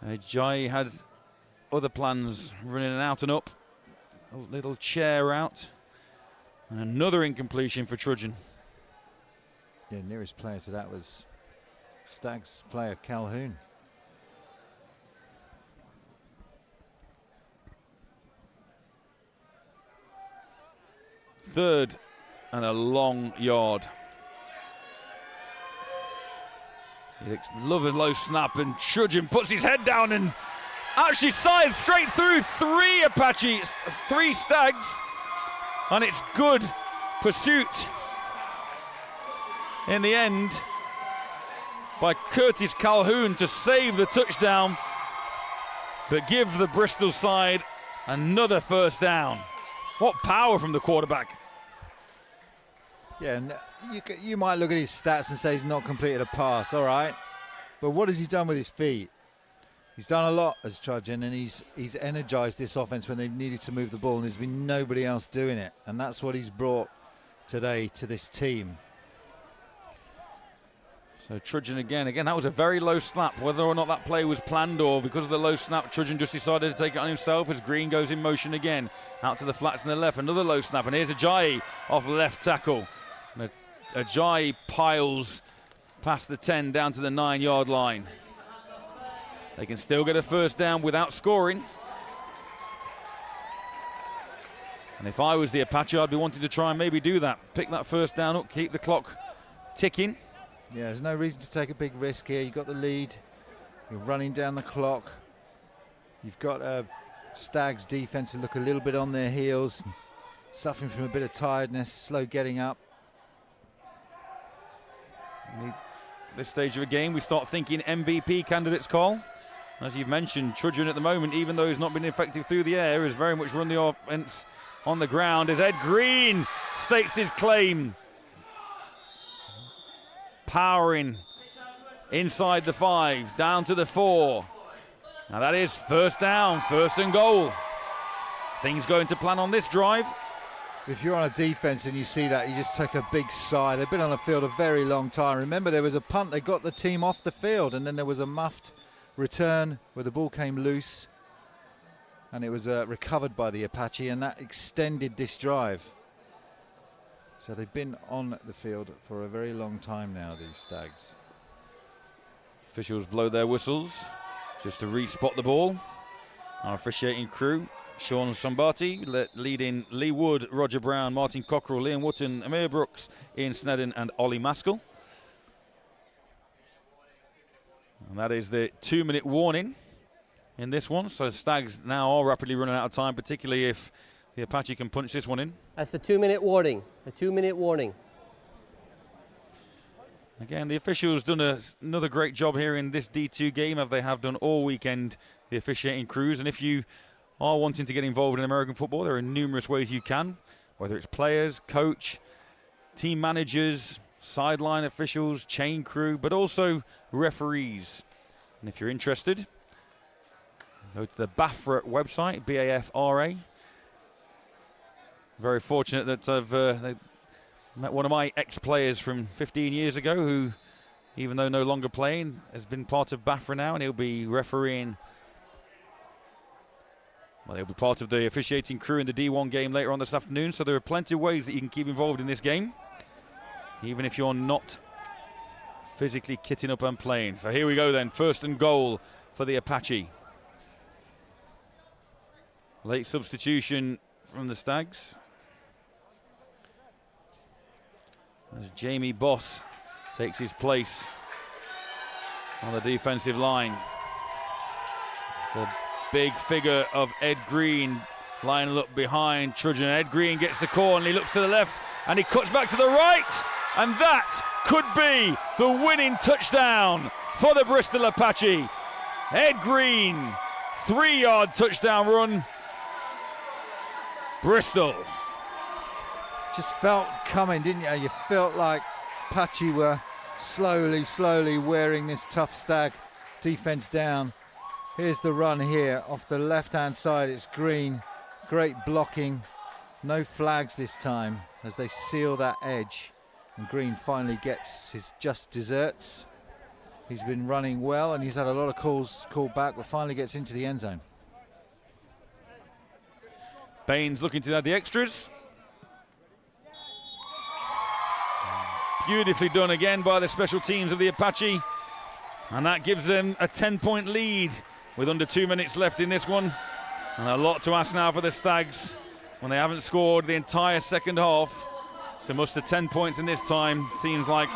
Ajayi had other plans, running an out and up, a little chair out, and another incompletion for Trudgeon.
Yeah, nearest player to that was Stags player Calhoun.
Third and a long yard. Love a low snap, and Trudgeon puts his head down and actually scythes straight through 3 Apache, 3 Stags, and it's good pursuit in the end by Curtis Calhoun to save the touchdown, but give the Bristol side another 1st down. What power from the quarterback.
Yeah, and you might look at his stats and say he's not completed a pass, all right. But what has he done with his feet? He's done a lot as Trudgeon, and he's energized this offense when they needed to move the ball, and there's been nobody else doing it. And that's what he's brought today to this team.
So Trudgeon again, that was a very low snap. Whether or not that play was planned or because of the low snap, Trudgeon just decided to take it on himself as Green goes in motion again. Out to the flats on the left, another low snap, and here's Ajayi off left tackle. And Ajayi piles past the 10 down to the 9-yard line. They can still get a 1st down without scoring. And if I was the Apache, I'd be wanting to try and maybe do that. Pick that 1st down up, keep the clock ticking.
Yeah, there's no reason to take a big risk here. You've got the lead. You're running down the clock. You've got Stags defense to look a little bit on their heels, suffering from a bit of tiredness, slow getting up.
This stage of a game, we start thinking MVP candidates call. As you've mentioned, Trudgeon at the moment, even though he's not been effective through the air, has very much run the offense on the ground as Ed Green states his claim. Powering inside the 5, down to the 4. Now that is 1st down, 1st and goal. Things going to plan on this drive.
If you're on a defense and you see that, you just take a big sigh. They've been on the field a very long time. Remember, there was a punt, they got the team off the field, and then there was a muffed return where the ball came loose, and it was recovered by the Apache, and that extended this drive. So they've been on the field for a very long time now, these Stags.
Officials blow their whistles just to re-spot the ball. Our officiating crew: Sean Sombati, leading Lee Wood, Roger Brown, Martin Cockrell, Liam Wootton, Amir Brooks, Ian Snedden and Ollie Maskell. And that is the 2-minute warning in this one. So Stags now are rapidly running out of time, particularly if the Apache can punch this one in.
That's the 2-minute warning. The 2-minute warning.
Again, the officials done another great job here in this D2 game, as they have done all weekend, the officiating crews. And if you are wanting to get involved in American football, there are numerous ways you can, whether it's players, coach, team managers, sideline officials, chain crew, but also referees. And if you're interested, go to the BAFRA website, BAFRA. Very fortunate that I've met one of my ex-players from 15 years ago who, even though no longer playing, has been part of BAFRA now, and he'll be refereeing. Well, he'll be part of the officiating crew in the D1 game later on this afternoon, so there are plenty of ways that you can keep involved in this game, even if you're not physically kitting up and playing. So here we go then, 1st and goal for the Apache. Late substitution from the Stags, as Jamie Boss takes his place on the defensive line. The big figure of Ed Green lining up behind Trudgeon. Ed Green gets the call and he looks to the left and he cuts back to the right, and that could be the winning touchdown for the Bristol Apache. Ed Green, 3-yard touchdown run. Bristol.
Just felt coming, didn't you? You felt like Apache were slowly wearing this tough Stag defense down. Here's the run here off the left-hand side. It's Green. Great blocking. No flags this time as they seal that edge. And Green finally gets his just desserts. He's been running well and he's had a lot of calls called back, but finally gets into the end zone.
Baines looking to add the extras. Beautifully done again by the special teams of the Apache. And that gives them a 10-point lead with under 2 minutes left in this one. And a lot to ask now for the Stags when they haven't scored the entire second half. To muster 10 points in this time seems like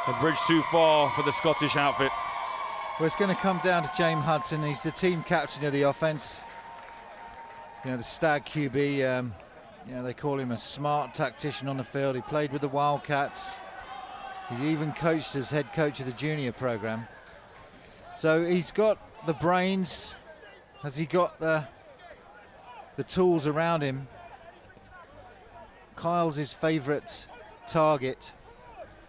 a bridge too far for the Scottish outfit.
Well, it's going to come down to James Hudson. He's the team captain of the offense. You know, the Stag QB, you know, they call him a smart tactician on the field. He played with the Wildcats. He even coached as head coach of the junior program. So he's got the brains. Has he got the tools around him? Kyle's his favourite target.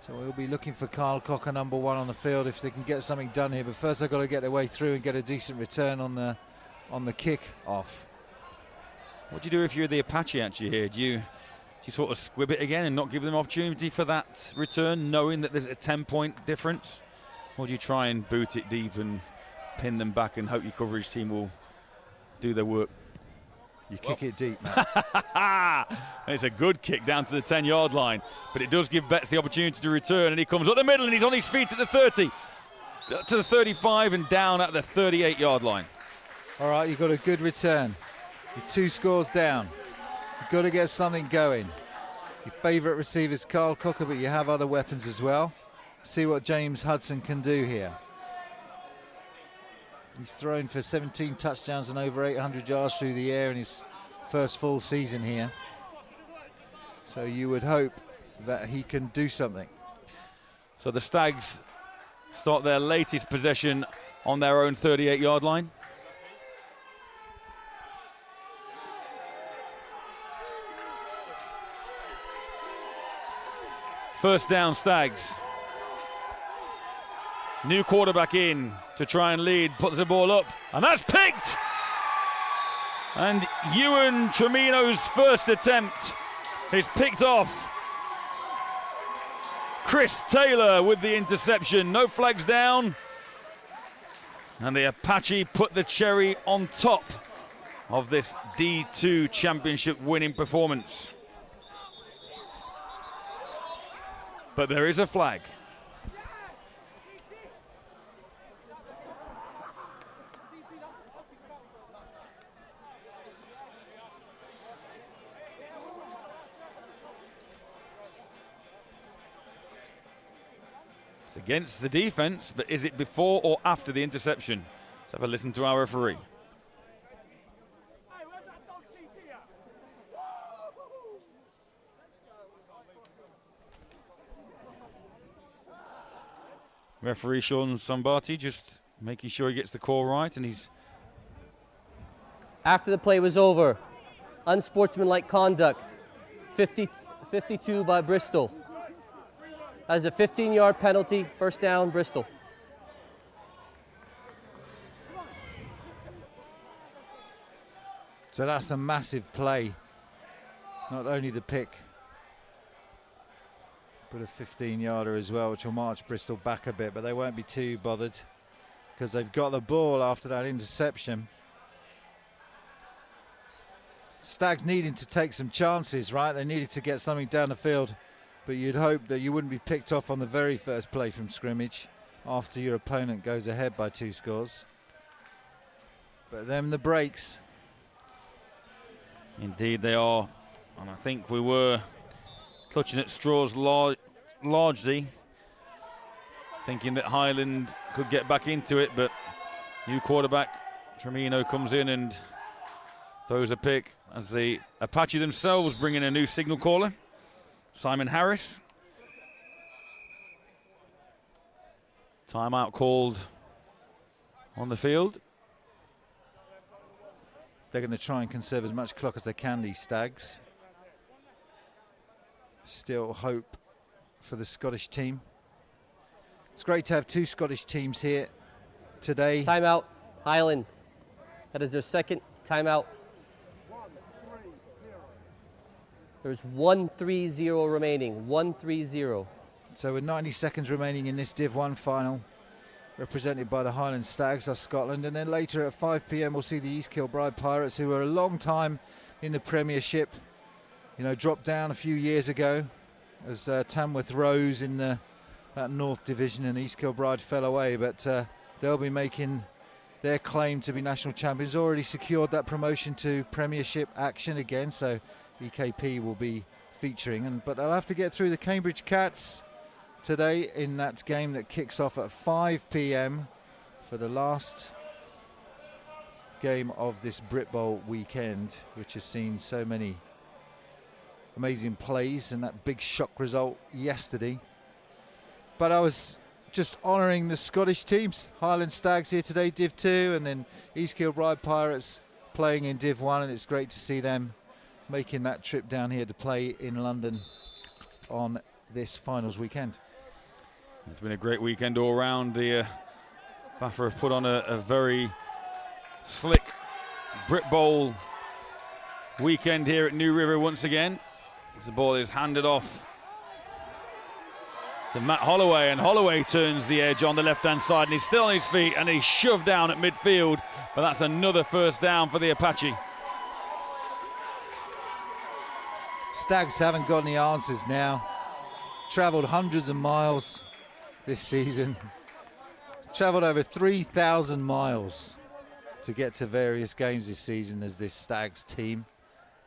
So we'll be looking for Kyle Cocker, number 1 on the field, if they can get something done here. But first they've got to get their way through and get a decent return on the kick off.
What do you do if you're the Apache actually here? Do you sort of squib it again and not give them opportunity for that return, knowing that there's a 10-point difference? Or do you try and boot it deep and pin them back and hope your coverage team will do their work?
You kick it deep, man.
It's a good kick down to the 10-yard line, but it does give Betts the opportunity to return, and he comes up the middle and he's on his feet at the 30, to the 35 and down at the 38-yard line.
All right, you've got a good return. You're 2 scores down. You've got to get something going. Your favourite receiver is Kyle Cocker, but you have other weapons as well. See what James Hudson can do here. He's thrown for 17 touchdowns and over 800 yards through the air in his first full season here. So you would hope that he can do something.
So the Stags start their latest possession on their own 38-yard line. First down, Stags. New quarterback in to try and lead, puts the ball up, and that's picked! And Ewan Tremino's first attempt is picked off. Chris Taylor with the interception, no flags down. And the Apache put the cherry on top of this D2 championship winning performance. but there is a flag. It's against the defense, but is it before or after the interception? Let's have a listen to our referee. Referee Sean Sambati just making sure he gets the call right, and he's...
After the play was over, unsportsmanlike conduct, 52 by Bristol. That is a 15-yard penalty, first down, Bristol.
So that's a massive play. Not only the pick, but a 15-yarder as well, which will march Bristol back a bit, but they won't be too bothered because they've got the ball after that interception. Stags needing to take some chances, right? They needed to get something down the field, but you'd hope that you wouldn't be picked off on the very first play from scrimmage after your opponent goes ahead by 2 scores. But then the breaks.
Indeed they are, and I think we were clutching at straws largely, thinking that Highland could get back into it, but new quarterback Tremino comes in and throws a pick as the Apache themselves bring in a new signal caller, Simon Harris. Timeout called on the field.
They're going to try and conserve as much clock as they can, these Stags. Still hope for the Scottish team. It's great to have 2 Scottish teams here today.
Timeout, Highland. That is their second timeout. There's 1-3-0 remaining, 1-3-0.
So with 90 seconds remaining in this Div 1 final, represented by the Highland Stags, that's Scotland. And then later at 5 p.m. we'll see the East Kilbride Pirates, who were a long time in the Premiership. You know, dropped down a few years ago as Tamworth rose in that North Division and East Kilbride fell away. But they'll be making their claim to be national champions. Already secured that promotion to Premiership action again, so EKP will be featuring. But they'll have to get through the Cambridge Cats today in that game that kicks off at 5 p.m. for the last game of this Brit Bowl weekend, which has seen so many amazing plays and that big shock result yesterday. But I was just honouring the Scottish teams. Highland Stags here today, Div 2, and then East Kilbride Pirates playing in Div 1, and it's great to see them making that trip down here to play in London on this finals weekend.
It's been a great weekend all round. The BAFA have put on a very slick Brit Bowl weekend here at New River once again. As the ball is handed off to Matt Holloway, and Holloway turns the edge on the left-hand side, and he's still on his feet, and he's shoved down at midfield, but that's another first down for the Apache.
Stags haven't got any answers now. Travelled hundreds of miles this season. Travelled over 3,000 miles to get to various games this season as this Stags team.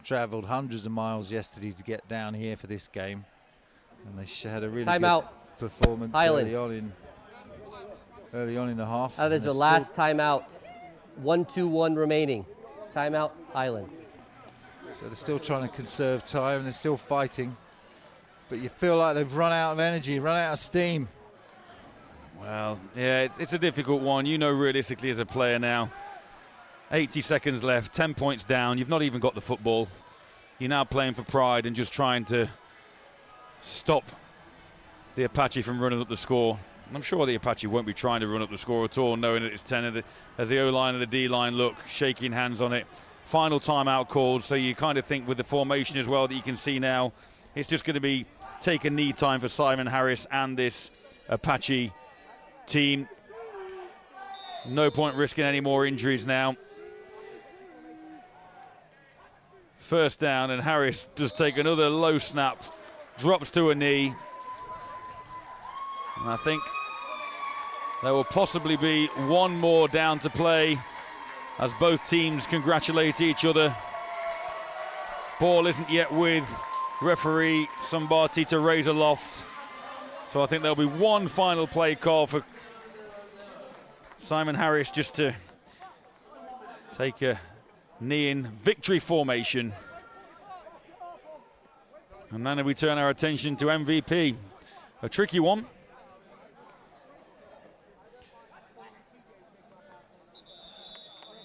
Travelled hundreds of miles yesterday to get down here for this game, and they had a really good performance early on in the half.
That is the last timeout. 1-2-1 remaining. Timeout, Highland.
So they're still trying to conserve time, and they're still fighting, but you feel like they've run out of energy, run out of steam.
Well, yeah, it's a difficult one. You know, realistically as a player now, 80 seconds left, 10 points down. You've not even got the football. You're now playing for pride and just trying to stop the Apache from running up the score. And I'm sure the Apache won't be trying to run up the score at all, knowing that it's 10 as the O-line and the D-line look, shaking hands on it. Final timeout called, so you kind of think with the formation as well that you can see now, it's just going to be take a knee time for Simon Harris and this Apache team. No point risking any more injuries now. First down, and Harris does take another low snap, drops to a knee, And I think there will possibly be one more down to play as both teams congratulate each other. Ball isn't yet with referee Sambati to raise aloft. So I think there'll be one final play call for Simon Harris just to take a knee in victory formation. And then we turn our attention to MVP. A tricky one.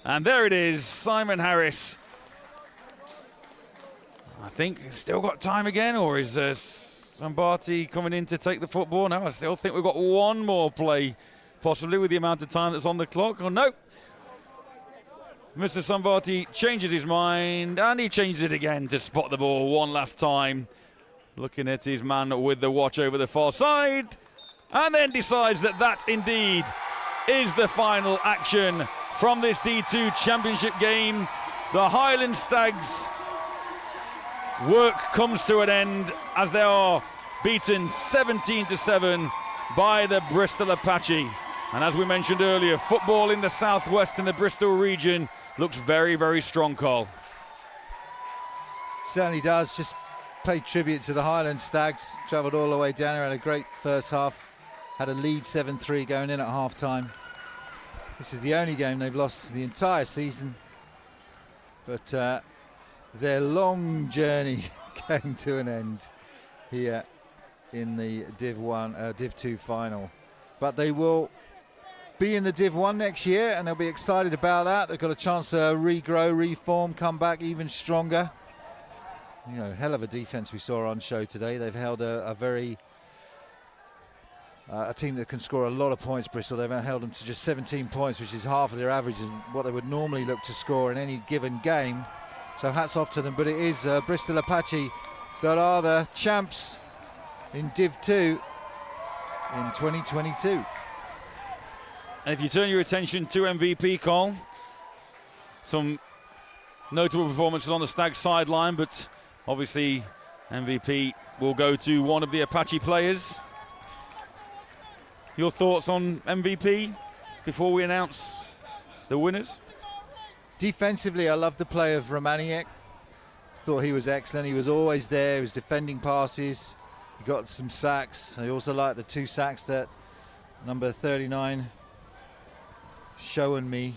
And there it is, Simon Harris. I think still got time again, or is Sambati coming in to take the football? No, I still think we've got one more play, possibly with the amount of time that's on the clock. Oh no, Mr. Sambati changes his mind, and he changes it again to spot the ball one last time. Looking at his man with the watch over the far side, and then decides that that indeed is the final action from this D2 Championship game. The Highland Stags work comes to an end as they are beaten 17-7 by the Bristol Apache. And as we mentioned earlier, football in the southwest and the Bristol region looks very, very strong, Carl.
Certainly does. Just pay tribute to the Highland Stags. Travelled all the way down here, had a great first half. Had a lead 7-3 going in at half-time. This is the only game they've lost the entire season. But their long journey came to an end here in the Div 2 final. But they will be in the Div 1 next year, and they'll be excited about that. They've got a chance to regrow, reform, come back even stronger. You know, hell of a defense we saw on show today. They've held a team that can score a lot of points, Bristol. They've held them to just 17 points, which is half of their average and what they would normally look to score in any given game. So hats off to them. But it is Bristol Apache that are the champs in Div 2 in 2022.
And if you turn your attention to MVP, Carl, some notable performances on the Stag sideline, but obviously MVP will go to one of the Apache players. Your thoughts on MVP before we announce the winners?
Defensively, I love the play of Romaniak. Thought he was excellent. He was always there. He was defending passes. He got some sacks. I also like the 2 sacks that number 39, Showenme,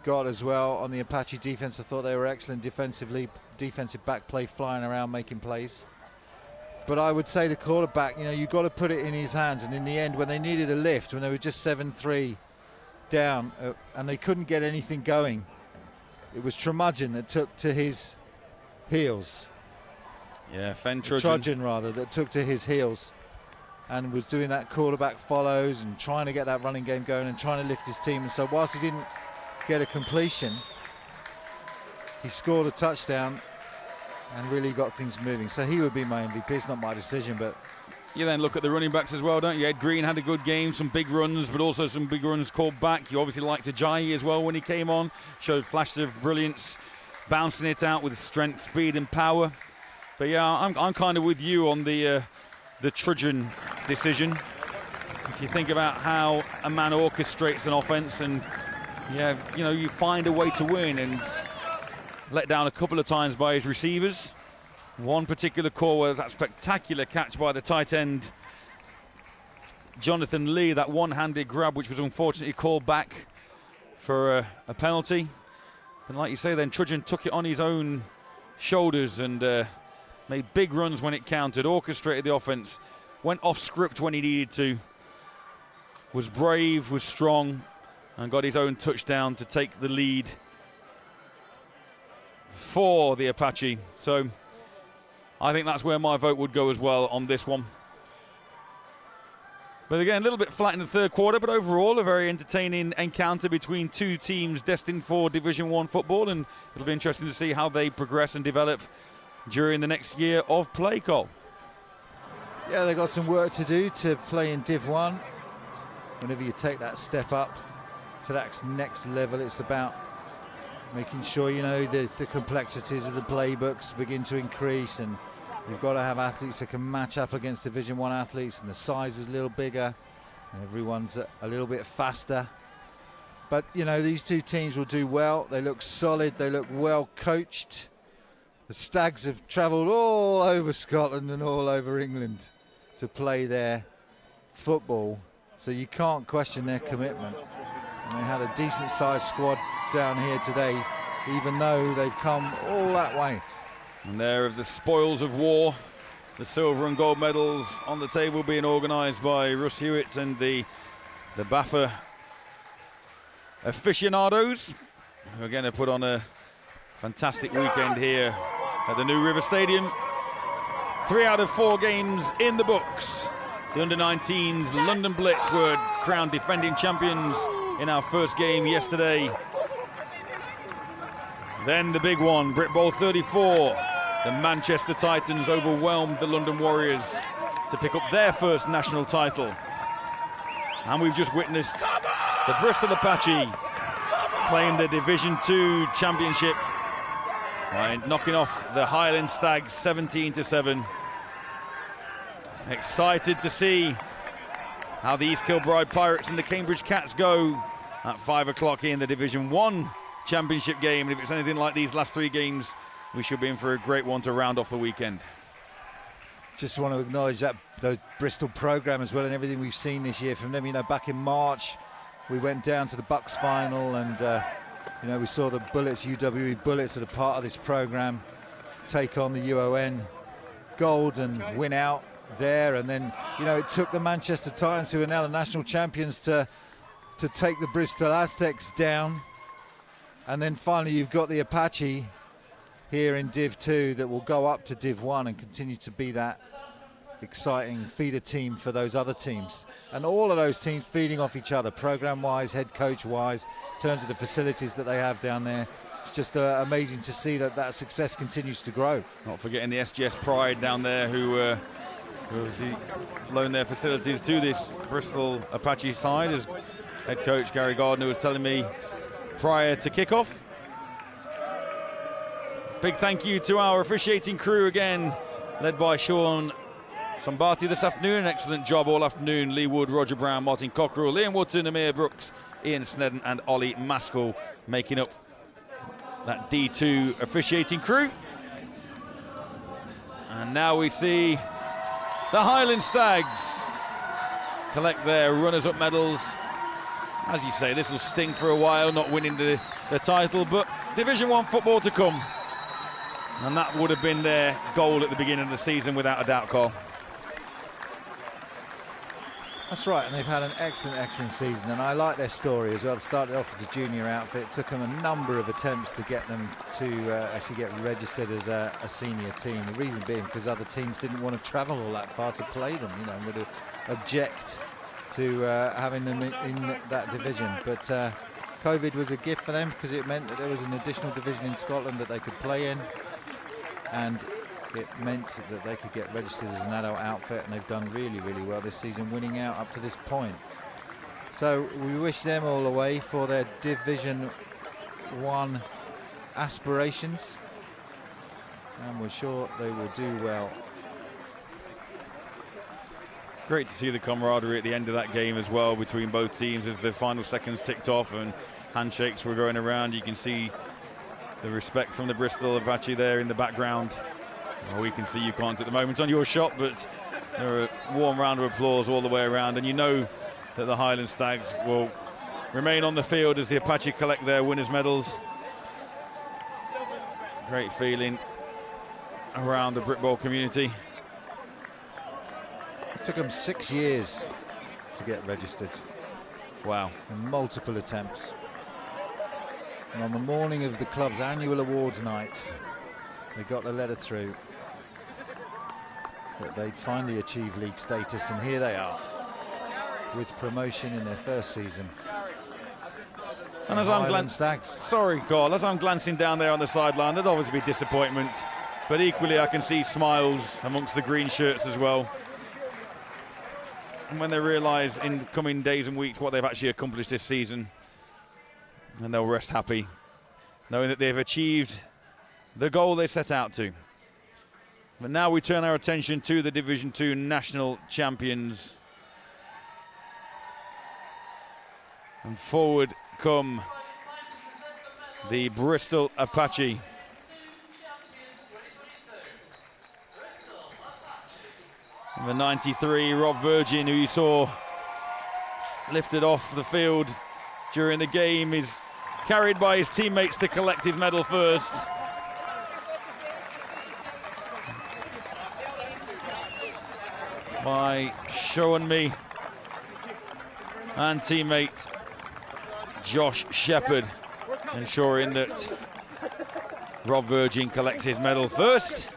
got as well on the Apache defense. I thought they were excellent defensively. Defensive back play, flying around, making plays. But I would say the quarterback, you know, you've got to put it in his hands. And in the end, when they needed a lift, when they were just 7-3 down and they couldn't get anything going, it was Trudgen that took to his heels.
Yeah,
Trudgen rather, that took to his heels and was doing that quarterback follows and trying to get that running game going and trying to lift his team. And so whilst he didn't get a completion, he scored a touchdown and really got things moving. So he would be my MVP. It's not my decision, but
you then look at the running backs as well, don't you? Ed Green had a good game, some big runs, but also some big runs called back. You obviously liked Ajayi as well when he came on, showed flashes of brilliance, bouncing it out with strength, speed and power. But yeah, I'm kind of with you on the Trudgen decision. If you think about how a man orchestrates an offense and yeah, you know, you find a way to win, and let down a couple of times by his receivers. One particular call was that spectacular catch by the tight end Jonathan Lee, that one-handed grab which was unfortunately called back for a penalty. And like you say, then Trudgen took it on his own shoulders and made big runs when it counted, orchestrated the offense, went off script when he needed to, was brave, was strong, and got his own touchdown to take the lead for the Apache. So I think that's where my vote would go as well on this one. But again, a little bit flat in the third quarter, but overall a very entertaining encounter between two teams destined for Division 1 football, and it'll be interesting to see how they progress and develop during the next year of play, Cole.
Yeah, they've got some work to do to play in Div 1. Whenever you take that step up to that next level, it's about making sure, you know, the complexities of the playbooks begin to increase, and you've got to have athletes that can match up against Division 1 athletes, and the size is a little bigger. Everyone's a little bit faster. But, you know, these two teams will do well. They look solid. They look well coached. The Stags have travelled all over Scotland and all over England to play their football. So you can't question their commitment. And they had a decent-sized squad down here today, even though they've come all that way.
And there is the spoils of war. The silver and gold medals on the table being organised by Russ Hewitt and the BAFA aficionados, who are going to put on a fantastic weekend here at the New River Stadium. 3 out of 4 games in the books. The under-19s London Blitz were crowned defending champions in our first game yesterday. Then the big one, Brit Bowl 34. The Manchester Titans overwhelmed the London Warriors to pick up their first national title. And we've just witnessed the Bristol Apache claim the Division 2 championship by knocking off the Highland Stags 17-7. Excited to see how the East Kilbride Pirates and the Cambridge Cats go at 5 o'clock in the Division 1 championship game. And if it's anything like these last 3 games, we should be in for a great one to round off the weekend.
Just want to acknowledge that the Bristol programme as well, and everything we've seen this year from them. You know, back in March, we went down to the Bucks final, and you know, we saw the Bullets, UWE Bullets, that are part of this programme, take on the UON Gold and win out there. And then, you know, it took the Manchester Titans, who are now the national champions, to take the Bristol Aztecs down. And then finally you've got the Apache here in Div 2 that will go up to Div 1 and continue to be that exciting feeder team for those other teams. And all of those teams feeding off each other, program-wise, head coach-wise, in terms of the facilities that they have down there. It's just amazing to see that success continues to grow.
Not forgetting the SGS Pride down there, who obviously loaned their facilities to this Bristol Apache side, as head coach Gary Gardner was telling me prior to kickoff. Big thank you to our officiating crew again, led by Sean Sambati this afternoon. An excellent job all afternoon. Lee Wood, Roger Brown, Martin Cockerell, Liam Woodson, Amir Brooks, Ian Snedden and Ollie Maskell making up that D2 officiating crew. And now we see the Highland Stags collect their runners-up medals. As you say, this will sting for a while, not winning the title, but Division 1 football to come. And that would have been their goal at the beginning of the season, without a doubt, Carl.
That's right, and they've had an excellent season, and I like their story as well. They started off as a junior outfit. It took them a number of attempts to get them to actually get registered as a senior team. The reason being because other teams didn't want to travel all that far to play them, you know, and would object to having them in that division. But COVID was a gift for them, because it meant that there was an additional division in Scotland that they could play in, and it meant that they could get registered as an adult outfit, and they've done really well this season, winning out up to this point. So we wish them all the way for their Division 1 aspirations, and we're sure they will do well.
Great to see the camaraderie at the end of that game as well between both teams as the final seconds ticked off and handshakes were going around. You can see the respect from the Bristol Apache there in the background. Well, we can see, you can't at the moment on your shot, but there are a warm round of applause all the way around, and you know that the Highland Stags will remain on the field as the Apache collect their winners' medals. Great feeling around the Brit Bowl community.
It took them 6 years to get registered.
Wow.
And multiple attempts. And on the morning of the club's annual awards night, they got the letter through that they'd finally achieved league status, and here they are with promotion in their first season.
And as I'm glancing down there on the sideline, there'd obviously be disappointment, but equally I can see smiles amongst the green shirts as well. And when they realise in coming days and weeks what they've actually accomplished this season, and they'll rest happy, knowing that they've achieved the goal they set out to. But now we turn our attention to the Division 2 national champions. And forward come the Bristol Apache. Number 93, Rob Virgin, who you saw lifted off the field during the game, is carried by his teammates to collect his medal first. By Showanmi and teammate Josh Shepherd, ensuring that Rob Virgin collects his medal first.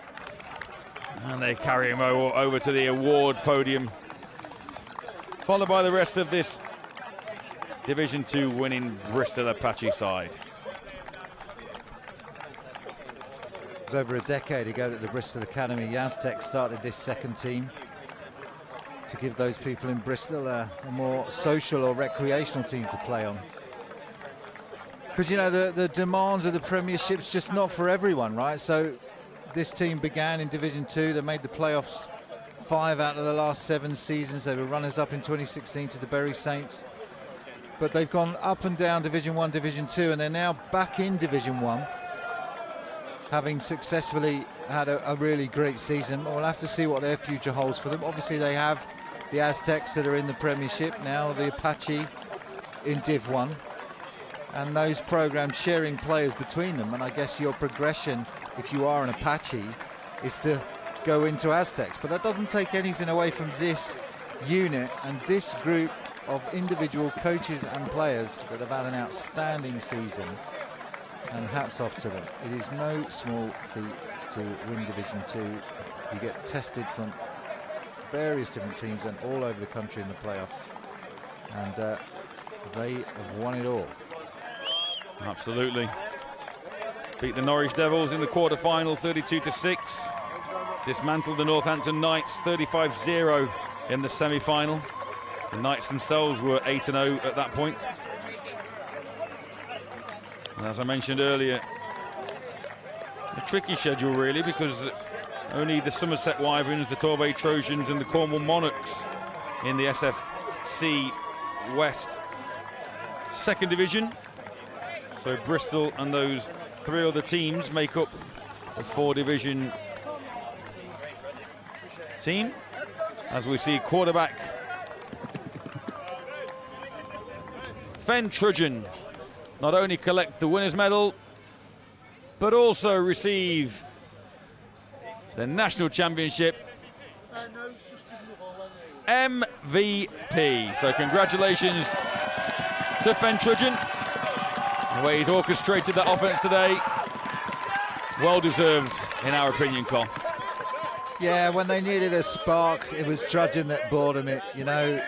And they carry him over to the award podium, followed by the rest of this Division 2 winning Bristol Apache side.
It was over a decade ago that the Bristol Academy Yaztec started this second team to give those people in Bristol a more social or recreational team to play on. Because, you know, the demands of the Premiership's just not for everyone, right? So this team began in Division 2. They made the playoffs 5 out of the last 7 seasons. They were runners-up in 2016 to the Bury Saints. But they've gone up and down Division 1, Division 2, and they're now back in Division 1, having successfully had a really great season. We'll have to see what their future holds for them. Obviously, they have the Aztecs that are in the Premiership now, the Apache in Div 1, and those programs sharing players between them. And I guess your progression, if you are an Apache, is to go into Aztecs. But that doesn't take anything away from this unit and this group of individual coaches and players that have had an outstanding season, and hats off to them. It is no small feat to win Division 2. You get tested from various different teams and all over the country in the playoffs, and they have won it all.
Absolutely. Beat the Norwich Devils in the quarter-final 32-6. Dismantled the Northampton Knights 35-0 in the semi-final. The Knights themselves were 8-0 at that point. And as I mentioned earlier, a tricky schedule really, because only the Somerset Wyverns, the Torbay Trojans and the Cornwall Monarchs in the SFC West second division. So Bristol and those 3 other teams make up a 4-division team. As we see quarterback Fen Trudgeon not only collect the winner's medal, but also receive the National Championship MVP. So congratulations to Fen Trudgeon. The way he's orchestrated that offense today, well deserved in our opinion, Col.
Yeah, when they needed a spark, it was Trudgeon that brought him it. You know,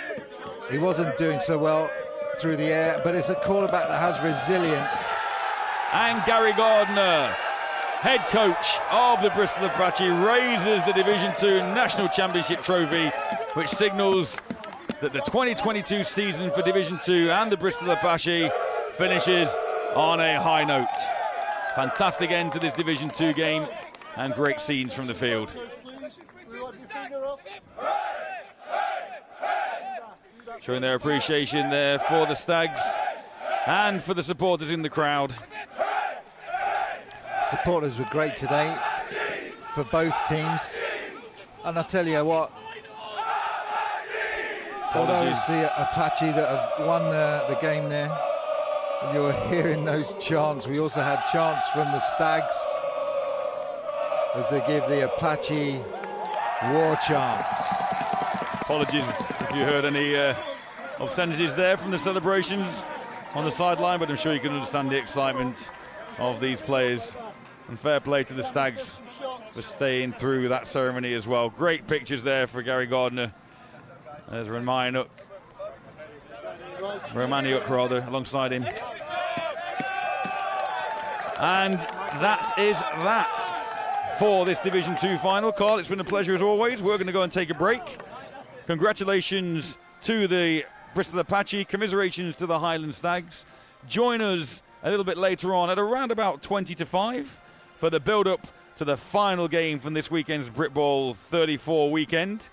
he wasn't doing so well through the air, but it's a quarterback that has resilience.
And Gary Gardner, head coach of the Bristol Apache, raises the Division 2 National Championship trophy, which signals that the 2022 season for Division 2 and the Bristol Apache finishes on a high note. Fantastic end to this Division 2 game and great scenes from the field. Showing their appreciation there for the Stags and for the supporters in the crowd.
Supporters were great today for both teams. And I tell you what, although it's the Apache that have won the game there, and you're hearing those chants, we also had chants from the Stags as they give the Apache war chants.
Apologies if you heard any obscenities there from the celebrations on the sideline, but I'm sure you can understand the excitement of these players. And fair play to the Stags for staying through that ceremony as well. Great pictures there for Gary Gardner. There's Romaniuk alongside him. And that is that for this Division 2 final. Carl, it's been a pleasure as always. We're going to go and take a break. Congratulations to the Bristol Apache, commiserations to the Highland Stags. Join us a little bit later on at around about 20 to 5 for the build-up to the final game from this weekend's Britball 34 weekend.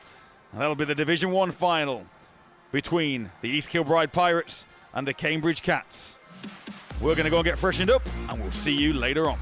And that'll be the Division 1 final between the East Kilbride Pirates and the Cambridge Cats. We're going to go and get freshened up, and we'll see you later on.